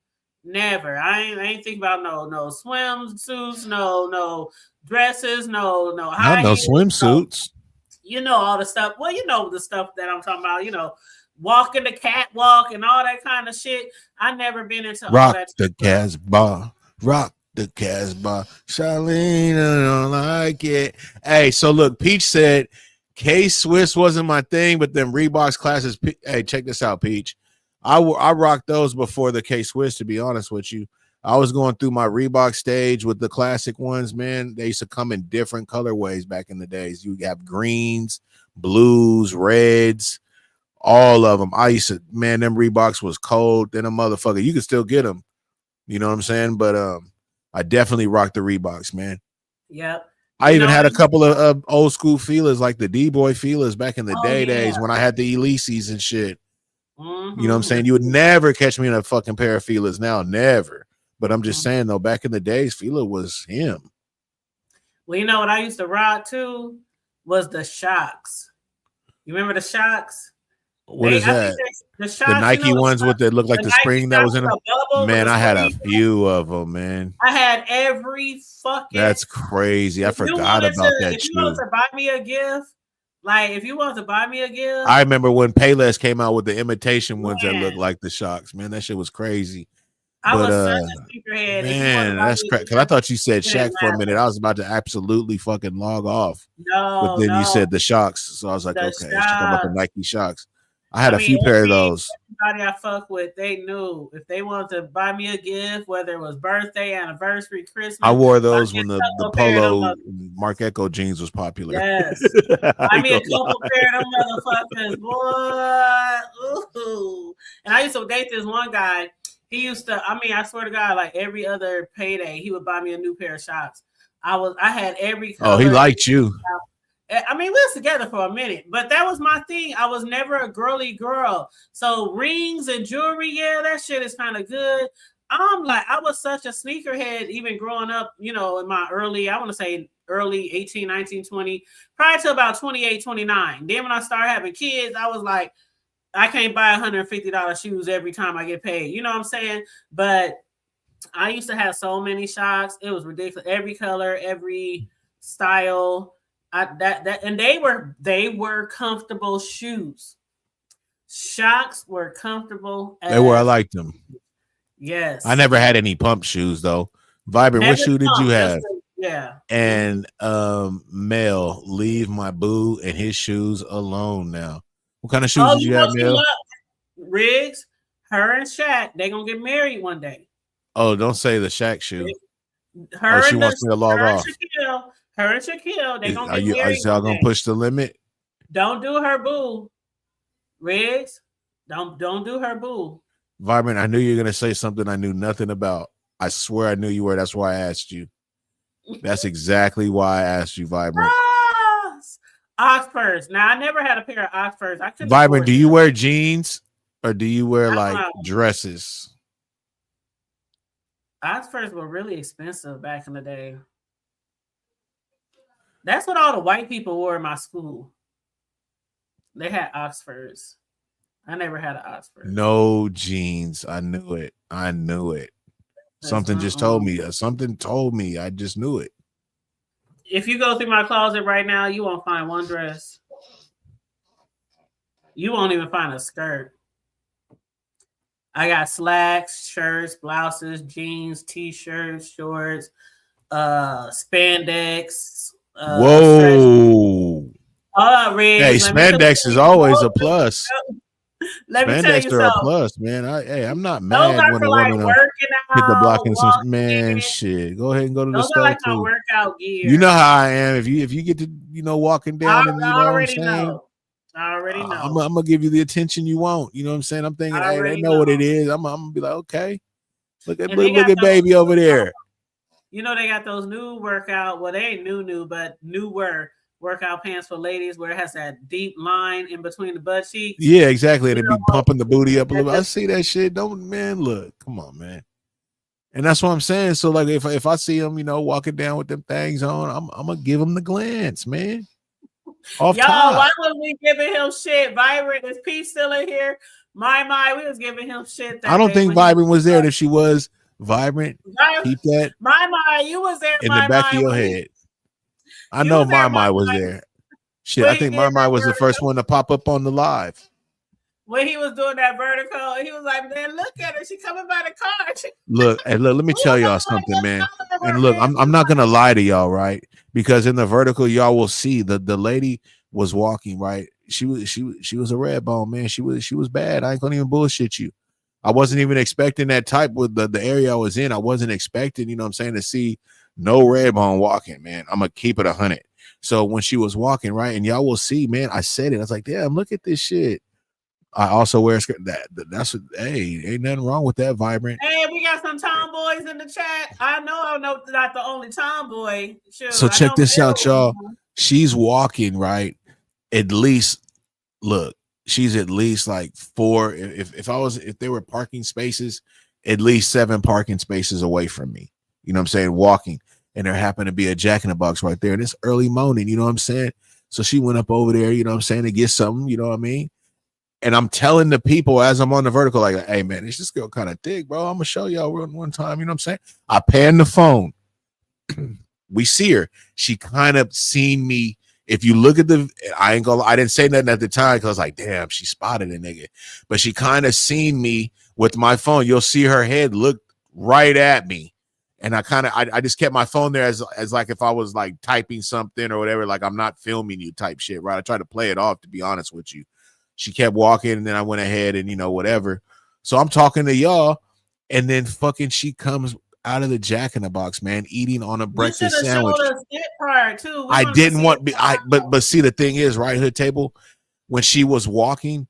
B: Never. I ain't think about no swimsuits, no dresses, no high heels,
C: swimsuits.
B: All the stuff. Well, the stuff that I'm talking about, walking the catwalk and all that kind of shit. I never been into all that.
C: Rock the Casbah. Charlene, I don't like it. Hey, so look, Peach said K Swiss wasn't my thing, but then Reebok's classes. Hey, check this out, Peach. I rocked those before the K Swiss, to be honest with you. I was going through my Reebok stage with the classic ones, man. They used to come in different colorways back in the days. You have greens, blues, reds, all of them. I used to, man, them Reeboks was cold. Then a motherfucker, you could still get them. You know what I'm saying? But I definitely rocked the Reeboks, man.
B: Yep.
C: I even had a couple of old school feelers, like the D-boy feelers back in the days when I had the Elises and shit.
B: Mm-hmm.
C: You know what I'm saying? You would never catch me in a fucking pair of feelers now, never. But I'm just saying, though, back in the days, Fila was him.
B: Well, you know what I used to rock, too? Was the Shocks. You remember the Shocks?
C: What is
B: I think
C: that?
B: the shots,
C: The Nike ones with that look like the
B: Nike
C: spring that was
B: shots
C: in them.
B: available with
C: Man,
B: the
C: I had a
B: spring.
C: few of them, man.
B: I had every fucking.
C: That's crazy. I forgot about that
B: if you
C: shoe.
B: wanted to buy me a gift, like if you wanted to buy me a gift,
C: I remember when Payless came out with the imitation ones that
B: Man.
C: looked like the Shocks. Man, that shit was crazy.
B: I
C: But
B: was such a sneakerhead. If you wanted to
C: man,
B: buy
C: that's
B: me a
C: crazy. Because I thought you said
B: it didn't
C: Shaq for a minute.
B: matter.
C: I was about to absolutely fucking log off.
B: No,
C: But then you
B: no.
C: said the Shocks. So I was like,
B: The
C: okay, she's talking about the
B: Shocks.
C: Nike Shocks. I had a few pair of those.
B: Everybody I fuck with, they knew if they wanted to buy me a gift, whether it was birthday, anniversary, Christmas.
C: I wore
B: buy
C: those
B: me
C: when
B: a
C: the
B: couple pair of them
C: Polo Mark Echo jeans was popular.
B: Yes.
C: I
B: I
C: ain't
B: mean, a
C: gonna
B: couple
C: lie.
B: pair of them motherfuckers, boy. Ooh. And I used to date this one guy. He used to, I swear to God, like every other payday, he would buy me a new pair of shots. I had every color.
C: Oh, he liked you.
B: I mean, we was together for a minute, but that was my thing. I was never a girly girl. So rings and jewelry, yeah, that shit is kind of good. I was such a sneakerhead, even growing up, in my early 18, 19, 20, prior to about 28, 29. Then when I started having kids, I was like, I can't buy $150 shoes every time I get paid. You know what I'm saying? But I used to have so many Shocks. It was ridiculous. Every color, every style. And they were comfortable shoes. Shocks were comfortable.
C: They were. I liked them.
B: Yes.
C: I never had any pump shoes though. Vibrant, what shoe did you have?
B: Yeah.
C: And Mel, leave my boo and his shoes alone now. What kind of shoes did you have, Mel?
B: Riggs, her and Shaq, they gonna get married one day.
C: Oh, don't say the Shaq shoe.
B: She
C: wants me to log off.
B: Her and Shaquille, they gonna
C: Are
B: get married.
C: y'all gonna push the limit?
B: Don't do her boo, Riggs. Don't do her boo.
C: Vibrant, I knew you were gonna say something I knew nothing about. I swear I knew you were. That's why I asked you. That's exactly why I asked you, Vibrant.
B: Oxfords. Now I never had a pair of Oxfords.
C: Vibrant, do you wear jeans or do you wear like dresses?
B: Oxfords were really expensive back in the day. That's what all the white people wore in my school. They had Oxfords. I never had an Oxford.
C: No jeans. I knew it. Something just told me. Something told me. I just knew it.
B: If you go through my closet right now, you won't find one dress. You won't even find a skirt. I got slacks, shirts, blouses, jeans, t-shirts, shorts, spandex.
C: Whoa. Hey, spandex is always a plus.
B: Let me tell you
C: Spandex are a
B: something.
C: plus, man. I'm not mad when a woman hit the block in some man shit. Go ahead and go to the
B: Those are
C: store
B: like my
C: too.
B: workout gear.
C: You know how I am. If you get to walking down, and you know what I'm saying.
B: I already know.
C: I'm gonna give you the attention you want. You know what I'm saying. I'm thinking, hey, they know what it is. I'm gonna be like, okay, look at baby over there.
B: You know they got those new workout. Well, they ain't new, but newer workout pants for ladies where it has that deep line in between the butt cheeks.
C: Yeah, exactly. And it be pumping the booty up a little bit. I see that shit. Don't, man, look. Come on, man. And that's what I'm saying. So, like, if I see them, walking down with them things on, I'm gonna give them the glance, man. Off
B: Y'all,
C: top.
B: why was we giving him shit? Vibrant, is Pete still in here? My, we was giving him shit.
C: I don't think Vibrant was there. If she was Vibrant, keep that
B: My, you was there
C: in the back of your head. I know my was there. Shit, I think my was the first one to pop up on the live.
B: When he was doing that vertical, he was like, man, look at her. She coming by the car.
C: Look, let me tell y'all something, man. And look, I'm not gonna lie to y'all, right? Because in the vertical, y'all will see the lady was walking, right? She was a red bone, man. She was bad. I ain't gonna even bullshit you. I wasn't even expecting that type with the area I was in. I wasn't expecting, you know what I'm saying, to see no red bone walking, man. I'm gonna keep it 100. So when she was walking, right, and y'all will see, man, I said it. I was like, damn, look at this shit. I also wear a skirt. That's hey, ain't nothing wrong with that, Vibrant.
B: Hey, we got some tomboys in the chat. I'm not the only tomboy. Sure,
C: so check this out, y'all. She's walking, right? At least, look, she's at least like 4. If there were parking spaces, at least 7 parking spaces away from me. You know what I'm saying? Walking. And there happened to be a Jack in the Box right there. And it's early morning, you know what I'm saying? So she went up over there, you know what I'm saying, to get something, you know what I mean? And I'm telling the people as I'm on the vertical, like, hey man, is this girl kind of thick, bro? I'm gonna show y'all one time. You know what I'm saying? I pan the phone. We see her. She kind of seen me. If you look at I didn't say nothing at the time because I was like, damn, she spotted a nigga. But she kind of seen me with my phone. You'll see her head look right at me. And I just kept my phone there as like if I was like typing something or whatever, like I'm not filming you type shit, right? I tried to play it off, to be honest with you. She kept walking, and then I went ahead and, whatever. So I'm talking to y'all, and then fucking she comes out of the Jack in the Box, man, eating on a breakfast sandwich.
B: Part too.
C: I didn't want but see, the thing is, right, Hood Table, when she was walking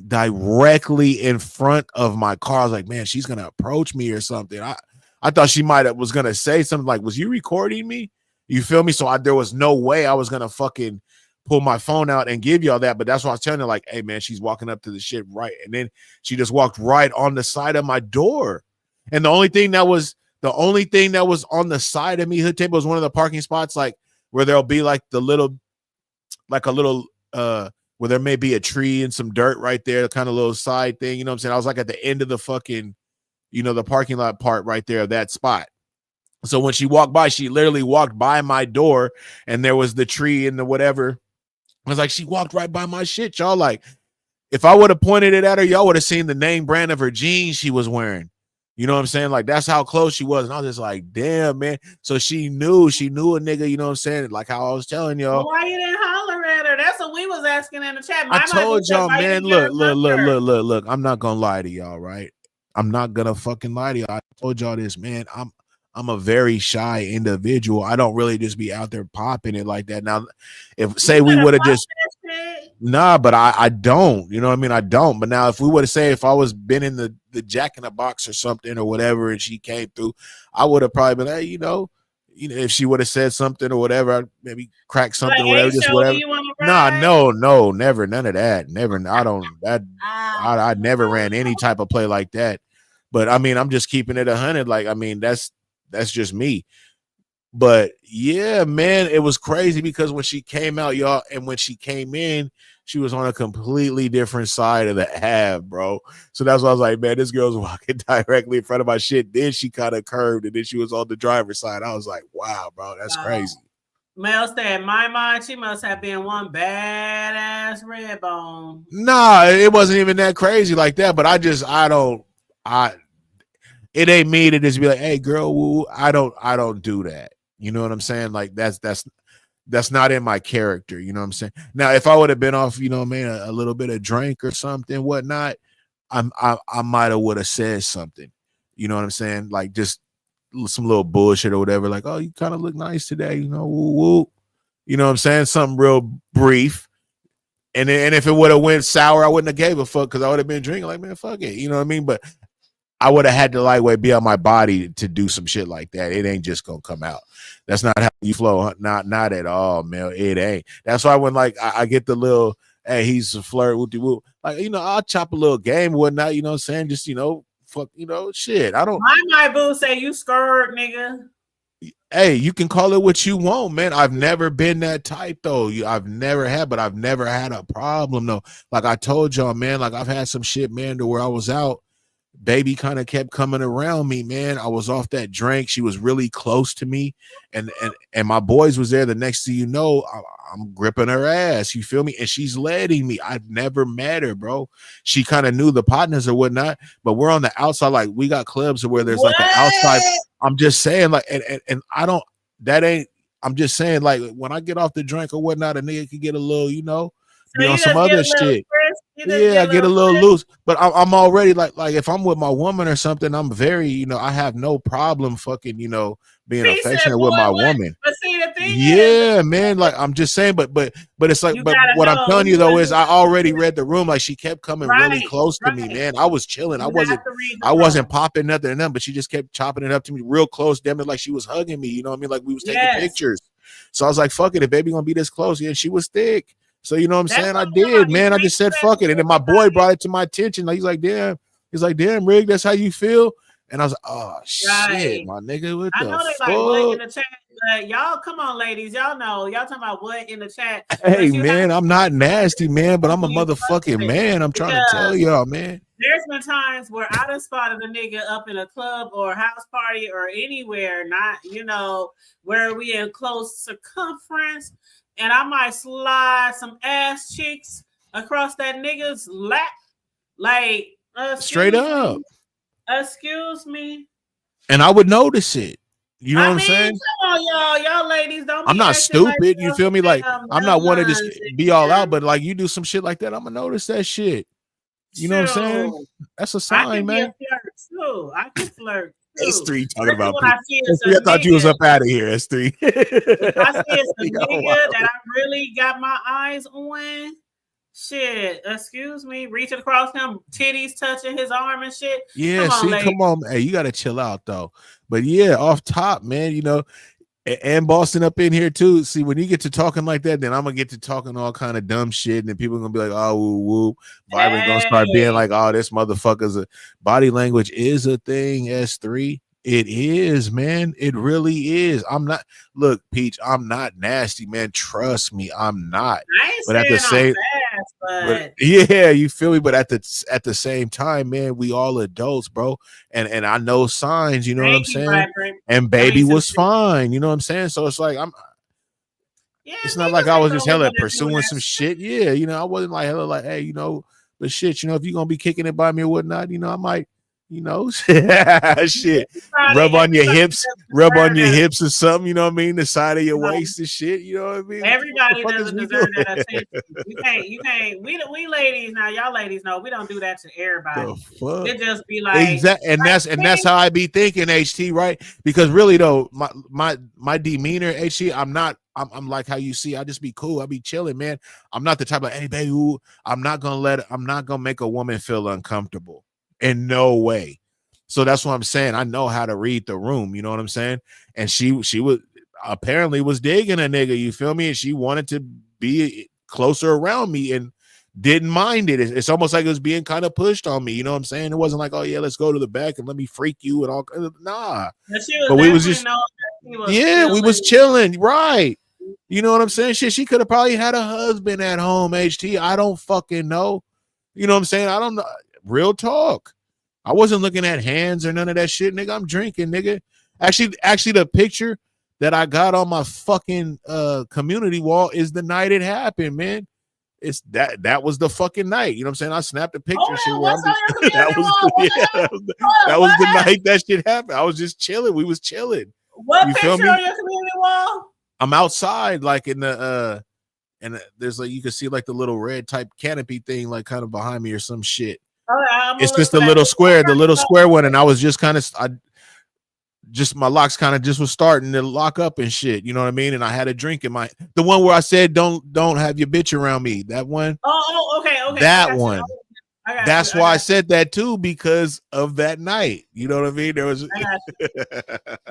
C: directly in front of my car. I was like, man, she's gonna approach me or something. I thought she was gonna say something like, was you recording me? You feel me? So there was no way I was gonna fucking pull my phone out and give y'all that. But that's why I was telling her, like, hey man, she's walking up to the shit right, and then she just walked right on the side of my door. And the only thing that was on the side of me, Hood Table, was one of the parking spots, like where there'll be like a little where there may be a tree and some dirt right there, kind of little side thing. You know what I'm saying? I was like at the end of the fucking, the parking lot part right there, that spot. So when she walked by, she literally walked by my door, and there was the tree and the whatever. I was like, she walked right by my shit, y'all. Like, if I would have pointed it at her, y'all would have seen the name brand of her jeans she was wearing. You know what I'm saying? Like, that's how close she was. And I was just like, damn, man. So she knew a nigga, you know what I'm saying? Like how I was telling y'all.
B: Well, why you didn't holler at her? That's what we was asking in the chat.
C: I told y'all, man, look. I'm not going to lie to y'all, right? I'm not going to fucking lie to y'all. I told y'all this, man. I'm a very shy individual. I don't really just be out there popping it like that. Now, if say we would have just but I don't, you know what I mean? I don't. But now if we would have said, if I was been in the Jack in the Box or something or whatever, and she came through, I would have probably been, hey, if she would have said something or whatever, I'd maybe crack something or whatever, just whatever. No, never, none of that. Never. I never ran any type of play like that. But I mean, I'm just keeping it 100. Like, I mean, that's just me. But yeah, man, it was crazy because when she came out, y'all, and when she came in, she was on a completely different side of the Ave, bro. So that's why I was like, man, this girl's walking directly in front of my shit. Then she kind of curved, and then she was on the driver's side. I was like, wow, bro, that's crazy.
B: Mel said, my mind, she must have been one badass red bone.
C: Nah, it wasn't even that crazy like that. But it ain't me to just be like, hey, girl, woo. I don't do that. You know what I'm saying? Like that's not in my character. You know what I'm saying? Now, if I would have been off, man, a little bit of drink or something, whatnot, I might have would have said something. You know what I'm saying? Like just some little bullshit or whatever. Like, oh, you kind of look nice today. Woo woo. You know what I'm saying? Something real brief. And if it would have went sour, I wouldn't have gave a fuck because I would have been drinking. Like, man, fuck it. You know what I mean? But I would have had to lightweight be on my body to do some shit like that. It ain't just gonna come out. That's not how you flow. Not at all, man. It ain't. That's why when like I get the little, hey, he's a flirt with you. Like, I'll chop a little game or whatnot. You know what I'm saying? Just fuck, shit. I don't.
B: My boo say you scared, nigga.
C: Hey, you can call it what you want, man. I've never been that type though. I've never had a problem though. Like I told y'all, man. Like I've had some shit, man, to where I was out. Baby kind of kept coming around me, man. I was off that drink. She was really close to me, and my boys was there. The next thing you know, I'm gripping her ass. You feel me? And she's letting me. I've never met her, bro. She kind of knew the partners or whatnot, but we're on the outside. Like we got clubs where there's like an outside. I'm just saying, like, and I don't. That ain't. I'm just saying, like, when I get off the drink or whatnot, a nigga can get a little, be on some other shit. Yeah, I get a little loose, but I'm already like if I'm with my woman or something, I'm very, I have no problem fucking, being affectionate with my woman.
B: But see, the thing
C: is, man, like I'm just saying, but it's like, but what I'm telling you though is I already read the room. Like she kept coming really close to me, man. I was chilling. I wasn't popping nothing, but she just kept chopping it up to me real close. Damn it, like she was hugging me. You know what I mean? Like we was taking pictures. So I was like, fuck it, if baby gonna be this close, yeah, she was thick. So you know what I'm saying? I did, man. I just said fuck it. And then my boy brought it to my attention. Like he's like, damn, Rig, that's how you feel. And I was like, oh shit,
B: Right.
C: my nigga, what
B: I
C: the
B: know they
C: fuck?
B: like what in the chat, but y'all come on, ladies. Y'all know. Y'all talking about what in the chat.
C: Hey
B: But you have
C: man, I'm not nasty, man, but I'm a
B: you
C: motherfucking
B: it.
C: man. I'm trying to tell
B: Because
C: y'all, man.
B: there's been times where I done spotted a nigga up in a club or a house party or anywhere, not, you know, where we in close circumference, and I might slide some ass cheeks across that nigga's lap. Like,
C: Straight up.
B: Excuse me.
C: And I would notice it. You know what I'm saying?
B: Come on, y'all ladies, don't
C: I'm
B: be
C: not
B: acting like
C: stupid. You feel me? Like, I'm not one to just
B: nuns
C: be all out, but like you do some shit like that, I'm gonna notice that shit. You know what I'm saying?
B: True.
C: That's a
B: I
C: sign,
B: can be
C: man.
B: a flirt too. I can flirt too.
C: S3 talking
B: Especially
C: about
B: when
C: people.
B: I see it's a
C: S3, I thought you was
B: nigga.
C: up out of here, S3.
B: If I see it's a
C: Yo,
B: nigga
C: wow.
B: that I really got my eyes on, shit, excuse me, reaching across him, titties touching his arm and shit.
C: Yeah,
B: Come on,
C: see,
B: lady.
C: come on. Hey, you gotta chill out though. But yeah, off top, man, you know, and Boston up in here too. See, when you get to talking like that, then I'm gonna get to talking all kind of dumb shit, and then people are gonna be like, oh, woo, woo. Vibrant gonna start being like, oh, this motherfucker's a body language is a thing, S3. It is, man. It really is. I'm not, look, Peach, I'm not nasty, man. Trust me, I'm not.
B: I ain't
C: But at the
B: saying I'm
C: same
B: fast,
C: but yeah, you feel me? But at the same time, man, we all adults, bro. And I know signs, you know what I'm
B: thank you,
C: saying?
B: Vibrant.
C: And baby was fine, you know what I'm saying? So it's like it's not like I was just hella pursuing some shit. Yeah, you know, I wasn't like hella like, hey, you know, but shit, you know, if you're gonna be kicking it by me or whatnot, you know, I might, you know, shit. Rub on your hips or something, you know what I mean? The side of your waist and shit, you know what I mean?
B: Everybody
C: What the fuck
B: doesn't
C: is we
B: deserve that
C: doing?
B: attention. You can't. We ladies now, y'all ladies know we don't do that to everybody.
C: The fuck?
B: It just be like
C: Exactly, and that's how I be thinking, HT, right? Because really though, my demeanor, HT, I'm like how you see, I just be cool, I be chilling, man. I'm not the type of, hey baby, ooh, I'm not gonna make a woman feel uncomfortable in no way. So that's what I'm saying. I know how to read the room, you know what I'm saying? And she was apparently was digging a nigga, you feel me? And she wanted to be closer around me and didn't mind it. It's almost like it was being kind of pushed on me, you know what I'm saying? It wasn't like, oh yeah, let's go to the back and let me freak you and all. Nah, but we was just we was chilling, right? You know what I'm saying? Shit, she could have probably had a husband at home, HT. I don't fucking know. You know what I'm saying? I don't know. Real talk. I wasn't looking at hands or none of that shit, nigga. I'm drinking, nigga. Actually, the picture that I got on my fucking community wall is the night it happened, man. It's that was the fucking night. You know what I'm saying? I snapped a picture. That was the night that shit happened. I was just chilling. We was chilling.
B: What
C: You
B: picture
C: feel me?
B: on your community wall?
C: I'm outside, like in the and there's like you can see like the little red type canopy thing, like kind of behind me or some shit. It's just the little square one, and I was just kind of my locks kind of just was starting to lock up and shit, you know what I mean? And I had a drink in the one where I said don't have your bitch around me. That one.
B: Okay.
C: That one. That's why I said that too, because of that night. You know what I mean? There was.
B: And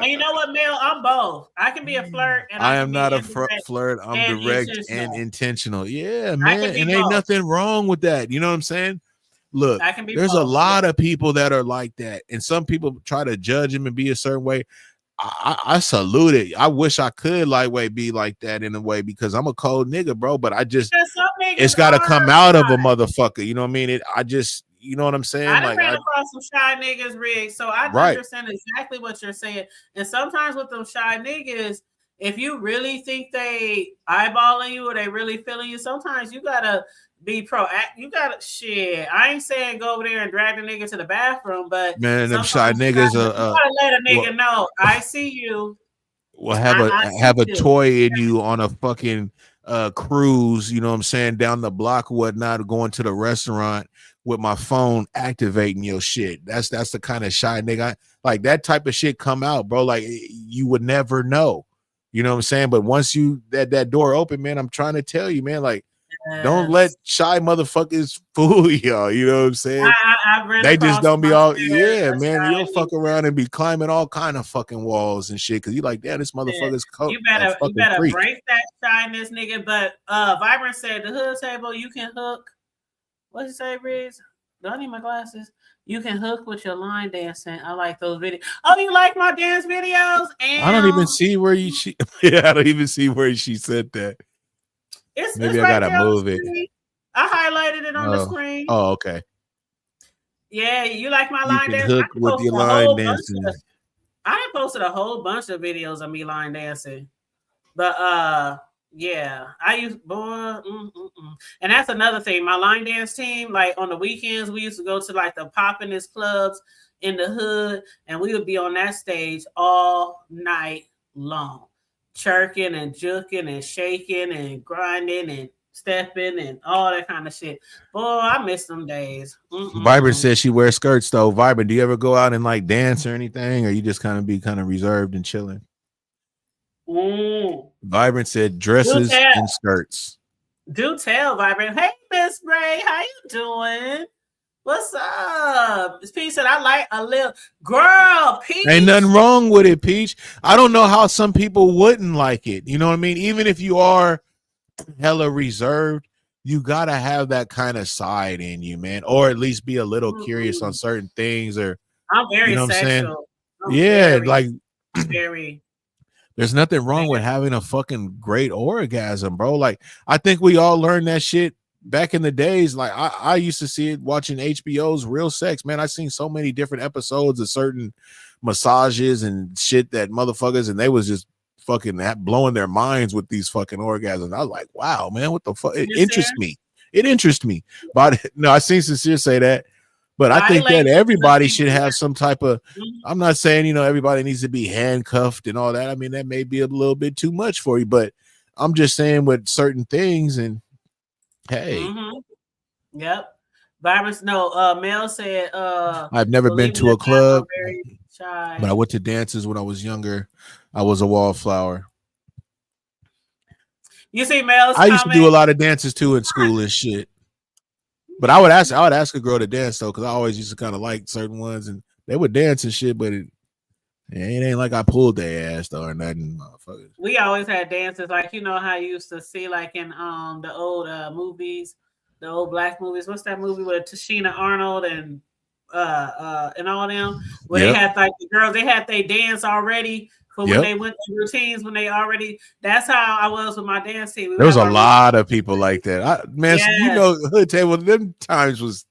B: you know what, Mel? I'm both. I can be a flirt, and
C: I am not a flirt. I'm direct and intentional. Yeah, man, and ain't nothing wrong with that. You know what I'm saying? Look, there's a lot of people that are like that, and some people try to judge him and be a certain way. I salute it. I wish I could lightweight be like that in a way, because I'm a cold nigga, bro. But it's got to come out of a motherfucker. You know what I mean? You know what I'm saying?
B: I done ran across some shy niggas, Rick, so I understand exactly what you're saying. And sometimes with those shy niggas, if you really think they eyeballing you or they really feeling you, sometimes you gotta be proactive. You gotta shit. I ain't saying go over there and drag the nigga to the bathroom, but
C: man, them shy niggas
B: you gotta let a nigga know I see you.
C: Well, have a toy in you on a fucking cruise, you know what I'm saying, down the block or whatnot, going to the restaurant with my phone activating your shit. That's the kind of shy nigga. Like that type of shit come out, bro. Like you would never know. You know what I'm saying? But once you that door open, man, I'm trying to tell you, man, like don't let shy motherfuckers fool y'all. You know what I'm saying? They just don't be all, man. You'll fuck around and be climbing all kind of fucking walls and shit, because you like, damn, this motherfucker's
B: You better break that shyness, nigga. But Vibrant said the hood table you can hook. What'd you say, Riz? Do I need my glasses? You can hook with your line dancing. I like those videos. Oh, you like my dance videos? And
C: I don't even see where she. Yeah, I don't even see where she said that.
B: it's
C: Maybe I
B: right
C: gotta
B: there on the
C: move it.
B: screen. I highlighted it on the screen.
C: Oh, okay.
B: Yeah, you like my
C: You
B: line
C: can
B: dance?
C: hook with your line dances.
B: I done posted a whole bunch of videos of me line dancing. But yeah, I used and that's another thing. My line dance team, like on the weekends, we used to go to like the poppin'est clubs in the hood, and we would be on that stage all night long, chirking and juking and shaking and grinding and stepping and all that kind of shit. Boy, I miss them days.
C: Vibrant says she wears skirts though. Vibrant, do you ever go out and like dance or anything, or you just kind of be kind of reserved and chilling? Vibrant said dresses and skirts.
B: Do tell, Vibrant. Hey, Miss Ray, how you doing? What's up? Peach said, I like a little girl. Peach.
C: Ain't nothing wrong with it, Peach. I don't know how some people wouldn't like it. You know what I mean? Even if you are hella reserved, you gotta have that kind of side in you, man, or at least be a little curious on certain things. Or
B: I'm very
C: you know what I'm saying?
B: sexual.
C: Yeah, like
B: very.
C: There's nothing wrong with having a fucking great orgasm, bro. Like I think we all learned that shit back in the days. Like I used to see it watching HBO's Real Sex, man. I seen so many different episodes of certain massages and shit that motherfuckers, and they was just fucking blowing their minds with these fucking orgasms. I was like, wow, man, what the fuck? It interests me. It interests me. But no, I seen Sincere say that. But I think that everybody should have some type of, I'm not saying, you know, everybody needs to be handcuffed and all that. I mean, that may be a little bit too much for you, but I'm just saying with certain things. And hey,
B: Yep. Virus, no, Mel said,
C: I've never been to a club, but I went to dances when I was younger. I was a wallflower.
B: You see Mel's
C: I used to do a lot of dances too in school and shit. But I would ask a girl to dance though, because I always used to kind of like certain ones, and they would dance and shit. But it ain't like I pulled their ass though or nothing, motherfuckers.
B: We always had dances, like you know how you used to see like in the old movies, the old black movies. What's that movie with Tashina Arnold and all them? Where they had like the girls, they had their dance already. For when they went to routines, when they already, that's how I was with my dance team.
C: There was a lot of people like that. You know, Hood Table, them times was,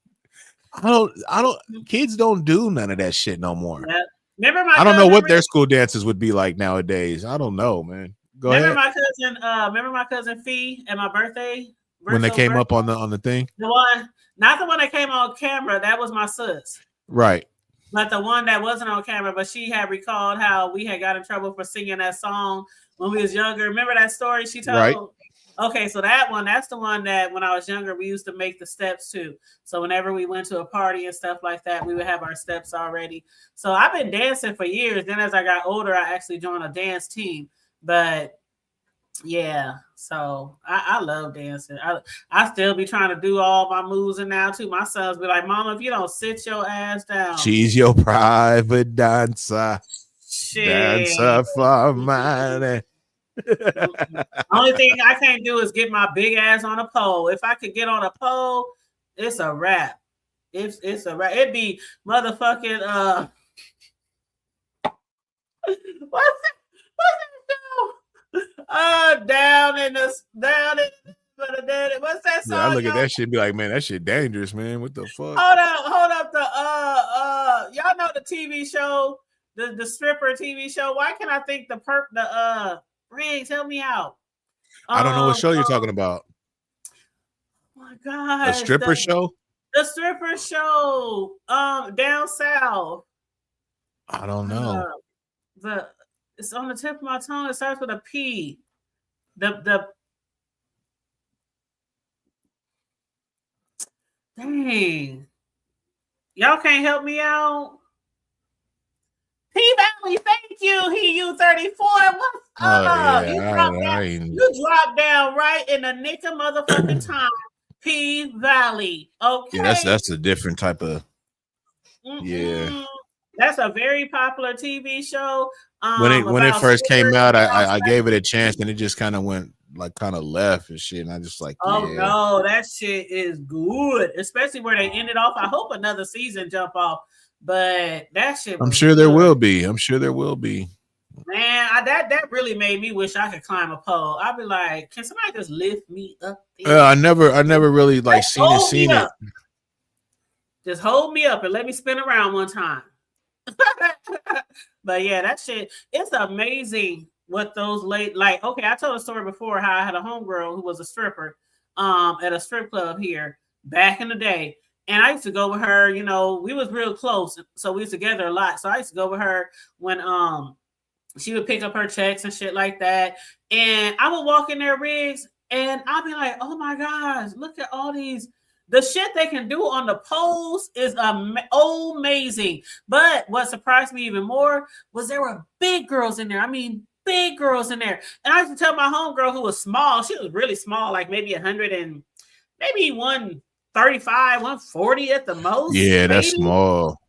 C: kids don't do none of that shit no more.
B: Yeah. Remember
C: I don't know what their school dances would be like nowadays. I don't know, man. Go ahead.
B: Remember my cousin Fee at my birthday?
C: When they came up on the thing?
B: The one, not the one that came on camera, that was my sis.
C: Right.
B: But the one that wasn't on camera, but she had recalled how we had got in trouble for singing that song when we was younger. Remember that story she told?
C: Right.
B: Okay, so that's the one that when I was younger, we used to make the steps too. So whenever we went to a party and stuff like that, we would have our steps already. So I've been dancing for years. Then as I got older, I actually joined a dance team. But yeah, so I love dancing. I still be trying to do all my moves and now too. My sons be like, Mama, if you don't sit your ass down.
C: She's your private dancer.
B: Shit.
C: Dancer for money.
B: Only thing I can't do is get my big ass on a pole. If I could get on a pole, it's a wrap. It's a wrap. It'd be motherfucking what's that show? What's that song?
C: Yeah, I look at that shit and be like, man, that shit dangerous, man. What the fuck?
B: Hold up. Y'all know the TV show, the stripper TV show. Why can't I think Riggs, help me out.
C: I don't know what show you're talking about.
B: Oh my God.
C: A stripper show?
B: The stripper show. Down south.
C: I don't know.
B: It's on the tip of my tongue. It starts with a P. Dang. Y'all can't help me out. P Valley, thank you. HU34. What's up? You dropped down right in the nick of motherfucking time. P Valley. Okay.
C: Yeah, that's a different type of. Yeah.
B: That's a very popular TV show.
C: When it first came out, I gave it a chance, and it just kind of went like kind of left and shit. And I just like,
B: Oh
C: yeah.
B: no, that shit is good, especially where they ended off. I hope another season jump off, but that shit was
C: I'm sure there
B: good.
C: will be. I'm sure there will be.
B: Man, that really made me wish I could climb a pole. I'd be like, can somebody just lift me up there?
C: I never really like seen it.
B: Just hold me up and let me spin around one time. But yeah, that shit, it's amazing what those late, like, okay, I told a story before how I had a homegirl who was a stripper at a strip club here back in the day. And I used to go with her, you know, we was real close. So we was together a lot. So I used to go with her when she would pick up her checks and shit like that. And I would walk in their rigs and I'd be like, oh my gosh, look at all these. The shit they can do on the poles is amazing. But what surprised me even more was there were big girls in there. I mean, big girls in there. And I used to tell my homegirl who was small, she was really small, like maybe 100 and maybe 135, 140 at the most.
C: Yeah, that's
B: maybe.
C: small.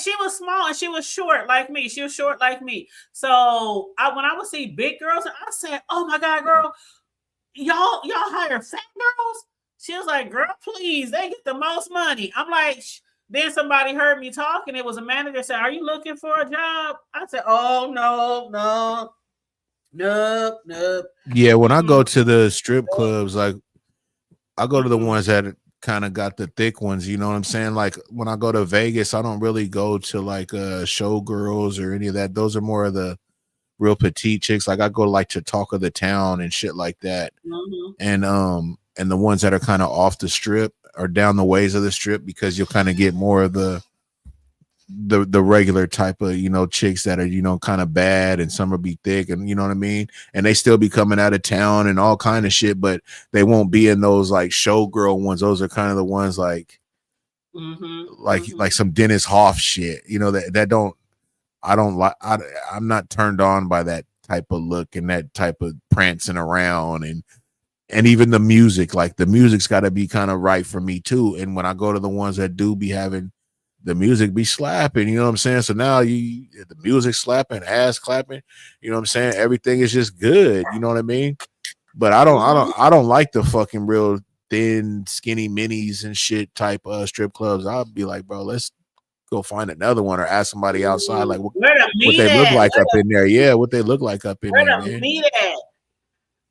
B: She was small and she was short like me. She was short like me. So when I would see big girls, I said, oh my God, girl, y'all hire fat girls? She was like, girl, please, they get the most money. I'm like, then somebody heard me talk and it was a manager said, are you looking for a job? I said, oh, no.
C: Yeah, when I go to the strip clubs, like I go to the ones that kind of got the thick ones, you know what I'm saying? Like when I go to Vegas, I don't really go to like showgirls or any of that. Those are more of the real petite chicks. Like I go like to Talk of the Town and shit like that. And the ones that are kind of off the strip or down the ways of the strip, because you'll kind of get more of the regular type of, you know, chicks that are, you know, kind of bad, and some will be thick, and you know what I mean, and they still be coming out of town and all kind of shit, but they won't be in those like showgirl ones. Those are kind of the ones like like some Dennis Hoff shit, you know, that don't, I don't like, I'm not turned on by that type of look and that type of prancing around, and even the music, like the music's got to be kind of right for me too. And when I go to the ones that do be having the music be slapping, you know what I'm saying? So now the music slapping, ass clapping, you know what I'm saying? Everything is just good, you know what I mean? But I don't like the fucking real thin, skinny minis and shit type strip clubs. I'll be like, bro, let's go find another one or ask somebody outside like what they look like up in there. Yeah, what they look like up in there, man.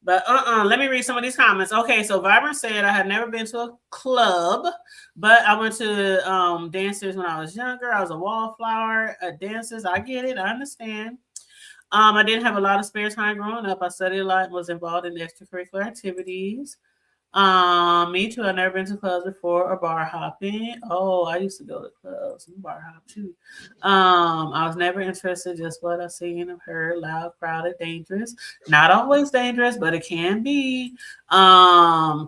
B: But let me read some of these comments. Okay, so Vibrant said, I had never been to a club, but I went to dancers when I was younger. I was a wallflower at dancers. I get it. I understand. I didn't have a lot of spare time growing up. I studied a lot and was involved in extracurricular activities. Me too. I've never been to clubs before or bar hopping. Oh, I used to go to clubs and bar hop too. I was never interested, just what I've seen and heard, loud, crowded, dangerous. Not always dangerous, but it can be.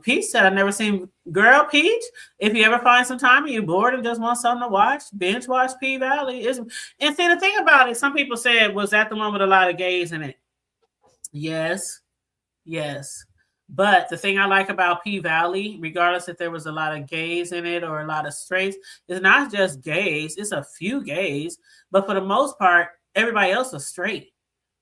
B: Peach said, I've never seen Girl Peach. If you ever find some time and you're bored and just want something to watch, binge watch P Valley. And see, the thing about it, some people said, was that the one with a lot of gays in it? Yes. But the thing I like about P Valley, regardless if there was a lot of gays in it or a lot of straights, is not just gays. It's a few gays, but for the most part, everybody else was straight.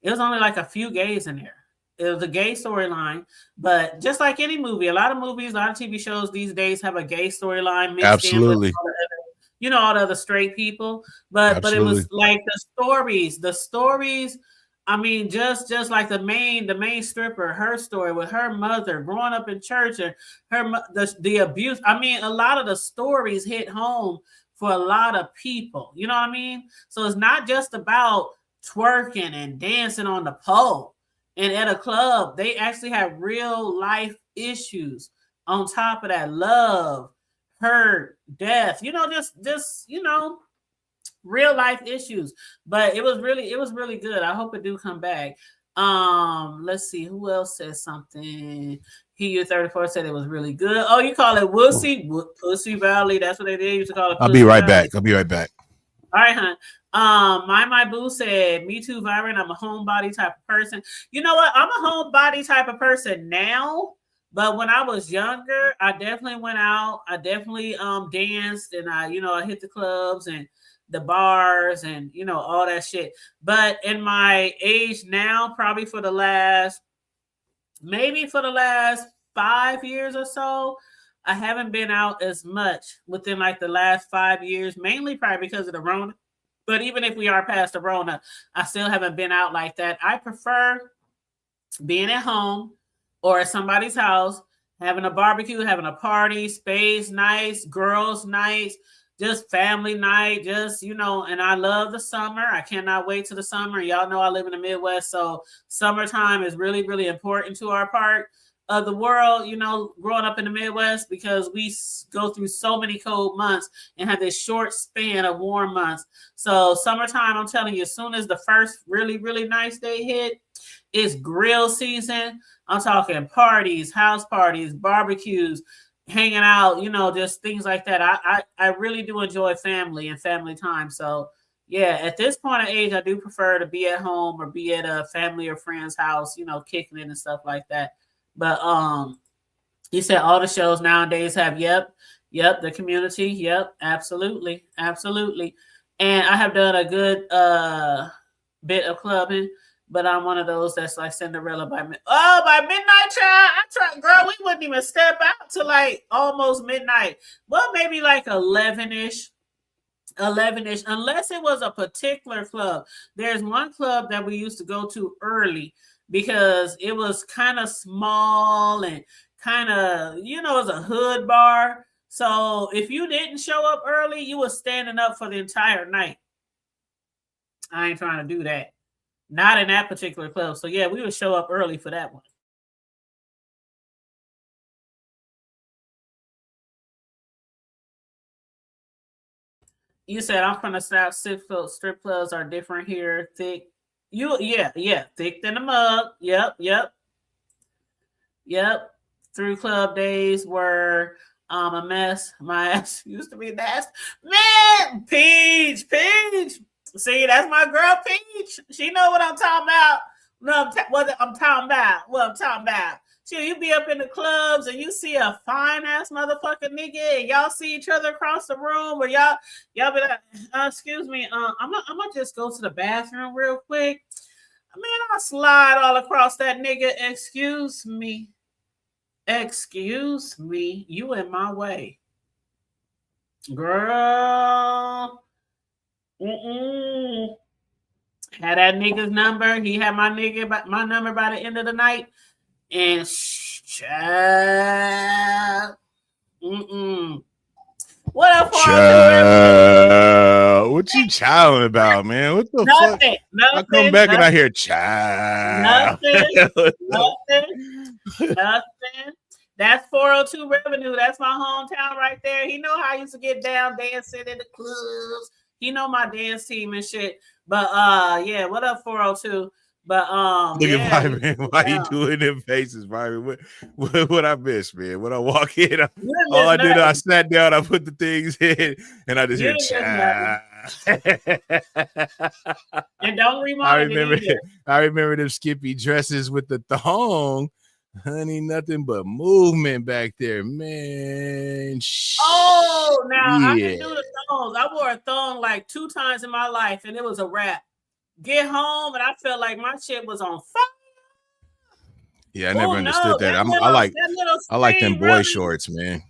B: It was only like a few gays in there. It was a gay storyline, but just like any movie, a lot of movies, a lot of TV shows these days have a gay storyline mixed in with all the other, all the other straight people. But it was like the stories. I mean, just like the main stripper, her story with her mother growing up in church and the abuse. I mean, a lot of the stories hit home for a lot of people. You know what I mean? So it's not just about twerking and dancing on the pole. And at a club, they actually have real life issues on top of that: love, hurt, death. Just real life issues. But it was really good. I hope it do come back. Let's see who else said something. You34 said it was really good. Oh, you call it Pussy Valley? That's what they did. You used to call it Pussy
C: I'll be right
B: Valley.
C: back. I'll be right back.
B: All right, hon. My boo said, me too, Vibrant. I'm a homebody type of person. You know what? I'm a homebody type of person now. But when I was younger, I definitely went out. I definitely danced, and I hit the clubs and the bars and all that shit. But in my age now, probably for the last maybe for the last 5 years or so, I haven't been out as much within like the last 5 years, mainly probably because of the Rona. But even if we are past the Rona, I still haven't been out like that. I prefer being at home or at somebody's house, having a barbecue, having a party, spades nights, girls nights, just family night, just, you know, and I love the summer. I cannot wait to the summer. Y'all know I live in the Midwest, so summertime is really, really important to our part of the world, you know, growing up in the Midwest, because we go through so many cold months and have this short span of warm months. So summertime, I'm telling you, as soon as the first really, really nice day hit, it's grill season. I'm talking parties, house parties, barbecues, hanging out, you know, just things like that. I really do enjoy family and family time. So yeah, at this point of age, I do prefer to be at home or be at a family or friend's house, you know, kicking it and stuff like that. But you said all the shows nowadays have yep, the Community, yep, absolutely. And I have done a good bit of clubbing, but I'm one of those that's like Cinderella by midnight. I tried, girl. We wouldn't even step out to like almost midnight. Well, maybe like 11ish, unless it was a particular club. There's one club that we used to go to early because it was kind of small and kind of, you know, it was a hood bar. So if you didn't show up early, you were standing up for the entire night. I ain't trying to do that. Not in that particular club. So yeah, we would show up early for that one. You said I'm from the South. Strip clubs are different here. Thick. Thick than a mug. Yep. Through club days were a mess. My ass used to be nasty. Man, Peach. See, that's my girl Peach. She know what I'm talking about. What I'm talking about. See, you be up in the clubs and you see a fine ass motherfucking nigga and y'all see each other across the room, or y'all be like, excuse me, I'm gonna just go to the bathroom real quick. Man, I'll slide all across that nigga. Excuse me, you in my way, girl. Had that nigga's number. He had my number by the end of the night. And child. What up,
C: child? What you chowing about, man? What the fuck? I come back and I hear child.
B: Nothing. That's 402 revenue. That's my hometown right there. He know how I used to get down dancing in the clubs. He know my dance team and shit. But yeah, what up, 402? But
C: look at Byron. Why you doing them faces, Byron? What I missed, man? When I walk in, all I did, I sat down, I put the things in, and I just hear child.
B: And don't remind
C: I remember them skimpy dresses with the thong. Honey, nothing but movement back there, man.
B: Oh, now I can do the thongs. I wore a thong like 2 times in my life, and it was a wrap. Get home, and I felt like my shit was on fire.
C: Yeah, I never understood that. I like them boy shorts, man.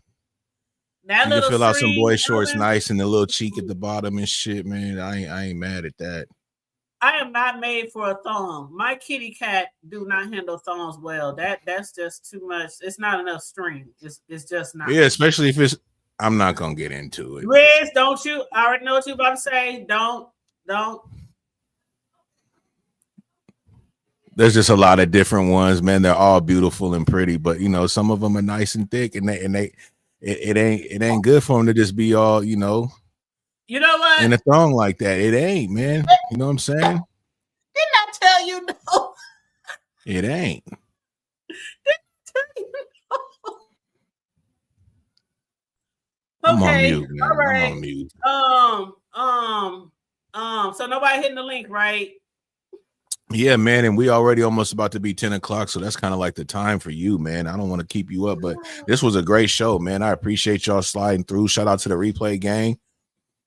C: You can fill out some boy shorts nice and the little cheek at the bottom and shit, man. I ain't mad at that.
B: I am not made for a thong. My kitty cat do not handle thongs well. That's just too much. It's not enough string. It's just not.
C: Yeah, especially if it's. I'm not gonna get into it.
B: Riz, don't you? I already know what you're about to say. Don't.
C: There's just a lot of different ones, man. They're all beautiful and pretty, but you know, some of them are nice and thick, and it ain't good for them to just be all, you know.
B: You know what?
C: In a thong like that, it ain't, man. You know what I'm saying?
B: Didn't I tell you no?
C: It ain't.
B: Didn't I tell you no?
C: I'm on mute, man.
B: All right.
C: I'm on mute.
B: So nobody hitting the link, right?
C: Yeah, man, and we already almost about to be 10 o'clock, so that's kind of like the time for you, man. I don't want to keep you up, but this was a great show, man. I appreciate y'all sliding through. Shout out to the replay gang.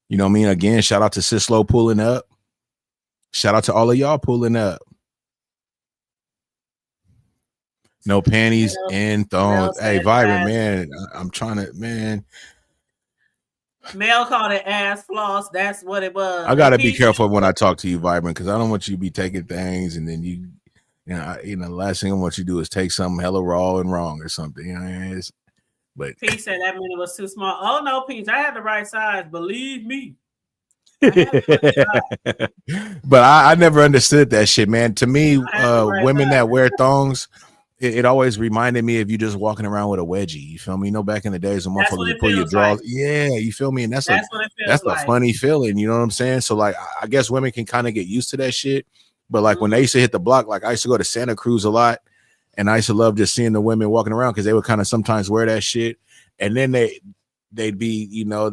C: You know what I mean? Again, shout out to Sislo pulling up. Shout out to all of y'all pulling up. No panties and thongs. Hey,
B: said
C: Vibrant,
B: ass.
C: man. I'm trying to, man.
B: Mel called it ass floss. That's what it was.
C: I gotta
B: And
C: be
B: Peach
C: careful when I talk to you, Vibrant, because I don't want you to be taking things and then you know, the last thing I want you to do is take something hella raw and wrong or something. You know, but
B: Peach said that minute was too small. Oh no, Peach, I had the right size. Believe me.
C: but I never understood that shit, man. To me, women that wear thongs, it always reminded me of you just walking around with a wedgie. You feel me? You know, back in the days when motherfuckers would pull your drawers. Like. Yeah, you feel me? And that's
B: what it feels
C: a funny feeling. You know what I'm saying? So like, I guess women can kind of get used to that shit. But like when they used to hit the block, like I used to go to Santa Cruz a lot, and I used to love just seeing the women walking around because they would kind of sometimes wear that shit, and then they'd be, you know,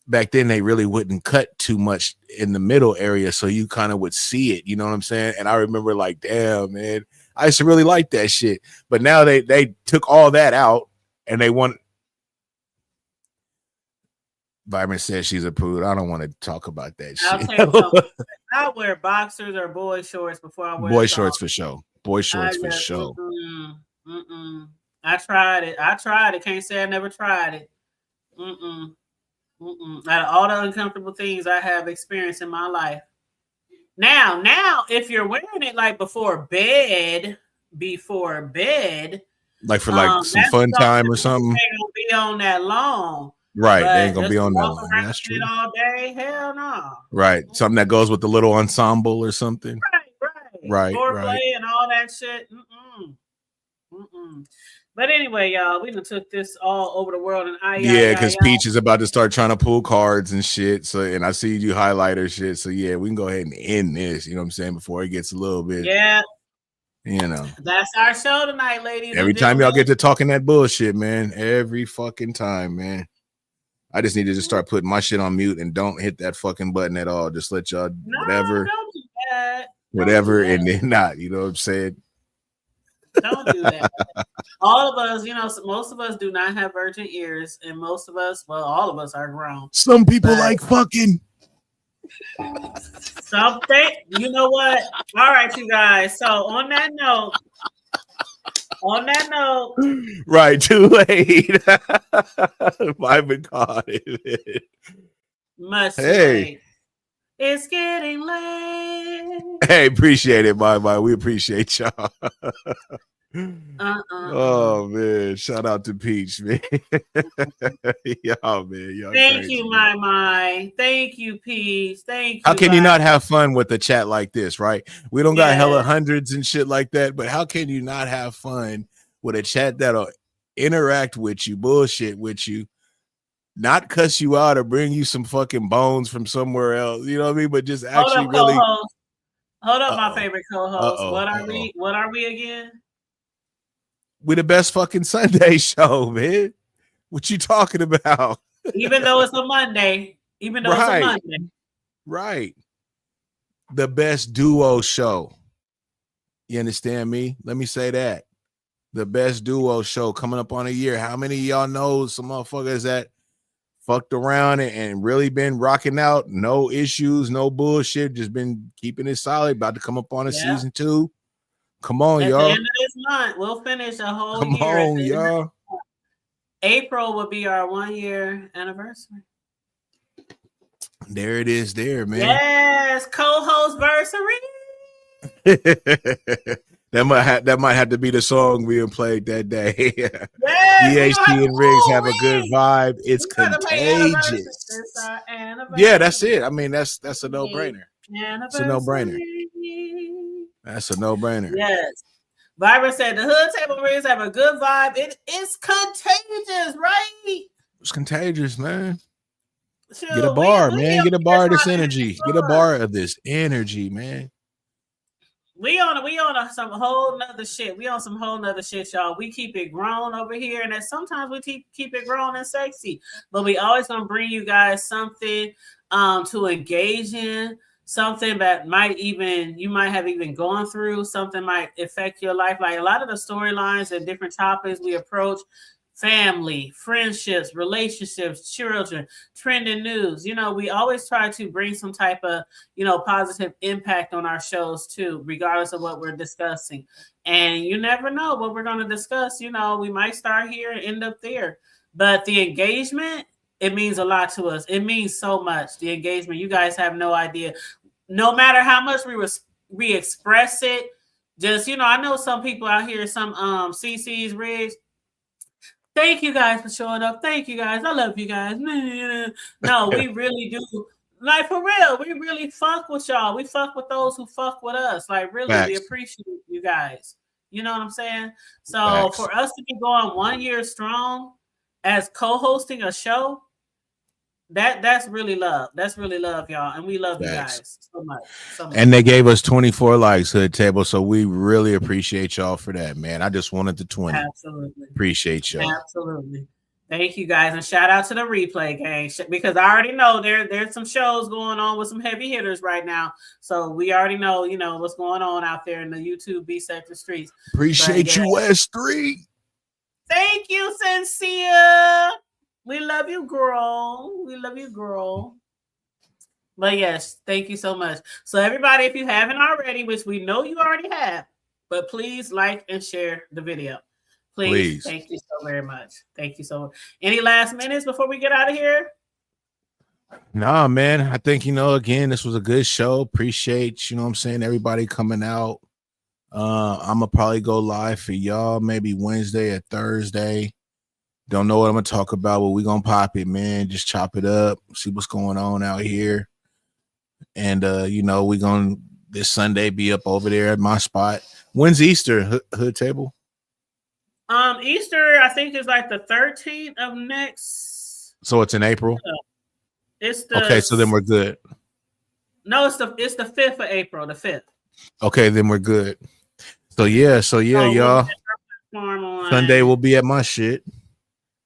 C: back then they really wouldn't cut too much in the middle area, so you kind of would see it. You know what I'm saying? And I remember like, damn, man, I used to really like that shit. But now they took all that out and they want. Vibrant says she's a prude. I don't want to talk about that
B: I'll
C: shit.
B: tell you something. I wear boxers or boy shorts before I wear
C: boy shorts for sure. Boy shorts for sure.
B: I tried it. Can't say I never tried it. Out of all the uncomfortable things I have experienced in my life. Now, if you're wearing it like before bed, like for like
C: some fun time or something,
B: ain't gonna be on that long.
C: Right, they ain't gonna be on that long. That's true.
B: All day, hell no.
C: Right, something that goes with the little ensemble or something. Right.
B: Foreplay and all that shit. But anyway, y'all, we done took this all over the world, and
C: because Peach is about to start trying to pull cards and shit. So, and I see you highlight her shit. So yeah, we can go ahead and end this. You know what I'm saying? Before it gets a little bit.
B: Yeah.
C: You know.
B: That's our show tonight, ladies.
C: Every time y'all get to talking that bullshit, man. Every fucking time, man. I just need to just start putting my shit on mute and don't hit that fucking button at all. Just let y'all whatever.
B: Don't do that.
C: Whatever, and then not. You know what I'm saying?
B: Don't do that. All of us, you know, most of us do not have virgin ears, and most of us, well, all of us are grown.
C: Some people like fucking.
B: Something, you know what? All right, you guys. So on that note,
C: right, too late. I've been caught in it.
B: Much too late. It's getting late.
C: Hey, appreciate it, bye. We appreciate y'all. Oh man, shout out to Peach, man. Y'all, man. Y'all
B: Thank
C: crazy,
B: you, my. Thank you, Peach. Thank you.
C: How can you not have fun with a chat like this, right? We don't got hella hundreds and shit like that, but how can you not have fun with a chat that'll interact with you, bullshit with you, not cuss you out or bring you some fucking bones from somewhere else, you know what I mean? But just actually really.
B: Hold up, my favorite co-host. What are we again?
C: We're the best fucking Sunday show, man. What you talking about?
B: Even though it's a Monday.
C: Right. The best duo show. You understand me? Let me say that. The best duo show coming up on a year. How many of y'all know some motherfuckers that fucked around and really been rocking out? No issues, no bullshit. Just been keeping it solid. About to come up on a season 2. Come on,
B: At
C: y'all.
B: the end of this month, we'll finish a whole year.
C: Come on, y'all.
B: April will be our 1-year anniversary.
C: There it is, there, man.
B: Yes, co-host versary.
C: That might have to be the song being played that day. DHT and Riggs have a good vibe. It's contagious. Yeah, that's it. I mean, that's a no-brainer. It's a no-brainer. That's a no-brainer.
B: Yes. Vibrant said the hood table Riggs have a good vibe. It is contagious, right?
C: It's contagious, man.
B: Shoot,
C: get a bar, man. Get a bar of this energy. Get a bar of this energy, man.
B: We on some whole nother shit. We on some whole nother shit, y'all. We keep it grown over here, and then sometimes we keep it grown and sexy. But we always gonna bring you guys something to engage in, something that you might have even gone through, something might affect your life. Like a lot of the storylines and different topics we approach family, friendships, relationships, children, trending news. You know, we always try to bring some type of, positive impact on our shows too, regardless of what we're discussing. And you never know what we're going to discuss. You know, we might start here and end up there. But the engagement, it means a lot to us. It means so much. The engagement, you guys have no idea. No matter how much we express it, just, I know some people out here, some CC's rigs. Thank you guys for showing up. Thank you guys. I love you guys. No, we really do. Like, for real, we really fuck with y'all. We fuck with those who fuck with us. Like, really, we
C: Facts.
B: appreciate you guys. You know what I'm saying? So
C: Facts.
B: for us to be going 1 year strong as co-hosting a show, that's really love. That's really love, y'all. And we love you guys so much. So much.
C: And they gave us 24 likes, Hood Table. So we really appreciate y'all for that, man. I just wanted the 20.
B: Absolutely.
C: Appreciate y'all.
B: Absolutely. Thank you guys. And shout out to the replay gang, because I already know there's some shows going on with some heavy hitters right now. So we already know, what's going on out there in the YouTube B sector streets.
C: Appreciate you, S3.
B: Thank you, Sincere. We love you, girl. We love you, girl. But yes, thank you so much. So everybody, if you haven't already, which we know you already have, but please like and share the video. Please. Thank you so very much. Thank you so much. Any last minutes before we get out of here?
C: Nah, man. I think, again, this was a good show. Appreciate, everybody coming out. I'm gonna probably go live for y'all maybe Wednesday or Thursday. Don't know what I'm gonna talk about, but we're gonna pop it, man. Just chop it up, see what's going on out here. And we're gonna this Sunday be up over there at my spot. When's Easter, Hood Table?
B: Easter, I think, is like the 13th of next.
C: So it's in April.
B: It's the
C: okay. So then we're good.
B: No, it's the 5th of April. The 5th.
C: Okay, then we're good. So yeah, y'all. Sunday will be at my shit.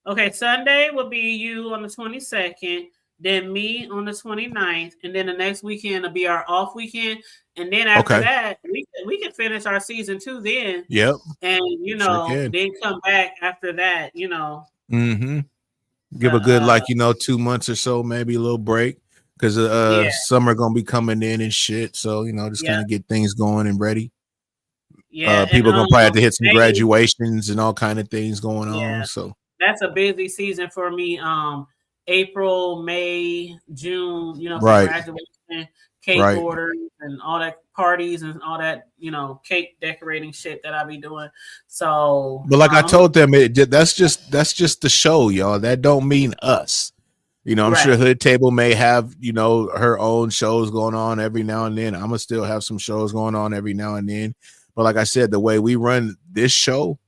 B: Okay, Sunday will be you on the 22nd, then me on the 29th, and then the next weekend will be our off weekend. And then after that, we can finish our season 2 then.
C: Yep.
B: And then come back after that,
C: Mm-hmm. Give a good 2 months or so, maybe a little break. Because summer gonna be coming in and shit. So, just kind of get things going and ready.
B: Yeah.
C: People gonna probably have to hit some graduations and all kind of things going on. So
B: that's a busy season for me. April, May, June, for graduation, cake orders and all that, parties and all that, cake decorating shit that I'll be doing. So
C: but like I told them, that's just the show, y'all. That don't mean us. I'm sure Hood Table may have, her own shows going on every now and then. I'm gonna still have some shows going on every now and then. But like I said, the way we run this show,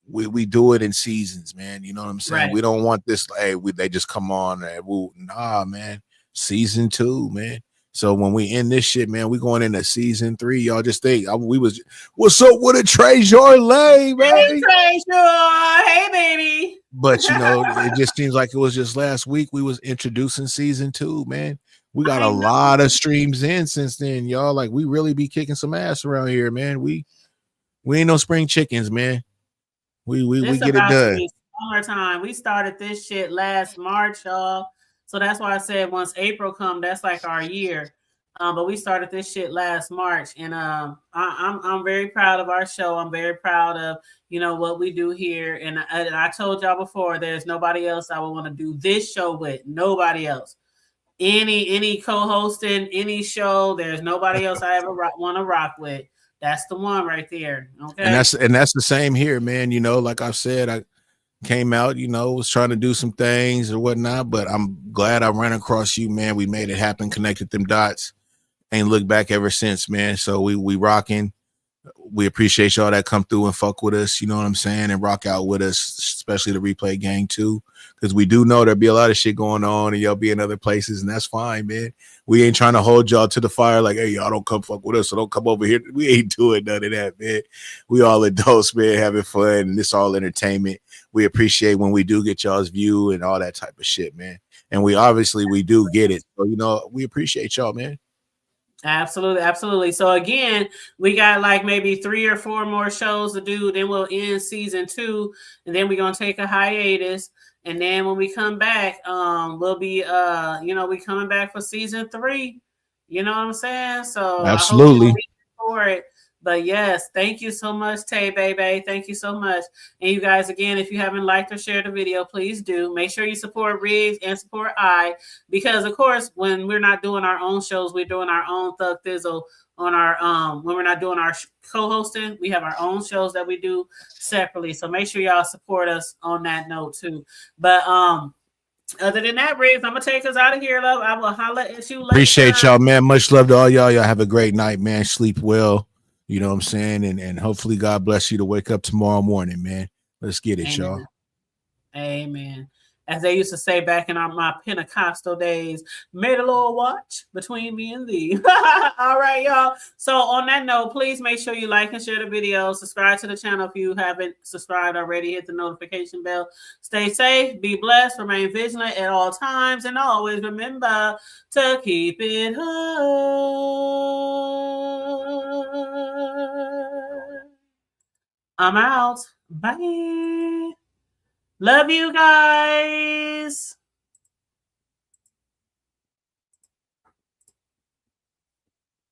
C: we do it in seasons, man. You know what I'm saying?
B: Right.
C: We don't want this, they just come on and nah, man. Season 2, man. So when we end this shit, man, we going into season 3. Y'all just think what's up with a Treasure Lane, man?
B: Hey, Treasure. Hey, baby.
C: But it just seems like it was just last week we was introducing season 2, man. We got a lot of streams in since then, y'all. Like, we really be kicking some ass around here, man. We ain't no spring chickens, man. We get it done.
B: Summertime. We started this shit last March, y'all. So that's why I said once April come, that's like our year. But we started this shit last March, and I'm very proud of our show. I'm very proud of what we do here. And I told y'all before, there's nobody else I would want to do this show with. Nobody else. Any co-hosting any show, there's nobody else I ever want to rock with. That's the one right there. Okay,
C: and that's the same here, man. Like I've said, I came out, was trying to do some things or whatnot, but I'm glad I ran across you, man. We made it happen, connected them dots, ain't looked back ever since, man. So we rocking. We appreciate y'all that come through and fuck with us, you know what I'm saying, and rock out with us, especially the replay gang too, because we do know there'll be a lot of shit going on and y'all be in other places, and that's fine, man. We ain't trying to hold y'all to the fire like, hey, y'all don't come fuck with us, so don't come over here. We ain't doing none of that, man. We all adults, man, having fun, and it's all entertainment. We appreciate when we do get y'all's view and all that type of shit, man. And we do get it. So, we appreciate y'all, man.
B: Absolutely, absolutely. So again, we got like maybe 3 or 4 more shows to do. Then we'll end season 2, and then we're gonna take a hiatus. And then when we come back, we'll be we coming back for season 3. You know what I'm saying? So I hope you'll
C: Absolutely.
B: be here for it. But yes, thank you so much, Tay Baby. Thank you so much. And you guys, again, if you haven't liked or shared the video, please do. Make sure you support Riggs and support because of course, when we're not doing our own shows, we're doing our own Thug Thizzle on our when we're not doing our co-hosting, we have our own shows that we do separately. So make sure y'all support us on that note too. But other than that, Riggs, I'm gonna take us out of here, love. I will holler at you later.
C: Appreciate y'all, man. Much love to all y'all. Y'all have a great night, man. Sleep well. You know what I'm saying? And hopefully God bless you to wake up tomorrow morning, man. Let's get it, y'all.
B: Amen. As they used to say back in my Pentecostal days, may the Lord watch between me and thee. All right, y'all. So on that note, please make sure you like and share the video. Subscribe to the channel if you haven't subscribed already. Hit the notification bell. Stay safe, be blessed, remain vigilant at all times, and always remember to keep it hood. I'm out. Bye. Love you guys.